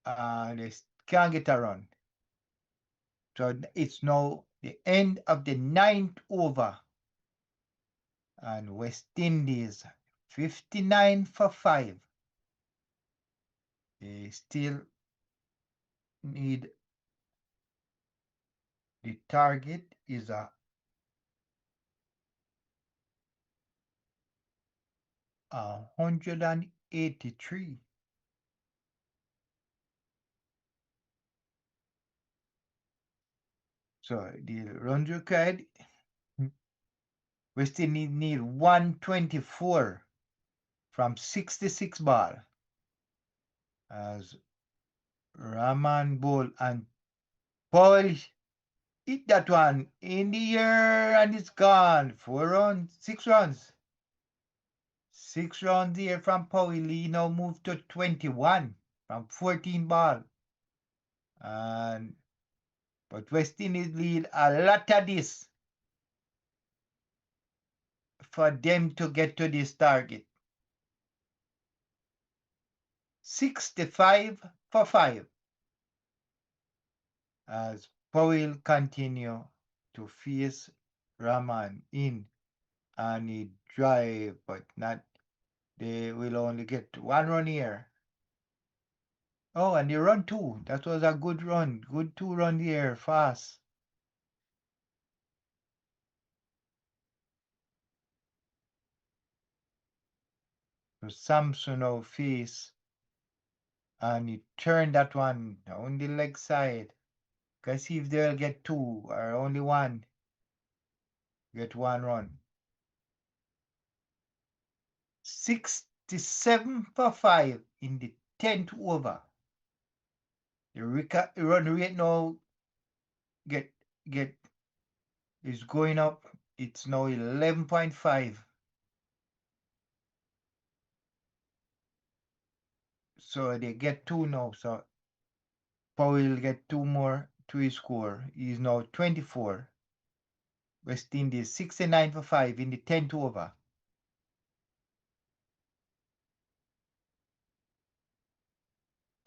[SPEAKER 1] They can't get a run. So it's now the end of the 9th over, and West Indies 59 for 5. They still need, the target is a 183. So the runs required, West Indies need 124 from 66 ball as Rahman bowl and Paul hit that one in the air and it's gone. 4 runs, 6 runs. 6 runs here from Powell. He now moved to 21 from 14 ball. And but West Indies lead a lot of this for them to get to this target. 65 for 5 as Powell continue to face Rahman in and he drive, but not. They will only get 1 run here. Oh, and they run 2. That was a good run. Good 2 run here, fast. So Samson now face and he turned that one down the leg side. Let's see if they'll get 2 or only 1. Get 1 run. 67 for 5 in the 10th over. The run rate now get is going up. It's now 11.5. So they get 2 now. So Powell will get 2 more to his score. He's now 24. West Indies 69 for 5 in the 10th over.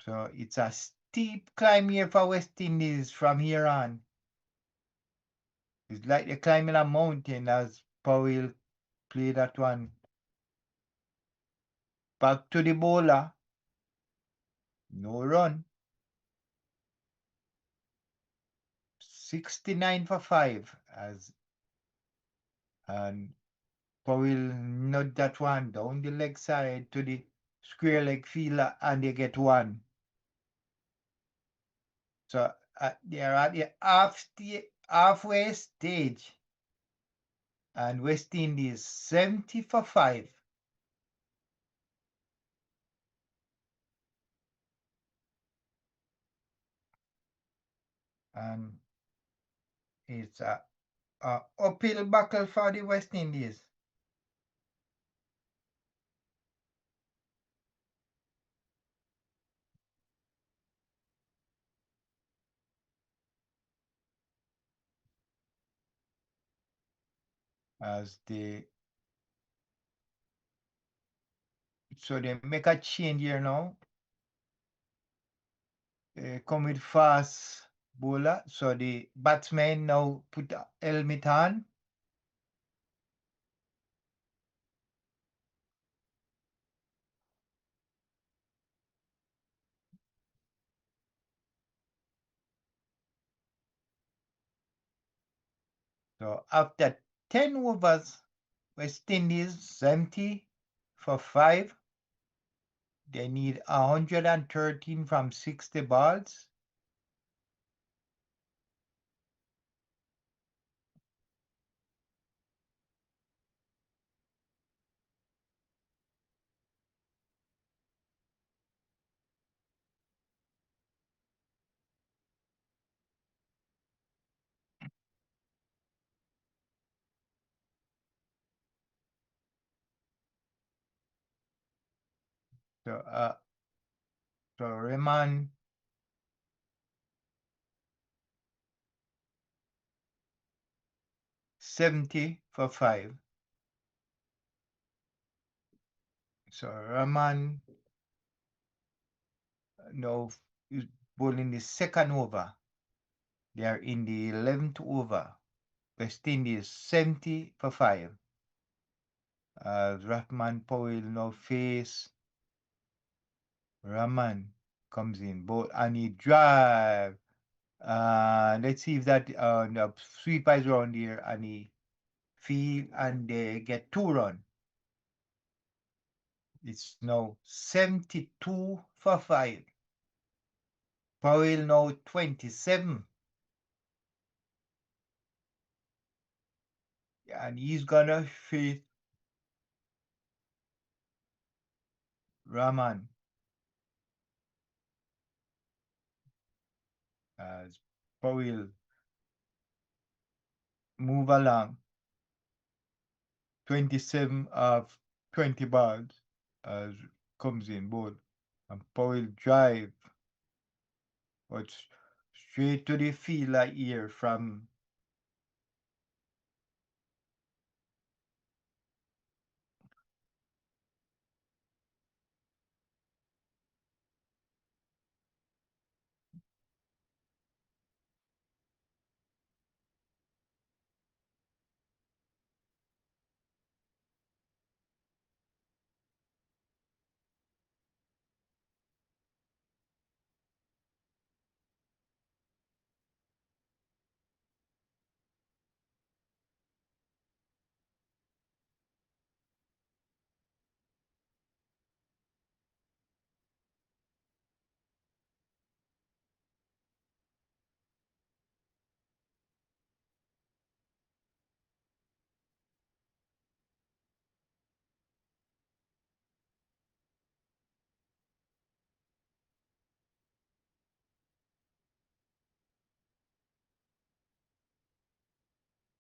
[SPEAKER 1] So it's a steep climb here for West Indies from here on. It's like they're climbing a mountain as Powell play that one. Back to the bowler. No run. 69 for 5 as and Powell nudge that one down the leg side to the square leg fielder and they get 1. So they're at the halfway stage and West Indies 70 for 5. And it's a uphill battle for the West Indies. As they make a change here now. They come with fast bowler. So the batsman now put a helmet on. So after 10 overs, West Indies 70 for 5. They need 113 from 60 balls. So Rehman 70 for 5. So Rahman now is bowling the second over. They are in the 11th over. West Indies 70 for 5. Rahman Powell now face Rahman comes in both and he drive. Let's see if that the sweeper is around here and he field and they get 2 run. It's now 72 for 5. Powell now 27. and he's gonna face Rahman as Powell move along 27 of 20 balls as comes in bowl and Powell drive but straight to the fielder here from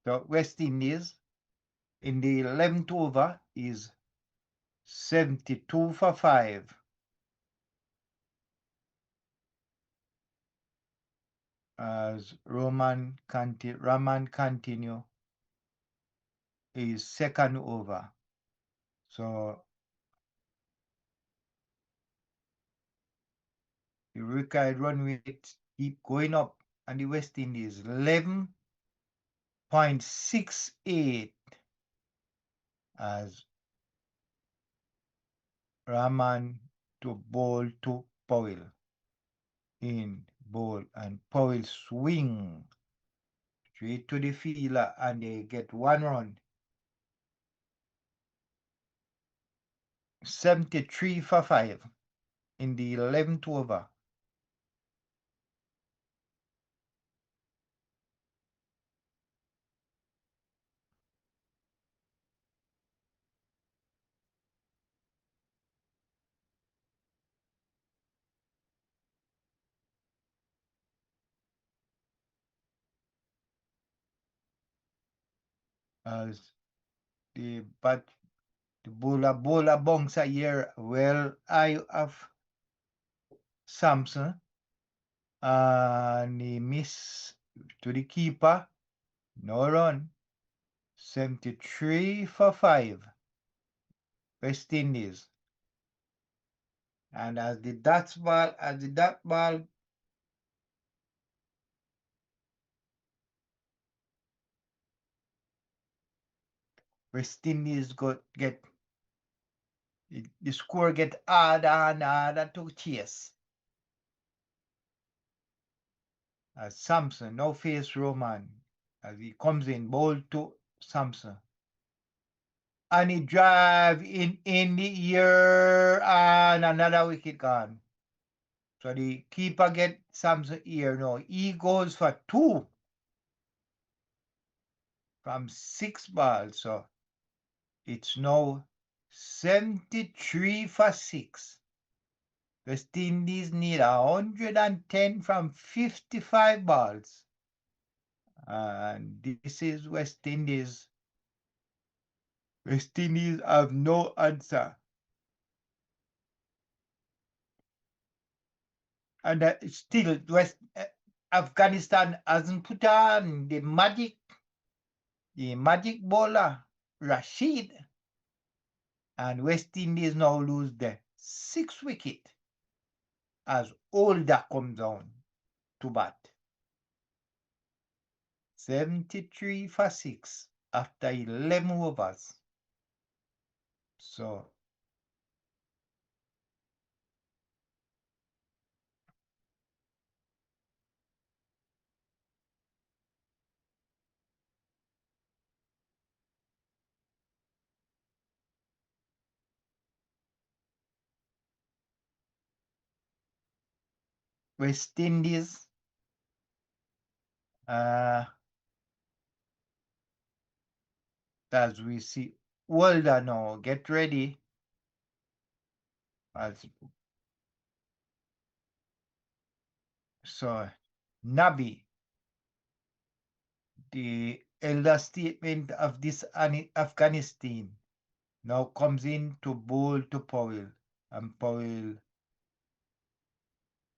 [SPEAKER 1] the West Indies in the 11th over is 72 for 5 as Raman continue his second over. So the required run rate keep going up and the West Indies 11.68 as Rahman to bowl to Powell in bowl and Powell swing straight to the fielder and they get 1 run. 73 for 5 in the 11th over. As the bowler bouncer here, well, I have Samson and he miss to the keeper, no run. 73 for 5 West Indies. And as the dot ball West Indies get the score get harder and harder to chase. As Samson now face Roman as he comes in bowl to Samson. And he drive in the air and another wicket gone. So the keeper get Samson here now. He goes for 2 from 6 balls. So it's now 73 for 6. West Indies need 110 from 55 balls. And this is West Indies. West Indies have no answer. And still, Afghanistan hasn't put on the magic bowler, Rashid. And West Indies now lose the 6th wicket as Older comes on to bat. 73 for 6 after 11 overs. So West Indies as we see Wilder now. Get ready. As so Nabi, the elder statement of this Afghanistan, now comes in to bowl to Powell. And Powell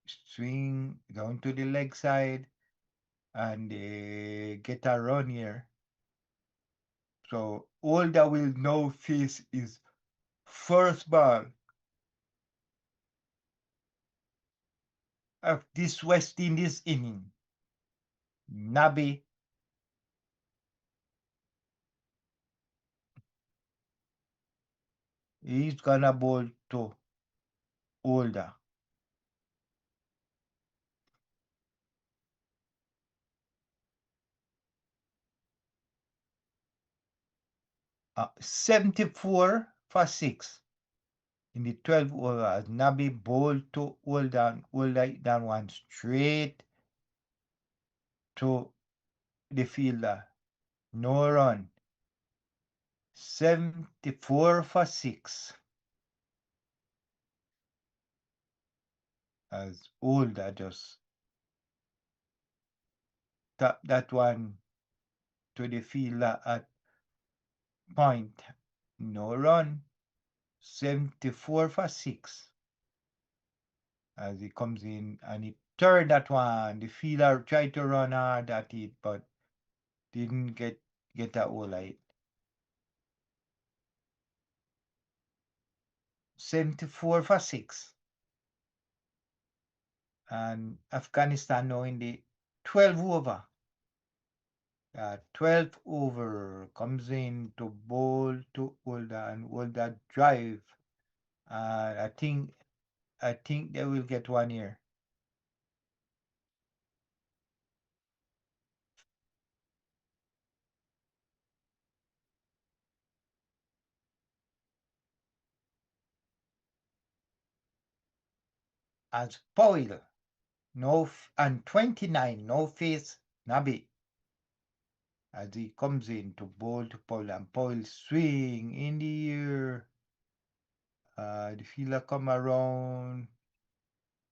[SPEAKER 1] swing down to the leg side and get a run here. So all that will now face is first ball of this West Indies inning. Nabi is gonna bowl to Older. 74 for 6 in the 12 overs. Nabi bowled to Older down one straight to the fielder. No run. 74 for 6 as Older just tapped that one to the fielder at point. No run. 74 for 6 as he comes in and he turned that one. The fielder tried to run hard at it, but didn't get a hole at it. 74 for 6. And Afghanistan now in the 12 over. 12 over comes in to bowl to Older and Older drive. I think they will get one here. As Powell, no and 29, no face Nabi. As he comes in to bowl to Powell and Powell swing in the air. The fielder come around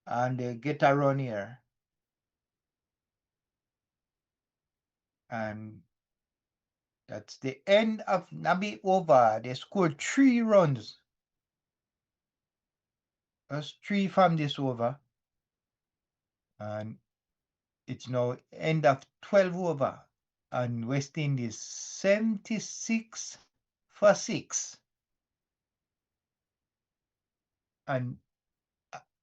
[SPEAKER 1] and they get a run here. And that's the end of Nabi over. They scored 3 runs. That's 3 from this over. And it's now end of 12 over. And West Indies 76 for 6. And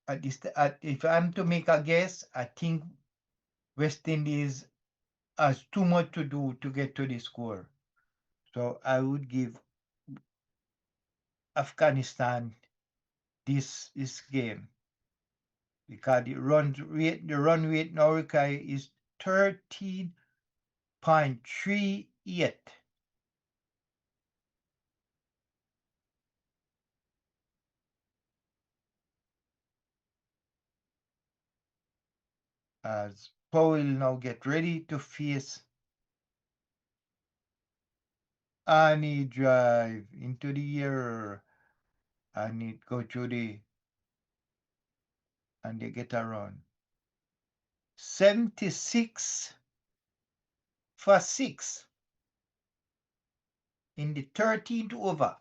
[SPEAKER 1] if I'm to make a guess, I think West Indies has too much to do to get to the score. So I would give Afghanistan this game because the run rate now required is 13.38. As Powell now get ready to face any drive into the air and it go through and they get a run. 76 for 6 in the 13th over.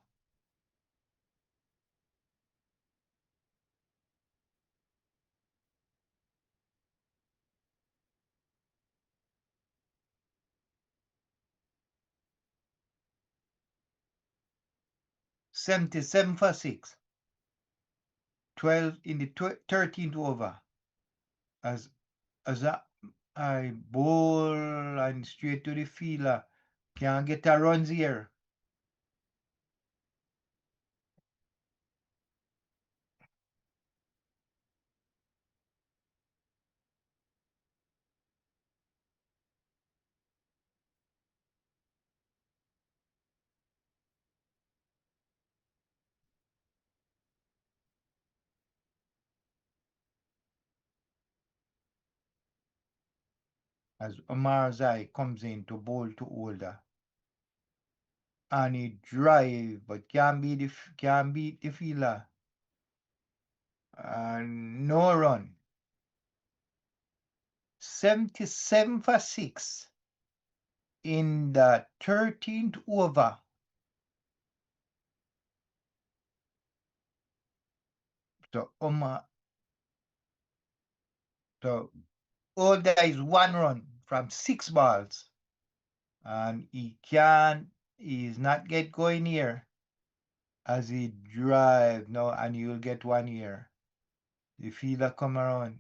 [SPEAKER 1] $77 for 6. 12 in the 13th over. As I bowl and straight to the fielder. Can't get a runs here. As Omar Zai comes in to bowl to Older. and he drive, but can't beat the fielder. And no run. 77 for 6 in the 13th over. So so all there is 1 run from 6 balls, and he's not get going here as he drive now, and he will get 1 here. The fielder come around.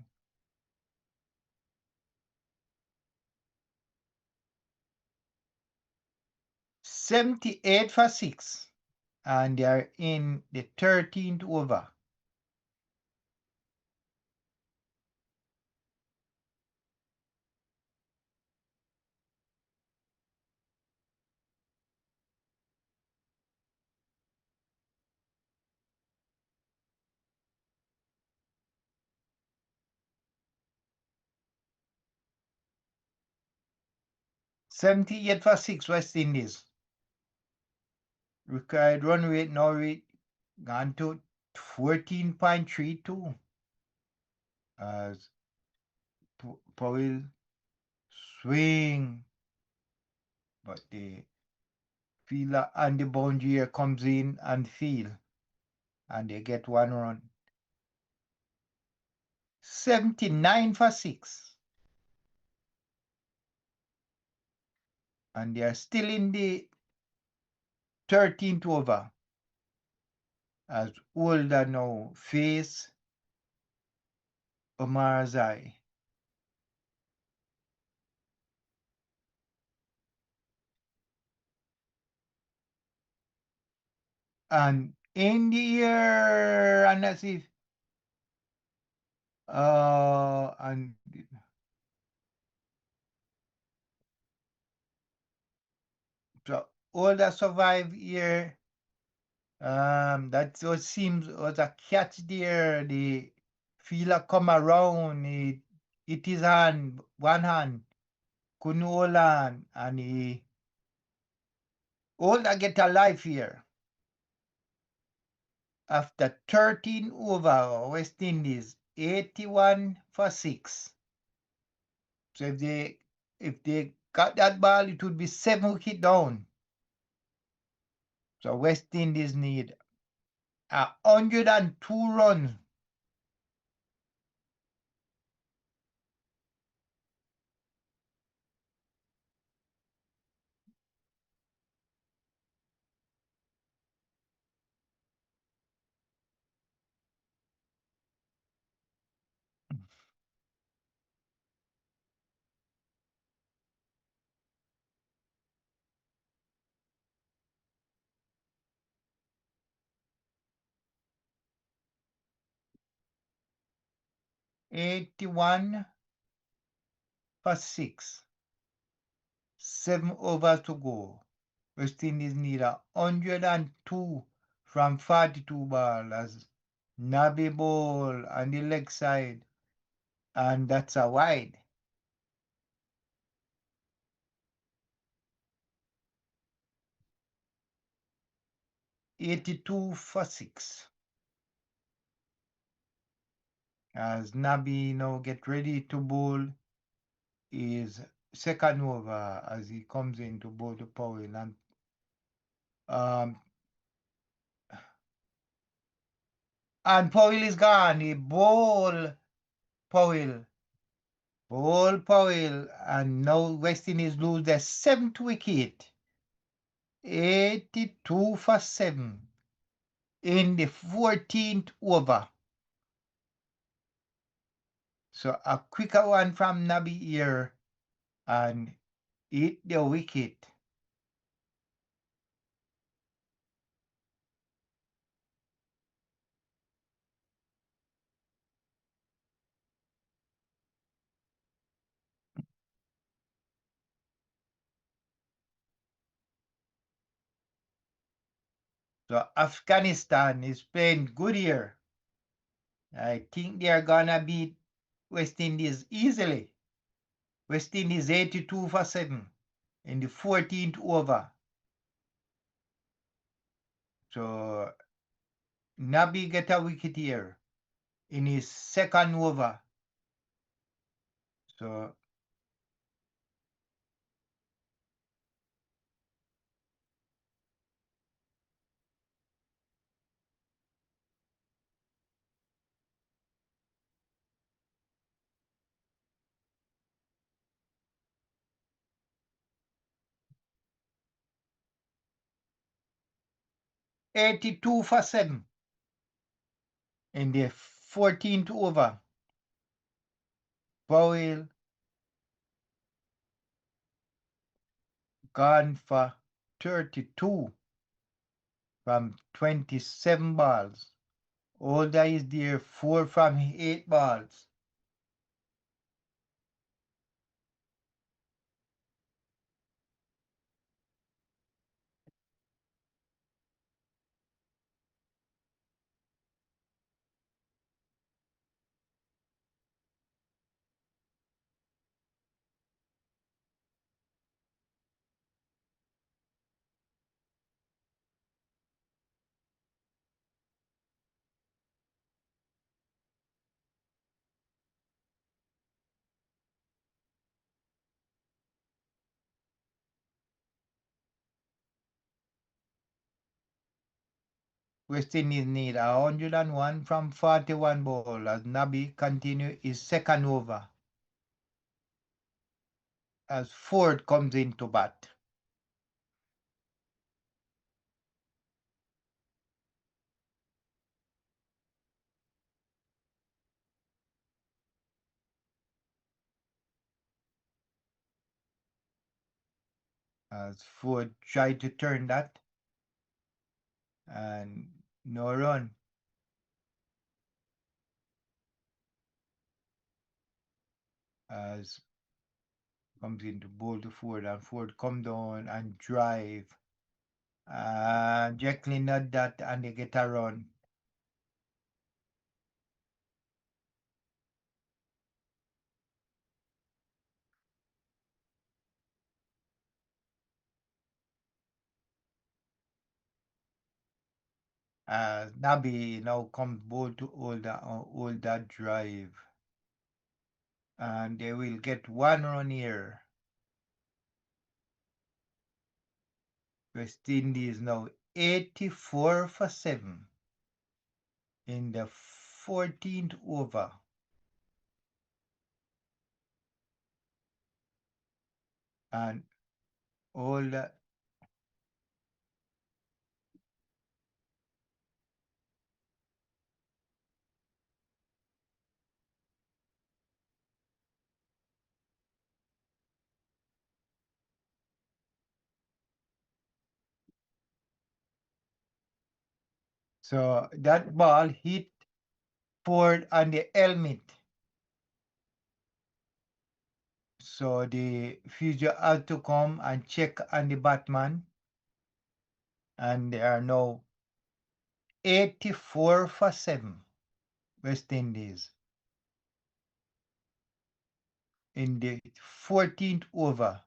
[SPEAKER 1] 78 for 6, and they are in the 13th over. $78 for 6 West Indies. Required run rate now gone to 14.32 as Powell swing, but the fielder and the boundary comes in and field, and they get 1 run. 79 for 6, and they are still in the 13th over as Older now face Omarzai. And in the air, and that's it. And so Older survive here. That just seems was a catch there. The fielder come around, it his hand, 1 hand, couldn't hold on, and he Older get a life here. After 13 over, West Indies 81 for 6. So if they got that ball, it would be 7 wicket down. So West Indies need 102 runs. $81 for 6. 7 overs to go. West Indies need 102 from 42 balls as Nabi ball on the leg side, and that's a wide. 82 for 6. As Nabi now get ready to bowl his second over as he comes in to bowl the Powell, and Powell is gone. He bowl Powell, and now West Indies lose their 7th wicket. 82 for 7 in the 14th over. So a quicker one from Nabi here and hit the wicket. So Afghanistan is playing good here. I think they are gonna beat West Indies easily. West Indies 82 for 7 in the 14th over. So Nabi get a wicket here in his second over. So 82 for 7 in the 14th over. Powell gone for 32 from 27 balls. Older is there 4 from 8 balls. West Indies need 101 from 41 balls as Nabi continue his second over as Ford comes into bat. As Ford tried to turn that and no run. As comes into bowl to Ford and Ford come down and drive. Jacqueline not that and they get a run. Nabi now comes bowl to hold that drive. And they will get one run here. West Indies now 84 for 7 in the 14th over. And all that. So that ball hit Ford on the helmet. So the physio had to come and check on the Batman. And they are now 84 for 7 West Indies in the 14th over.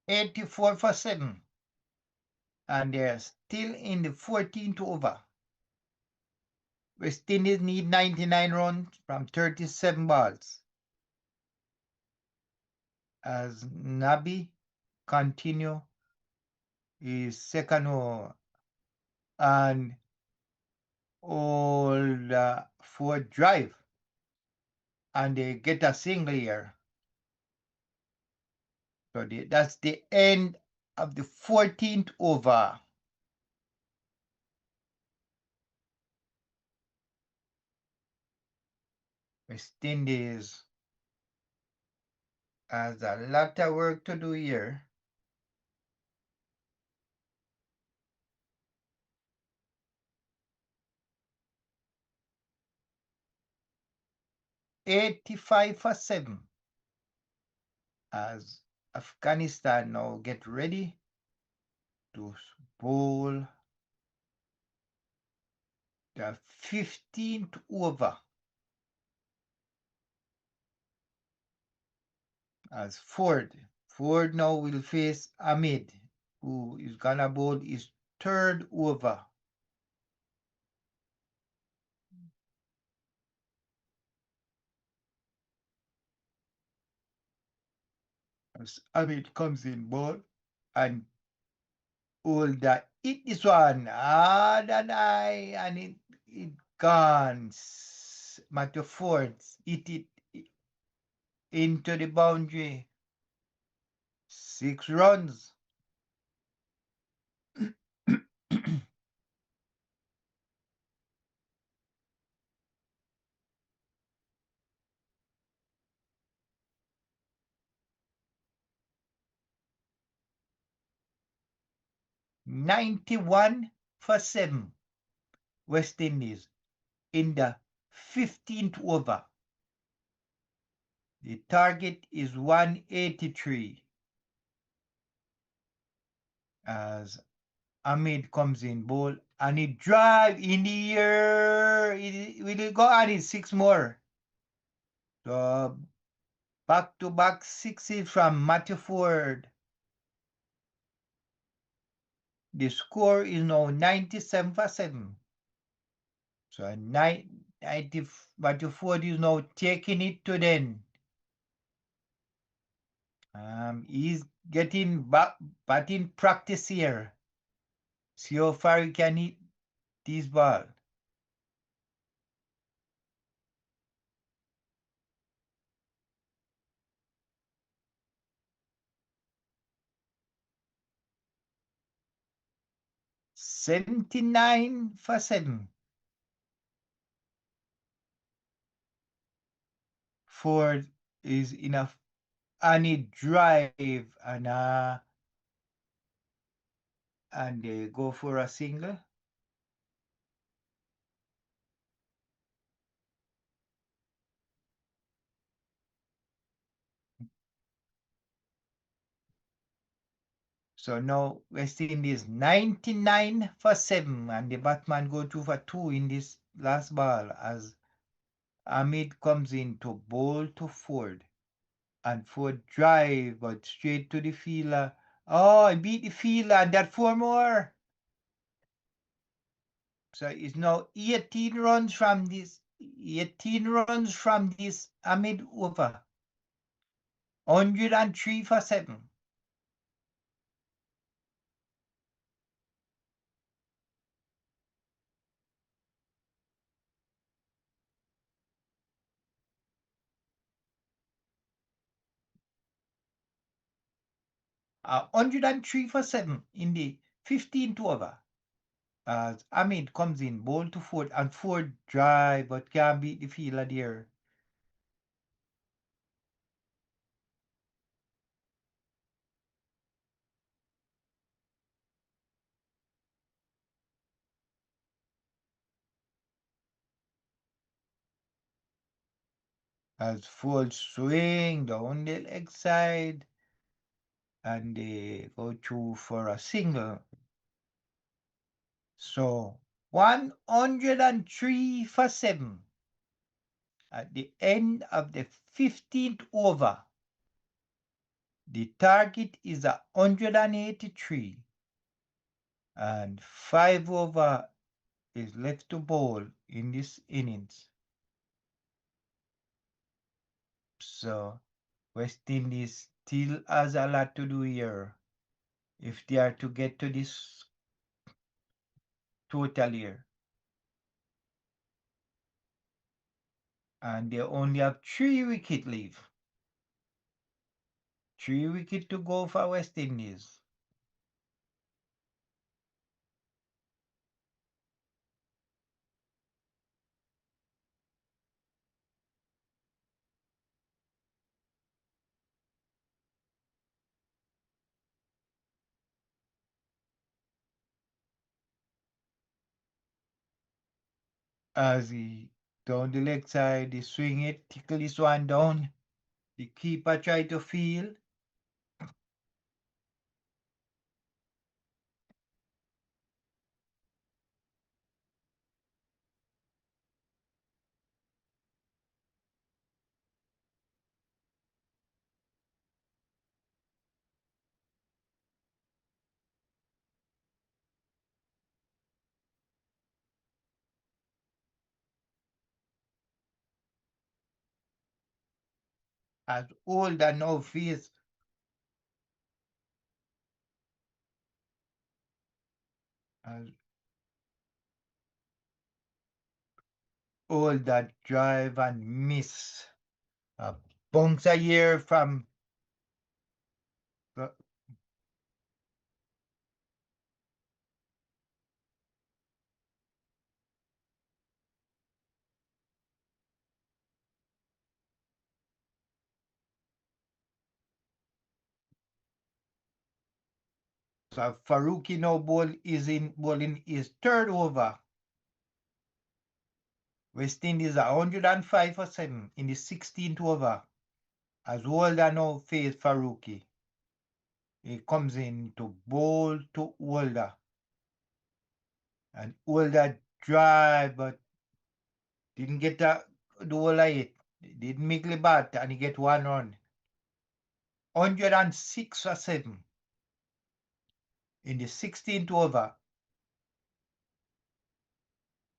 [SPEAKER 1] '84 for 7. And they're still in the 14th over. West Indies need 99 runs from 37 balls. As Nabi continue his second over and all for drive. And they get a single here. So that's the end of the 14th over. West Indies has a lot of work to do here. 85 for 7 as Afghanistan now get ready to bowl the 15th over as Ford now will face Ahmed, who is gonna bowl his third over. As Ahmed comes in ball and Ulda hit this one. And it gone. Matthew Ford hit it into the boundary. 6 runs. 91 for 7. West Indies in the 15th over. The target is 183 as Ahmed comes in ball and he drive in the air. Will it go on? It's 6 more. So back-to-back sixes from Matthew Ford. The score is now 97 for 7. So 90, Matthew Ford is now taking it to them. He's getting batting practice here. See how far he can hit this ball. $79 for 7. Ford is enough and he drive and they go for a single. So now West Indies 99 for 7 and the Batman go 2 for 2 in this last ball as Ahmed comes in to bowl to Ford. And Ford drive but straight to the fielder. Oh, I beat the fielder and that 4 more. So it's now 18 runs from this. 18 runs from this Ahmed over. 103 for 7. Uh, 103 for 7 in the 15th over. As Ahmed comes in, bowl to Ford, and Ford drive but can't beat the fielder there. As Ford swing down the leg side and they go through for a single. So 103 for 7 at the end of the 15th over. The target is 183 and 5 over is left to bowl in this innings. So West Indies still has a lot to do here if they are to get to this total here. And they only have 3 wickets left. 3 wickets to go for West Indies. As he down the leg side, he swing it, tickle this one down. The keeper try to feel. As old and now face, as old that drive and miss. A bounce a year from so Faruqi now bowling is third over. West Indies are 105 for 7 in the 16th over. As Walder now face Faruqi. He comes in to bowl to Walder. And Walder drive, but didn't get the whole of it. Didn't make the bat and he get one run. 106 for 7 in the 16th over.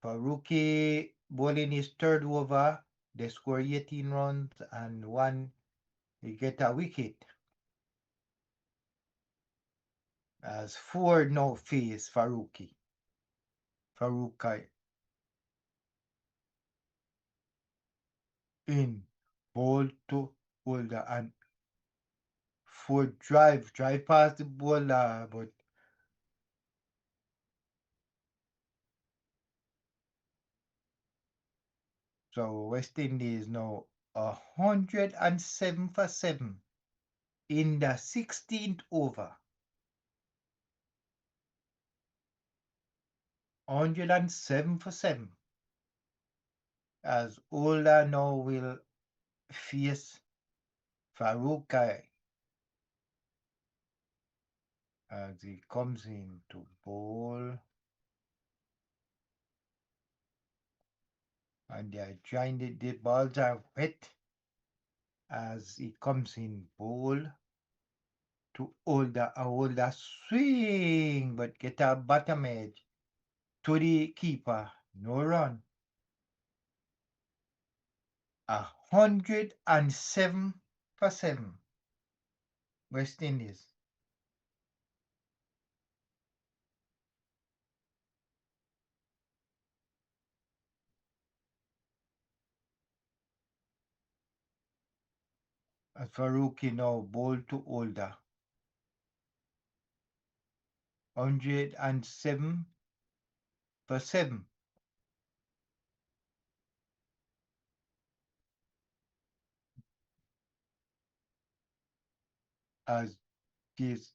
[SPEAKER 1] Faruqi bowling his third over. They score 18 runs and one, he get a wicket. As Ford now face Faruqi. Faruqi in bowl to Holder and Ford drive past the bowler, but so West Indies now 107 for 7 in the 16th over. 107 for 7. As Ola now will face Faruqi as he comes in to bowl. And they are trying the balls are wet as he comes in bowl to hold a swing, but get a bottom edge to the keeper. No run. 107 for 7. West Indies. As Faruqi now bowl to Older. 107 for 7. As this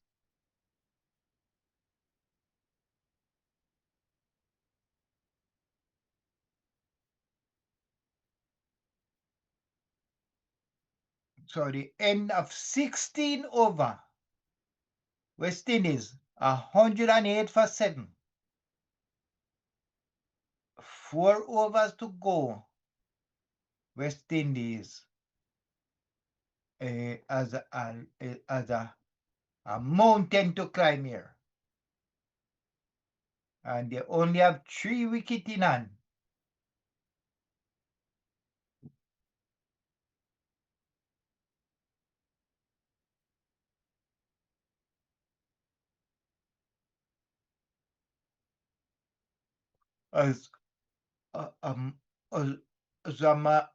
[SPEAKER 1] sorry, end of 16 over. West Indies 108 for 7. 4 overs to go. West Indies as a mountain to climb here. And they only have 3 wickets in hand. As Zama,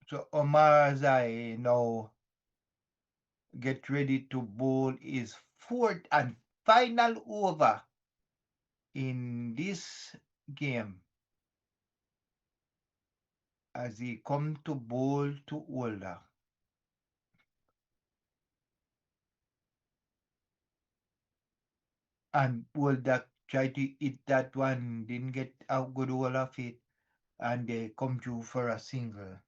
[SPEAKER 1] so Omar Zai now get ready to bowl his 4th and final over in this game as he come to bowl to Older. And Older try to hit that one, didn't get a good hold of it, and they come through for a single.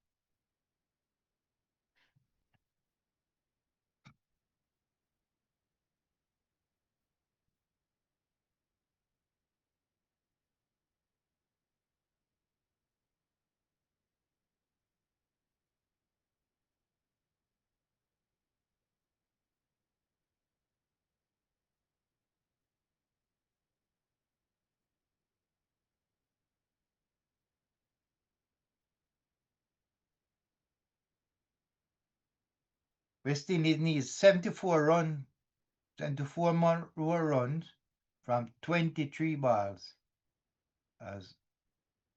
[SPEAKER 1] West Indies needs 74 more runs from 23 balls. As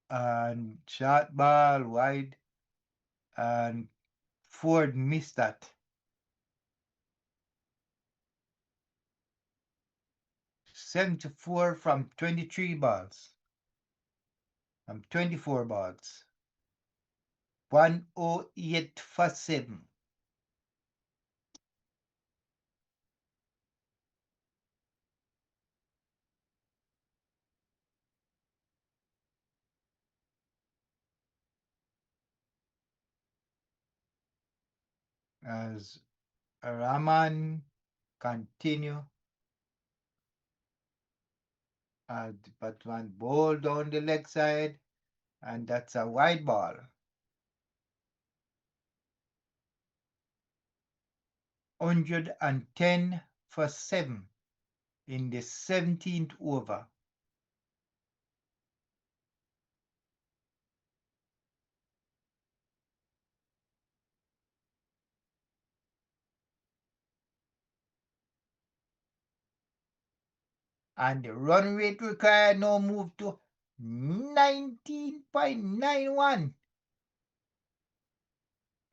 [SPEAKER 1] and short ball wide, and Ford missed that. 74 from 23 balls, from 24 balls. 108 for 7. As Rahman continue, but one ball down the leg side, and that's a wide ball. 110 for 7 in the 17th over. And the run rate required now moved to 19.91.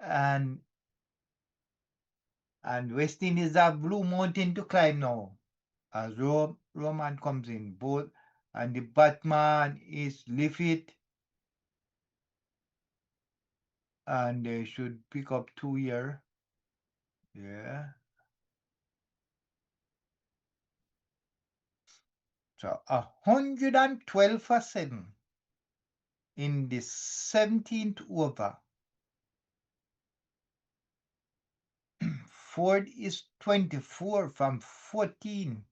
[SPEAKER 1] And West Indies have Blue Mountain to climb now. As Roman comes in, both and the Batman is lift it, and they should pick up 2 here. Yeah. So 112 for 7 in the 17th over. Ford is 24 from 14.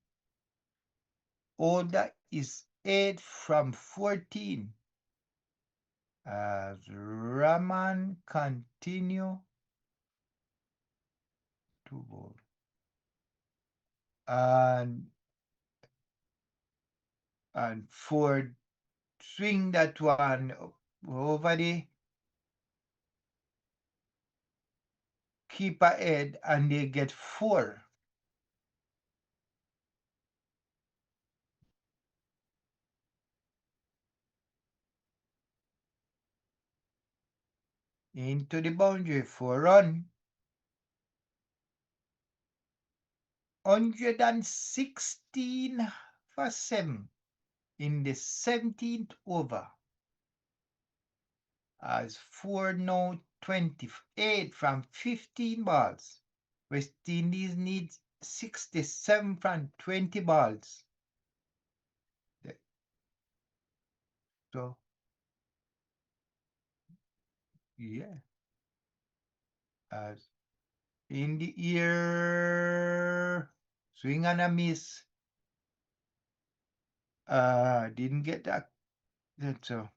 [SPEAKER 1] Older is 8 from 14. As Rahman continue to bowl. And Ford swing that one over the keeper head, and they get 4. Into the boundary for run. 116 for 7 in the 17th over. As Ford now 28 from 15 balls. West Indies needs 67 from 20 balls. So, yeah. As in the ear, swing and a miss. Didn't get that. That's so.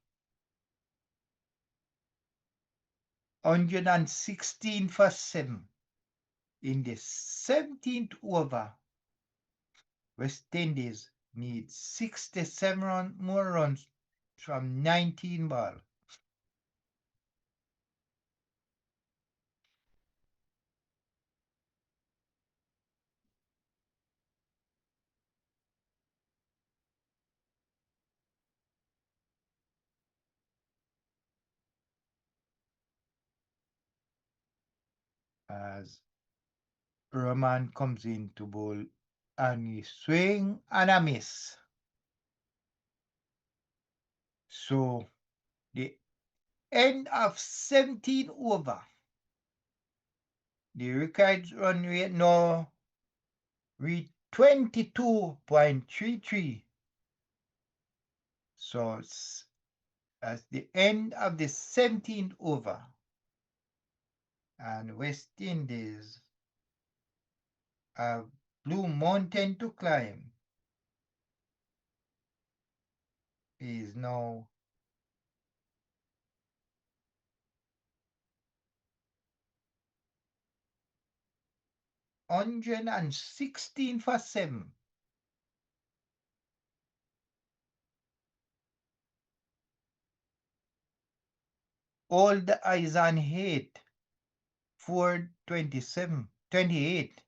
[SPEAKER 1] 116 for 7 in the 17th over. West Indies needs 67 more runs from 19 balls. As Roman comes in to bowl, and he swing and a miss. So the end of 17 over. The required run rate now reach 22.33. So it's at the end of the 17th over, and West Indies have Blue Mountain to climb, is now 116 for 7. All the eyes on 8, 427, 28,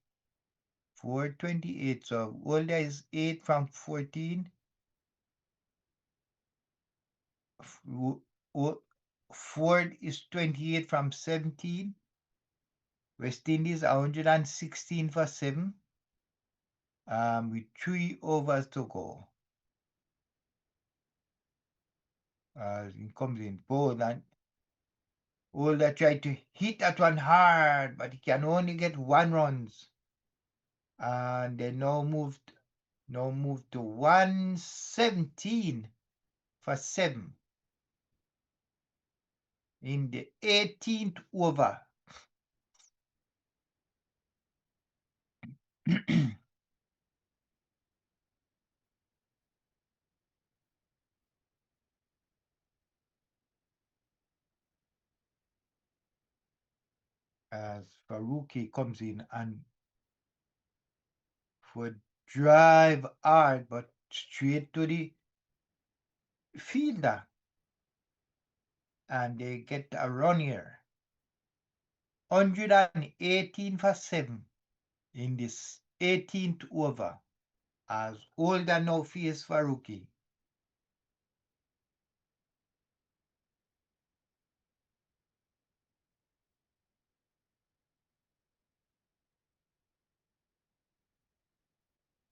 [SPEAKER 1] 428. So all the eyes 8 from 14. Ford is 28 from 17. West Indies 116 for 7. With 3 overs to go. It comes in bold, and Older tried to hit that one hard, but he can only get 1 runs. And they now moved to 117 for 7 in the 18th over. As Faruqi comes in and would drive hard, but straight to the fielder, and they get a run here. 118 for 7 in this 18th over, as Older now face Faruqi.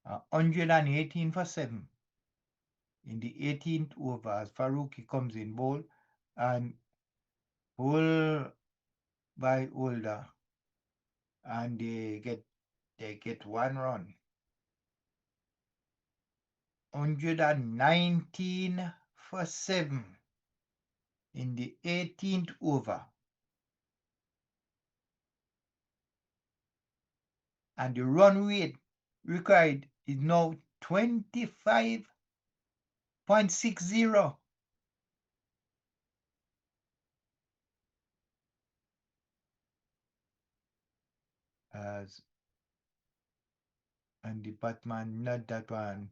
[SPEAKER 1] Uh, 118 for 7 in the 18th over, as Faruqi comes in bowl and bowl by Older, and they get 1 run. 119 for 7 in the 18th over. And the run rate required is now 25.60. As and the Batman not that one,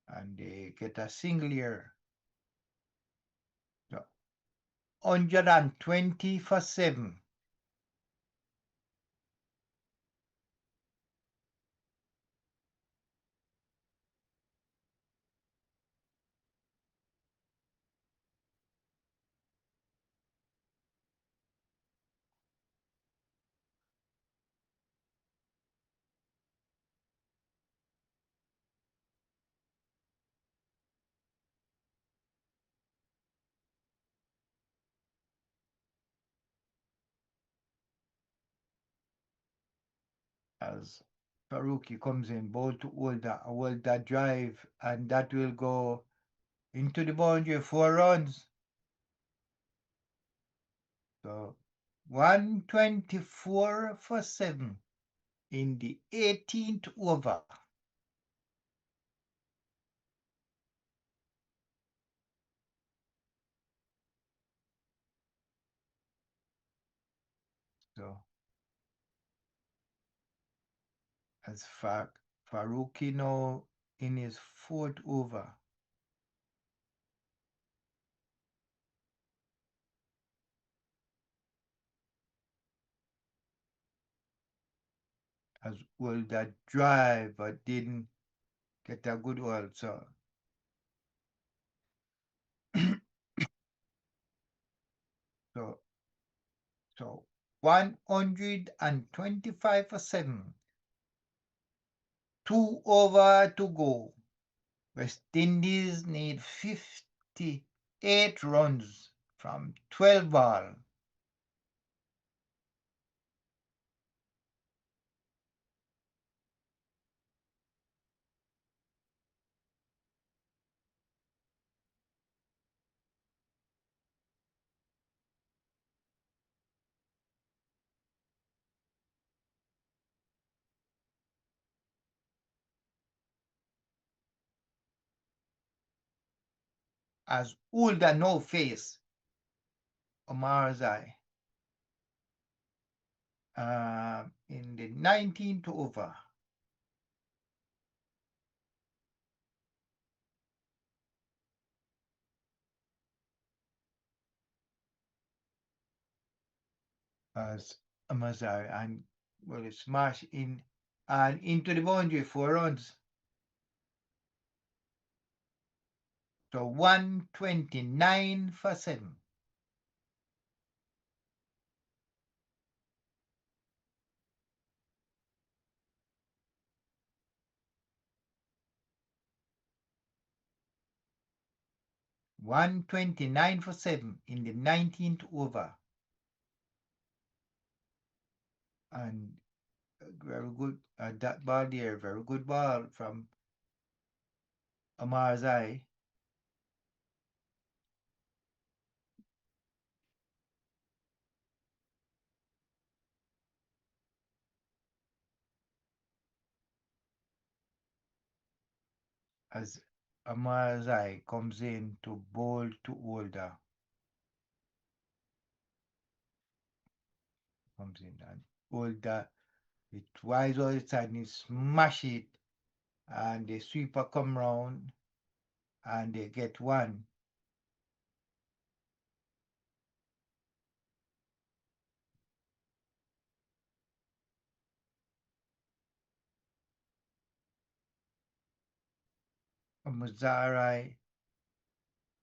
[SPEAKER 1] and they get a single here. So 120 for 7. As Faruqi comes in, ball to Older drive, and that will go into the boundary, 4 runs. So 124 for 7 in the 18th over. So as Faruqi now in his 4th over. As well that drive, but didn't get a good one. So so 125 for 7. 2 over to go. West Indies need 58 runs from 12 ball. as older no face Omar's eye in the 19th over. As Amazar and well, it smashed in and into the boundary 4 runs. So 129 for 7. 129 for 7 in the 19th over. And very good that ball there, very good ball from Amarzai. As Amarzai comes in to bowl to Older. Comes in and Older, it wise outside and he smash it and the sweeper come round and they get one. Mazarai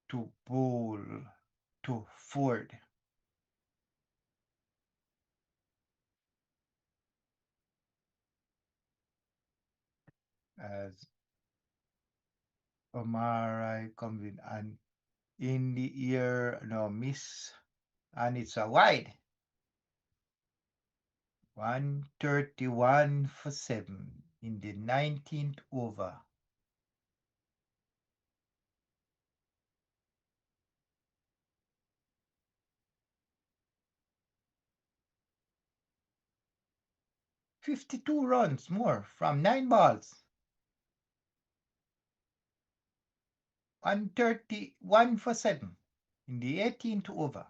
[SPEAKER 1] to bowl to Ford. As Omarai comes in and in the ear, no miss, and it's a wide. 131 for 7 in the 19th over. $52 more from 9 balls. 131 for 7 in the 18th over.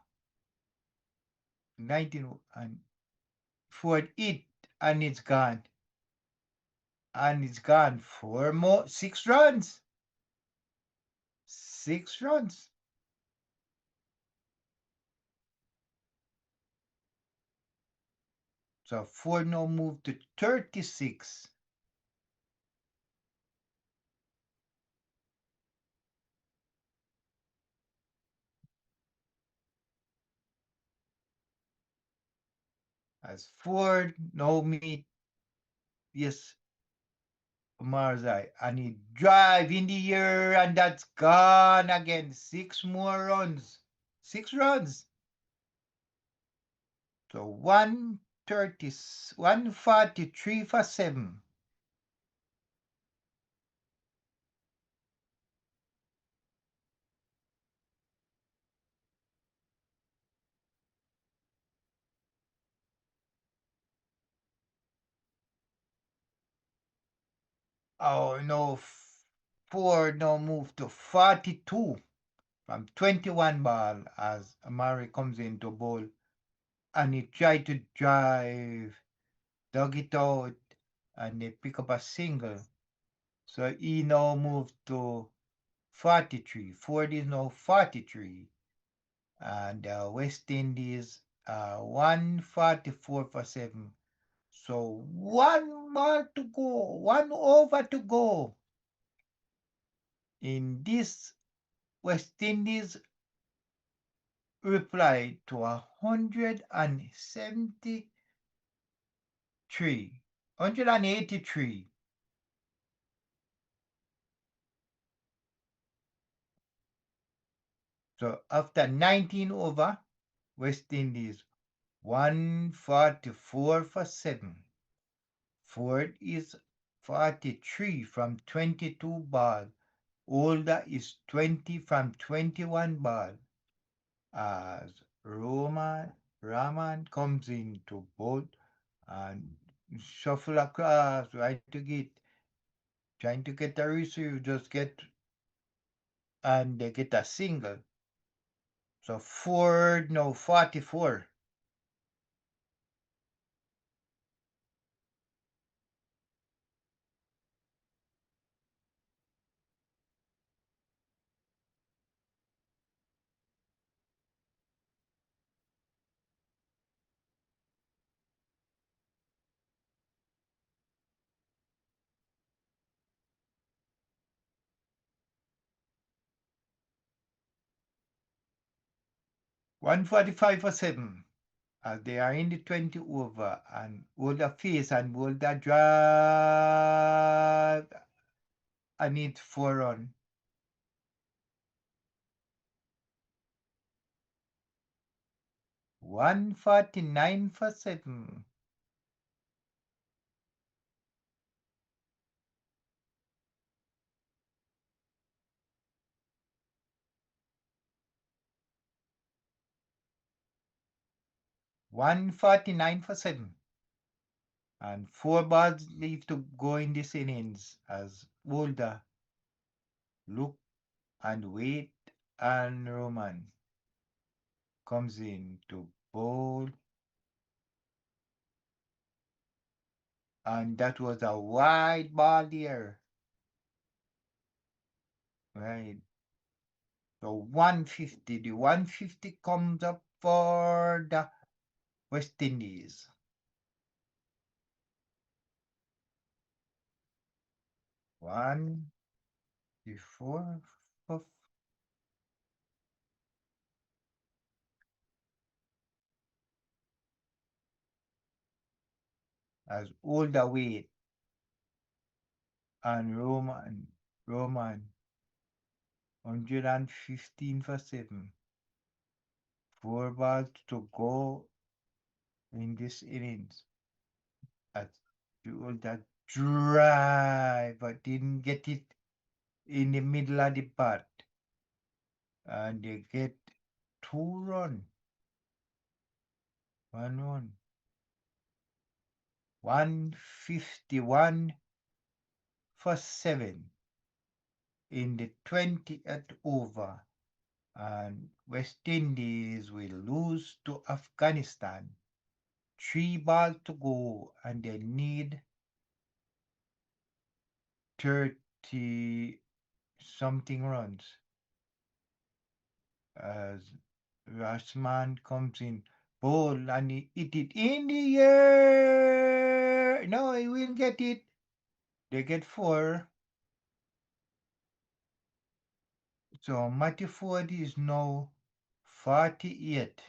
[SPEAKER 1] 19 and for it, and it's gone. And it's gone 6 runs. 6 runs. So Ford now moved to 36. As Ford now meet, yes, Marzai, and he drive in the air, and that's gone again. 6 more runs. 6 runs. So 130, 143 for 7. Oh no, Ford now moved to 42 from 21 ball as Amari comes into bowl, and he tried to drive, dug it out, and they pick up a single. So he now moved to 43. Ford is now 43. And West Indies 144 for 7. So 1 ball to go, 1 over to go. In this, West Indies replied to 183. So after 19 over, West Indies 144 for 7. Ford is 43 from 22 ball. Older is 20 from 21 ball. As Raman comes into both and shuffle across, trying to get a receive, just get and they get a single. So Ford no 44. 145 for 7. As they are in the 20 over and hold the face and hold the drive. I need 4 run. 149 for 7. 149 for 7. And 4 balls leave to go in this innings as Boulder look and wait and Roman comes in to bowl. And that was a wide ball there. Right. So 150. The 150 comes up for the West Indies. One, before, as all the way and Roman 115 for 7. 4 balls to go in this innings. As all that drive, but didn't get it in the middle of the bat. And they get 2 run. 1 run. 151 for 7 in the 20th over. And West Indies will lose to Afghanistan. 3 balls to go, and they need 30 something runs. As Rashman comes in, ball, and he hit it in the air. No, he will get it. They get 4. So Matthew Ford is now 48.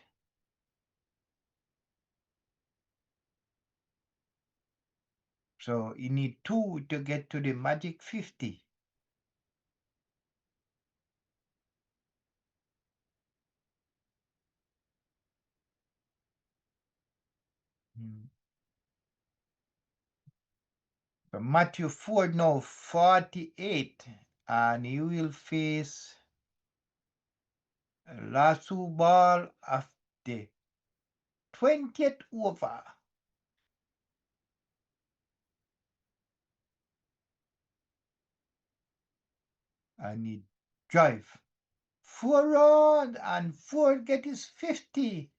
[SPEAKER 1] So you need 2 to get to the magic 50. So Matthew Ford now 48, and he will face Lasso ball of the 20th over. And he drive 4 runs, and Ford get his 50.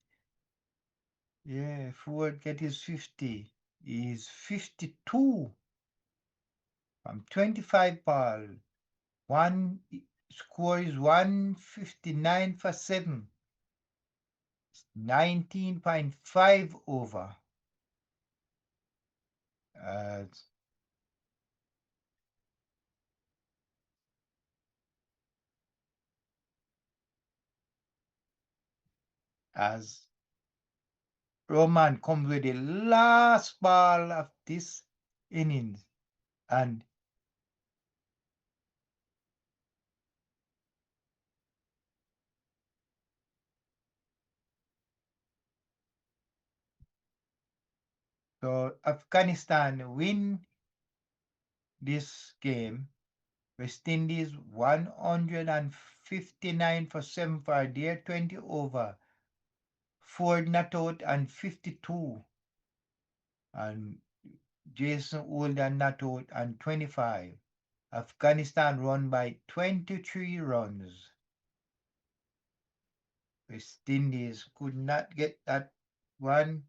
[SPEAKER 1] Yeah, Ford get his 50. He's 52 from 25 ball. One score is 159 for 7. 19.5 over. As Roman comes with the last ball of this innings, and so Afghanistan win this game. West Indies 159 for 7 for their 20 over. 4 not out and 52. And Jason Older not out and 25. Afghanistan won by 23 runs. West Indies could not get that 183.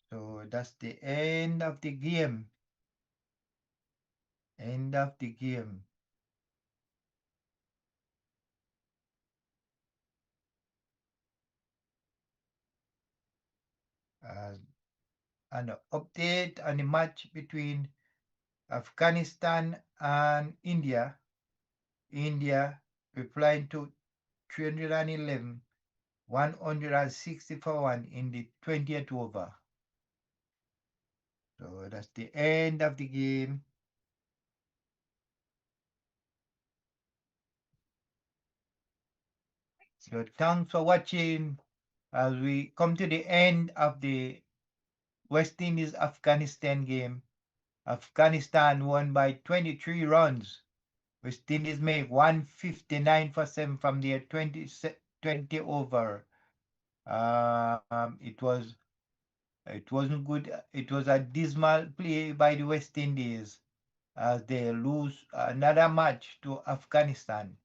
[SPEAKER 1] So that's the end of the game. End of the game. Uh, an update on the match between Afghanistan and India. India replying to 311, 160 for 1 in the 20th over. So that's the end of the game. So thanks for watching as we come to the end of the West Indies Afghanistan game. Afghanistan won by 23 runs. West Indies made 159 for 7 from their 20 over. It wasn't good. It was a dismal play by the West Indies as they lose another match to Afghanistan.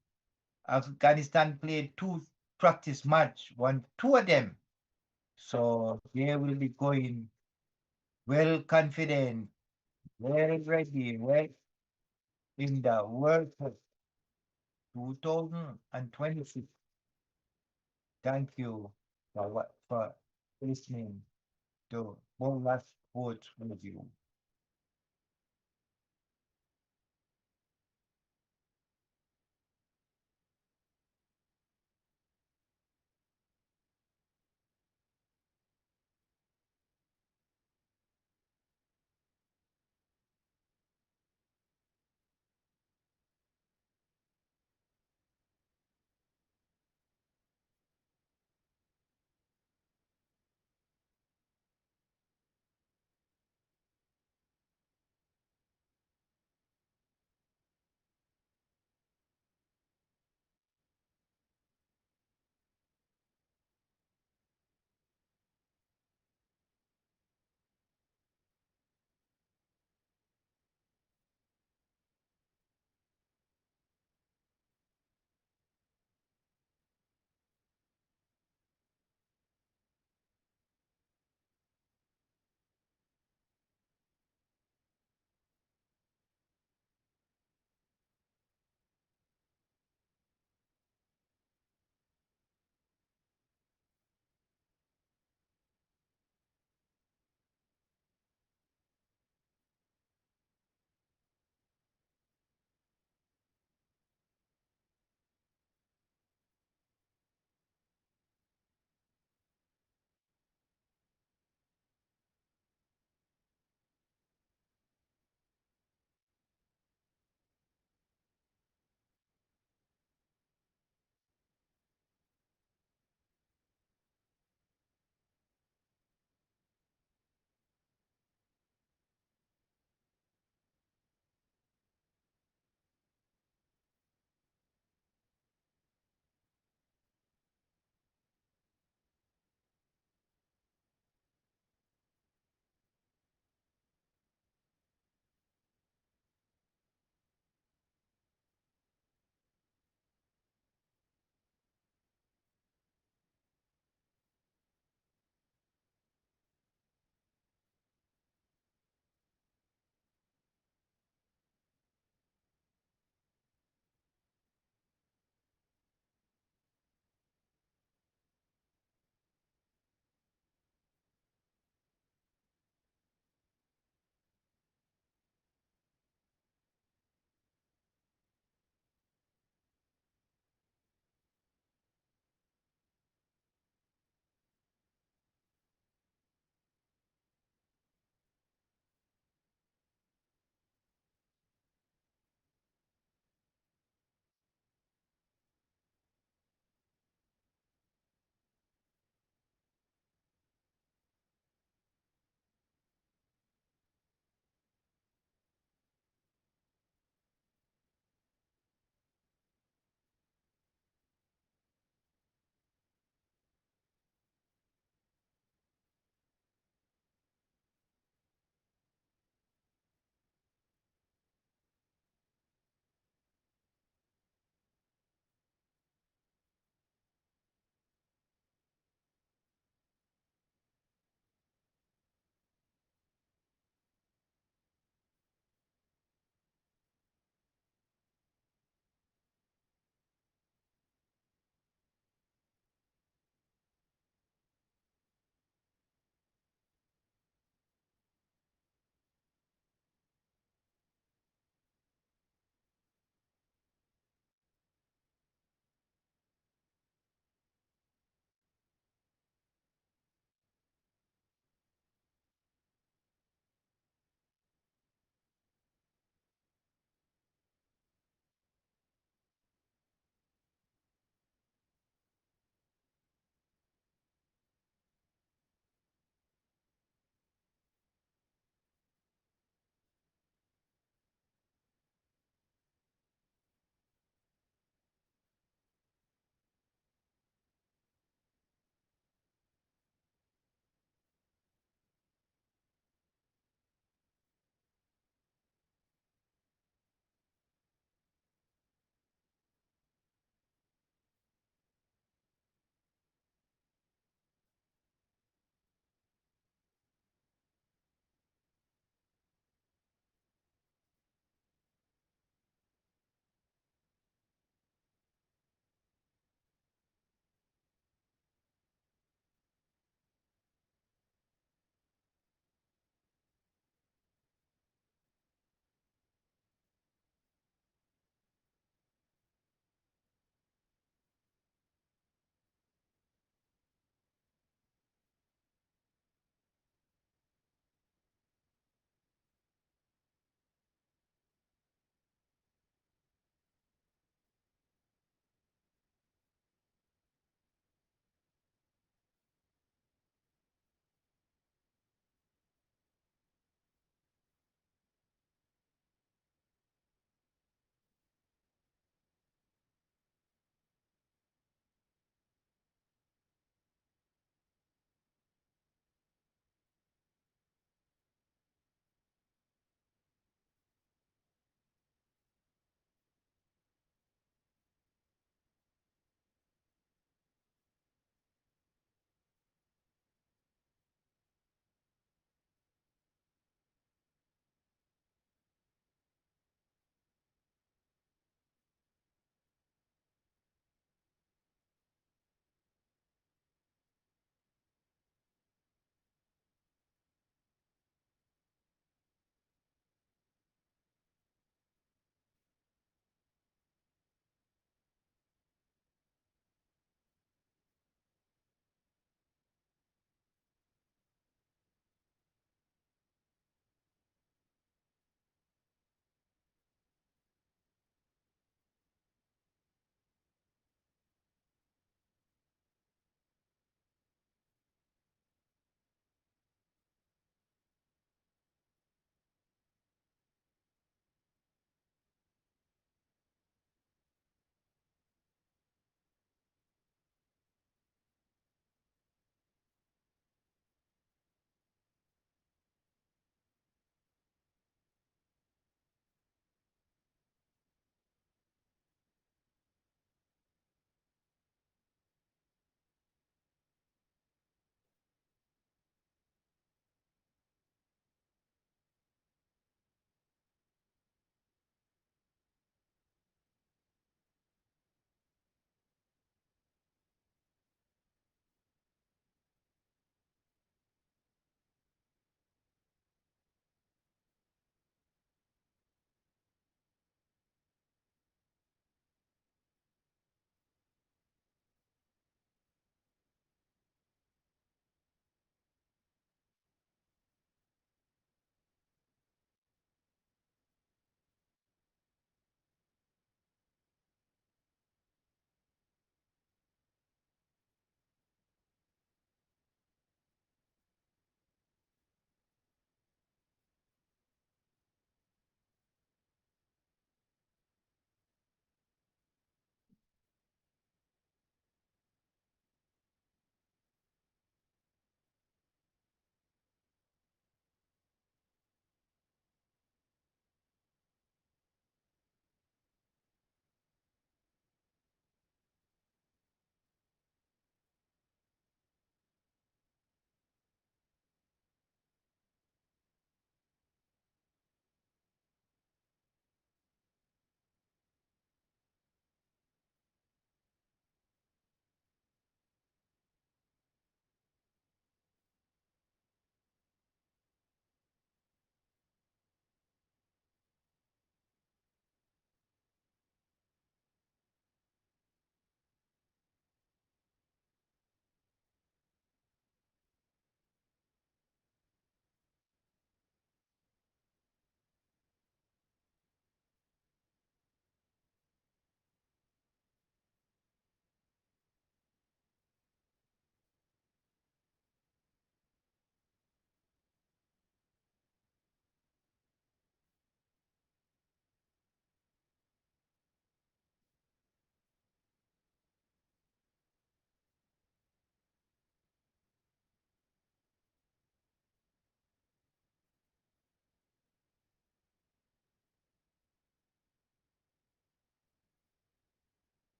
[SPEAKER 1] Afghanistan played two practice match, won two of them. So they will be going well confident, well ready, well in the World Cup 2026. Thank you for listening to BOLAS Sports Review.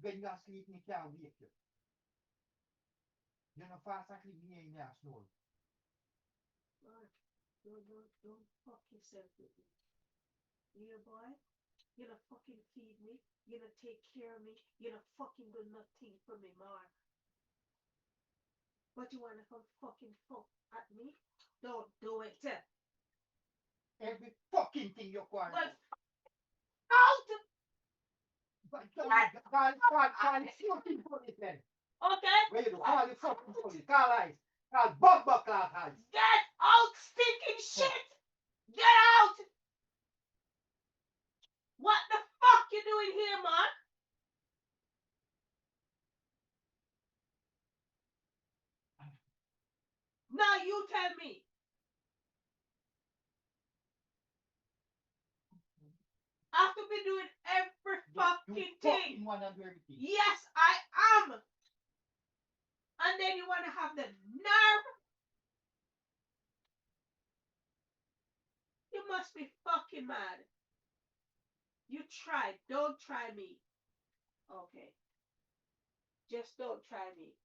[SPEAKER 1] When you are sleeping, you can't wake you. You know, fast asleep, you ain't snore.
[SPEAKER 2] Mark, don't fuck yourself with me. You boy, you not fucking feed me. You not take care of me. You not fucking do nothing for me, Mark. But you wanna come fucking fuck at me? Don't do it.
[SPEAKER 1] Every fucking thing you want.
[SPEAKER 2] Well, out!
[SPEAKER 1] But call the fucking police then.
[SPEAKER 2] Okay?
[SPEAKER 1] Where you do? Call the fucking police. Call eyes. Call Bumba class eyes.
[SPEAKER 2] Get out, stinking shit! Get out! What the fuck you doing here, man? Now you tell me. After be doing every fucking thing. Yes, I am. And then you want to have the nerve? You must be fucking mad. You tried. Don't try me. Okay. Just don't try me.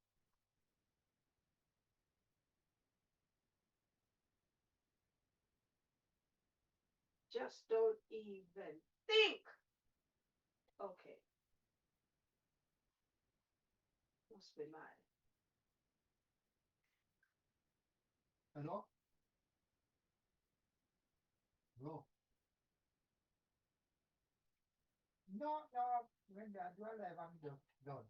[SPEAKER 2] Just don't even think. Okay. Must be mad.
[SPEAKER 1] Hello? Bro. No, when I do live, I'm done.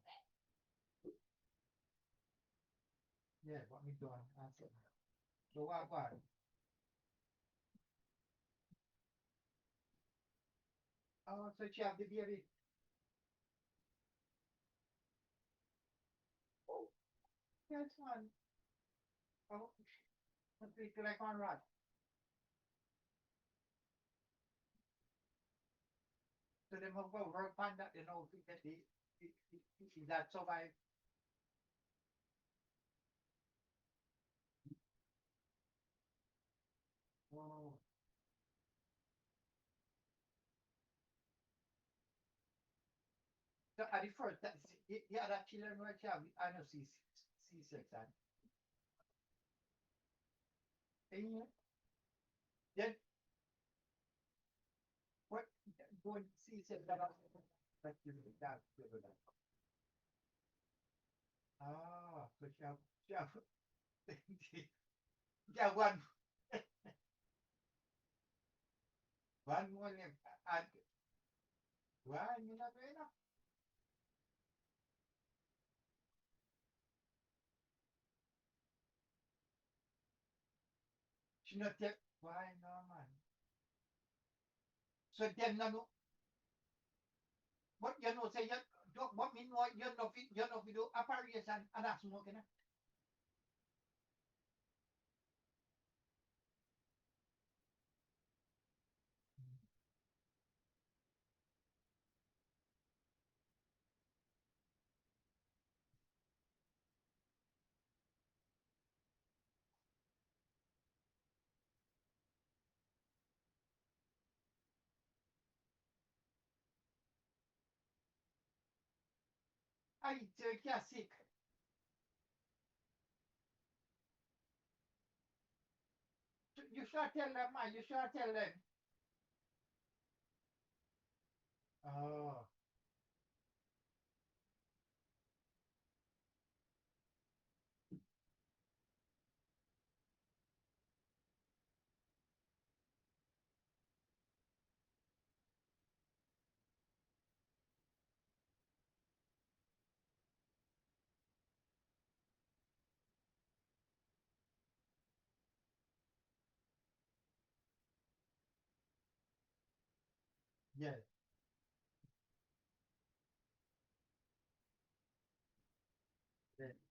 [SPEAKER 1] Yeah, what me done? Answer. So what? Oh, so you have the baby. Oh, that's one. Oh, it's like one rat. So they must go work on that, you know, to get that survive. Oh. So at the first, yeah, that children were have, I know, C-section. And then, what, going C-section, that you that. Ah, so yeah, one more, and why, you know, she not take, why, no, man. So then, no, what you know, say, you, what mean, what you know, we do apparition and that's smoking. I can't sick. You should tell them, man, you should tell them. Oh. Yeah. Yeah.